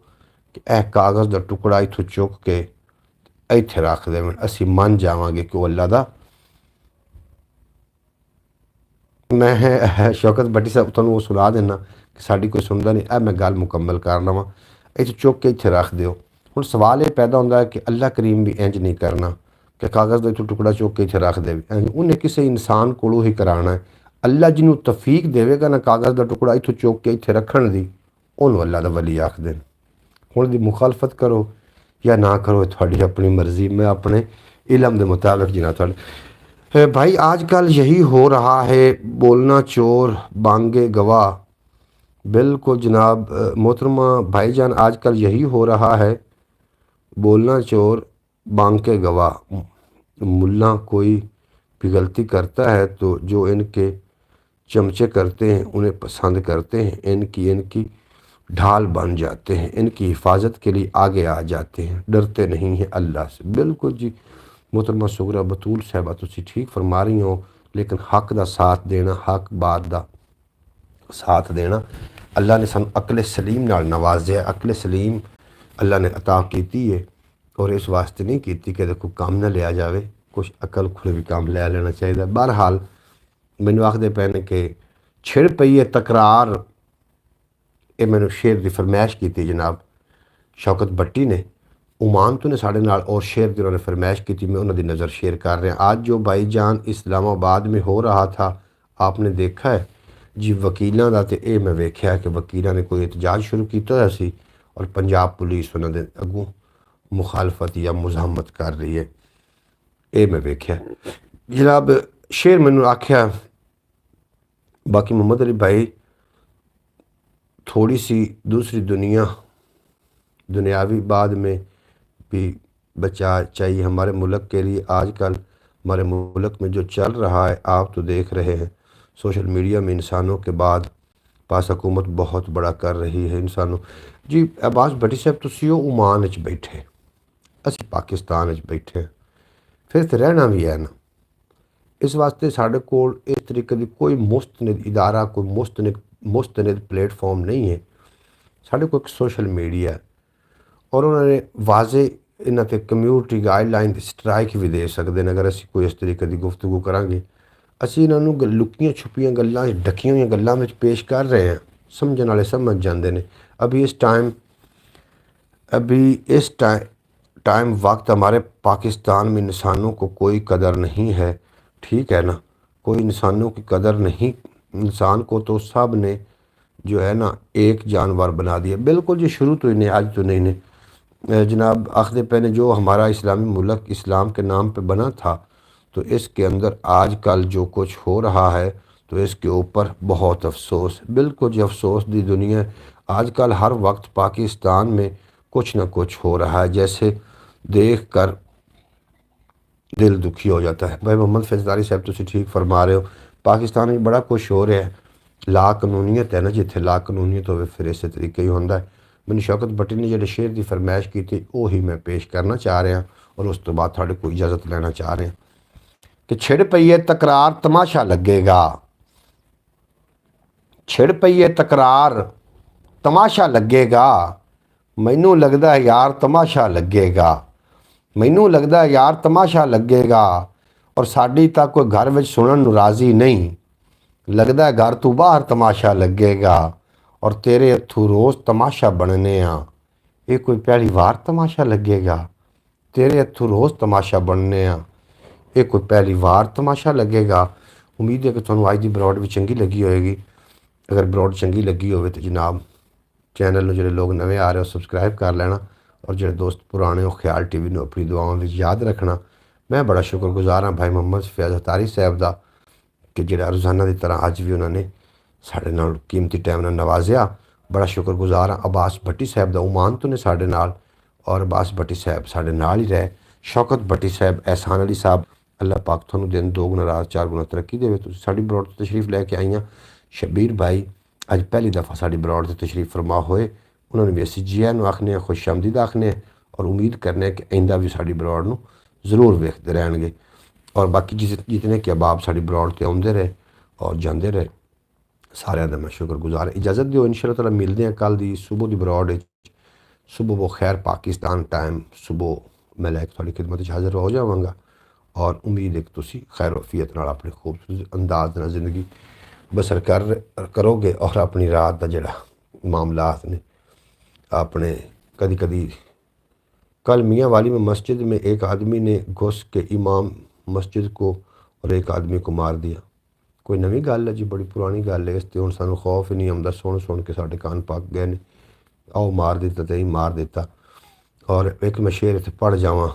ਕਿ ਇਹ ਕਾਗਜ਼ ਦਾ ਟੁਕੜਾ ਇੱਥੋਂ ਚੁੱਕ ਕੇ ਇੱਥੇ ਰੱਖ ਦੇਵਣ, ਅਸੀਂ ਮੰਨ ਜਾਵਾਂਗੇ ਕਿ ਉਹ ਅੱਲਾ ਦਾ। ਮੈਂ ਸ਼ੌਕਤ ਭੱਟੀ ਸਾਹਿਬ ਤੁਹਾਨੂੰ ਉਹ ਸੁਣਾ ਦੇਣਾ ਕਿ ਸਾਡੀ ਕੋਈ ਸੁਣਦਾ ਨਹੀਂ, ਇਹ ਮੈਂ ਗੱਲ ਮੁਕੰਮਲ ਕਰ ਲਵਾਂ। ਇੱਥੇ ਚੁੱਕ ਕੇ ਇੱਥੇ ਰੱਖ ਦਿਓ। ਹੁਣ ਸਵਾਲ ਇਹ ਪੈਦਾ ਹੁੰਦਾ ਹੈ ਕਿ ਅੱਲਾ ਕਰੀਮ ਵੀ ਇੰਜ ਨਹੀਂ ਕਰਨਾ ਕਿ ਕਾਗਜ਼ ਦਾ ਇੱਥੋਂ ਟੁਕੜਾ ਚੁੱਕ ਕੇ ਇੱਥੇ ਰੱਖ ਦੇਵੇ, ਉਹਨੇ ਕਿਸੇ ਇਨਸਾਨ ਕੋਲੋਂ ਹੀ ਕਰਾਉਣਾ ਹੈ। ਅੱਲਾ ਜਿਹਨੂੰ ਤੌਫੀਕ ਦੇਵੇਗਾ ਨਾ ਕਾਗਜ਼ ਦਾ ਟੁਕੜਾ ਇੱਥੋਂ ਚੁੱਕ ਕੇ ਇੱਥੇ ਰੱਖਣ ਦੀ, ਉਹਨੂੰ ਅੱਲਾ ਦਾ ਵਲੀ ਆਖਦੇ ਨੇ। ਹੁਣ ਦੀ ਮੁਖਾਲਫਤ ਕਰੋ या ना करो, थोड़ी अपनी मर्जी। मैं अपने इलम के मुताबिक जिना थोड़े भाई आजकल यही हो रहा है, बोलना चोर बांगे गवाह। बिल्कुल जनाब मोहतरमा भाईजान, आजकल यही हो रहा है, बोलना चोर बांगे गवाह। मुल्ला कोई भी गलती करता है तो जो इनके चमचे करते हैं उन्हें पसंद करते हैं, इनकी ढाल बन जाते हैं, इनकी हिफाजत के लिए आगे आ जाते हैं, डरते नहीं हैं अल्लाह से। बिल्कुल जी मोहतरमा सुगरा बतूल साहबा तुसी ठीक फरमा रही हो, लेकिन हक का साथ देना, हक बात का साथ देना। अल्लाह ने सानू अकल सलीम नाल नवाज़िया, अकल सलीम अल्लाह ने अता की है, और इस वास्ते नहीं की कि देखो काम ना लिया जाए, कुछ अकल खुले भी काम ले लेना चाहिए। बहरहाल मैनू आखदे पे ने कि छिड़ पई है तकरार, ये मैंने शेर की फरमाइश की थी जनाब शौकत भट्टी ने ओमान तो ने साढ़े नाल, और शेर की उन्होंने फरमाइश की थी, मैं उन्होंने नज़र शेयर कर रहा। आज जो भाईजान इस्लामाबाद में हो रहा था आपने देखा है जी, वकीलों का तो ये मैं वेख्या कि वकीलों ने कोई एहतजाज शुरू किया सी और पंजाब पुलिस उन्होंने अगों मुखालफत या मुजाहमत कर रही है, ये मैं वेख्या जनाब। शेर मैनू आख्या बाकी मोहम्मद अली भाई थोड़ी सी दूसरी दुनियावी बाद में भी बचा चाहिए हमारे मुल्क के लिए। आजकल हमारे मुल्क में जो चल रहा है आप तो देख रहे हैं, सोशल मीडिया में इंसानों के बाद पास हुकूमत बहुत बड़ा कर रही है इंसानों जी। अब्बास भट्टी साहब तुसी ओमान च बैठे, असी पाकिस्तान च बैठे, फिर तो रहना भी है ना। इस वास्ते साढ़े कोल इस तरीके की कोई मुस्तनिद इदारा, कोई मुस्तनिद प्लेटफॉर्म नहीं है। साढ़े को एक सोशल मीडिया है, और उन्होंने वाजे इन्हों ते कम्यूनिटी गाइडलाइन स्ट्राइक भी दे सकते हैं अगर असी कोई इस तरीके की गुफ्तगू करांगे। असी इन्होंने लुकियां छुपियां गल्लां, ढकियां हुई गल्लां में पेश कर रहे हैं, समझने वाले समझ जाते हैं। अभी इस टाइम वक्त हमारे पाकिस्तान में इंसानों को कोई कदर नहीं है, ठीक है ना, कोई इंसानों की कदर नहीं। इंसान को तो सब ने जो है ना एक जानवर बना दिया। बिल्कुल जी, शुरू तो इन्हें आज तो नहीं ने जनाब आखदे पे ने जो हमारा इस्लामी मुल्क इस्लाम के नाम पे बना था, तो इसके अंदर आजकल जो कुछ हो रहा है तो इसके ऊपर बहुत अफसोस। बिल्कुल जी अफसोस दी दुनिया। आजकल हर वक्त पाकिस्तान में कुछ ना कुछ हो रहा है, जैसे देख कर दिल दुखी हो जाता है। भाई मोहम्मद फैज़दारी साहब तुसी ठीक फरमा रहे हो, पाकिस्तान में बड़ा कुछ हो रहा है। ला कानूनीयत है ना, जिथे ला कानूनीयत हो फिर इस तरीके ही होंदा है। मैंने शौकत भट्टी ने जो शेर की फरमाइश की थी वो ही मैं पेश करना चाह रहा, और उस तो बाद थोड़े को इजाज़त लेना चाह रहे हैं कि छिड़ पई है तकरार तमाशा लगेगा, छिड़ पई है तकरार तमाशा लगेगा। मैनू लगता है यार तमाशा लगेगा, मैनू लगता है यार तमाशा लगेगा। और साड़ी तक कोई घर में सुनन नूं राजी नहीं, लगता है घर तू बाहर तमाशा लगेगा। और तेरे हथों रोज़ तमाशा बनने आ, ये कोई पहली वार तमाशा लगेगा। तेरे हथों रोज़ तमाशा बनने आ, ये कोई पहली वार तमाशा लगेगा। उम्मीद है कि तुहानूं अज दी ब्रॉड भी चंगी लगी होएगी। अगर ब्रॉड चंगी लगी हो तो जनाब चैनल में जो लोग नवे आ रहे हो सब्सक्राइब कर लेना, और जो दोस्त पुराने हो ख्याल टीवी ने अपनी दुआओं में याद रखना। मैं बड़ा शुक्रगुजार हाँ भाई मोहम्मद फैज़ हतारी साहब का कि जो रोज़ाना की तरह अज भी उन्होंने साढ़े नाल कीमती टाइम नाल नवाजिया। बड़ा शुक्रगुजार हाँ अब्बास भट्टी साहब का ओमान तो ने साढ़े नाल, और अब्बास भट्टी साहब साढ़े नाल ही रहे। शौकत भट्टी साहब, एहसान अली साहब, अल्लाह पाक तुहानूं दिन दो गुना रात चार गुना तरक्की देवे। तुसीं साडी ब्रॉड ते तशरीफ लैके आईयां। शबीर भाई अज पहली दफ़ा साडी ब्रॉड ते तशरीफ फरमा होए, उन्होंने भी असीं जी आइयां नूं आखने, खुश आमदीद आखने, और उम्मीद करने कि आइंदा भी साडी ब्रॉड नूं ज़रूर वेखते रहणगे। और बाकी जितने कि अहबाब साडी ब्रॉड ते आउंदे रहे और जाते रहे, ਸਾਰਿਆਂ ਦਾ ਮੈਂ ਸ਼ੁਕਰਗੁਜ਼ਾਰ। ਇਜਾਜ਼ਤ ਦਿਓ, ਇਨਸ਼ਾਅੱਲਾ ਤਾਲਾ ਮਿਲਦੇ ਹਾਂ ਕੱਲ੍ਹ ਦੀ ਸੁਬਹ ਦੀ ਬਰੋਡ ਵਿੱਚ। ਸੁਬਹ ਬੋ ਖੈਰ ਪਾਕਿਸਤਾਨ ਟਾਈਮ ਸੁਬਹ ਮੈਂ ਲੈ ਕੇ ਤੁਹਾਡੀ ਖਿਦਮਤ ਵਿੱਚ ਹਾਜ਼ਰ ਹੋ ਜਾਵਾਂਗਾ। ਔਰ ਉਮੀਦ ਹੈ ਕਿ ਤੁਸੀਂ ਖੈਰ ਵਫੀਅਤ ਨਾਲ ਆਪਣੇ ਖੂਬਸੂਰਤ ਅੰਦਾਜ਼ ਨਾਲ ਜ਼ਿੰਦਗੀ बसर करोगे और अपनी रात का जड़ा मामलात ने अपने कदी कदी। कल मियाँ वाली में मस्जिद में एक आदमी ने घुस के इमाम मस्जिद को और एक आदमी को मार दिया। कोई नवी गल है जी, बड़ी पुरानी गल है। इस ते हुण सानूं खौफ ही नहीं आउंदा, सुन के साडे कान पक गए ने। आओ मार दिता तो ही मार दिता। और एक मैं शेर इत्थे पढ़ जावां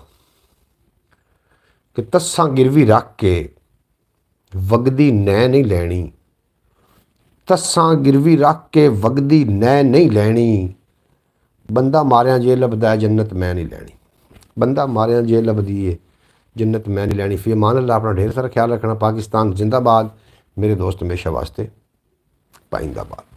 कि तस्सां गिरवी रख के वगदी नै नहीं लैनी, तस्सां गिरवी रख के वगदी नै नहीं लैनी, बंदा मारिया जे लभदा है जन्नत मैं नहीं लैनी। बंदा मारिया जे लभदी है जन्नत मैं नहीं लैनी। फिर मान अल्लाह, अपना ढेर सारा ख्याल रखना। पाकिस्तान जिंदाबाद। मेरे दोस्त हमेशा वास्ते पाइंदाबाद।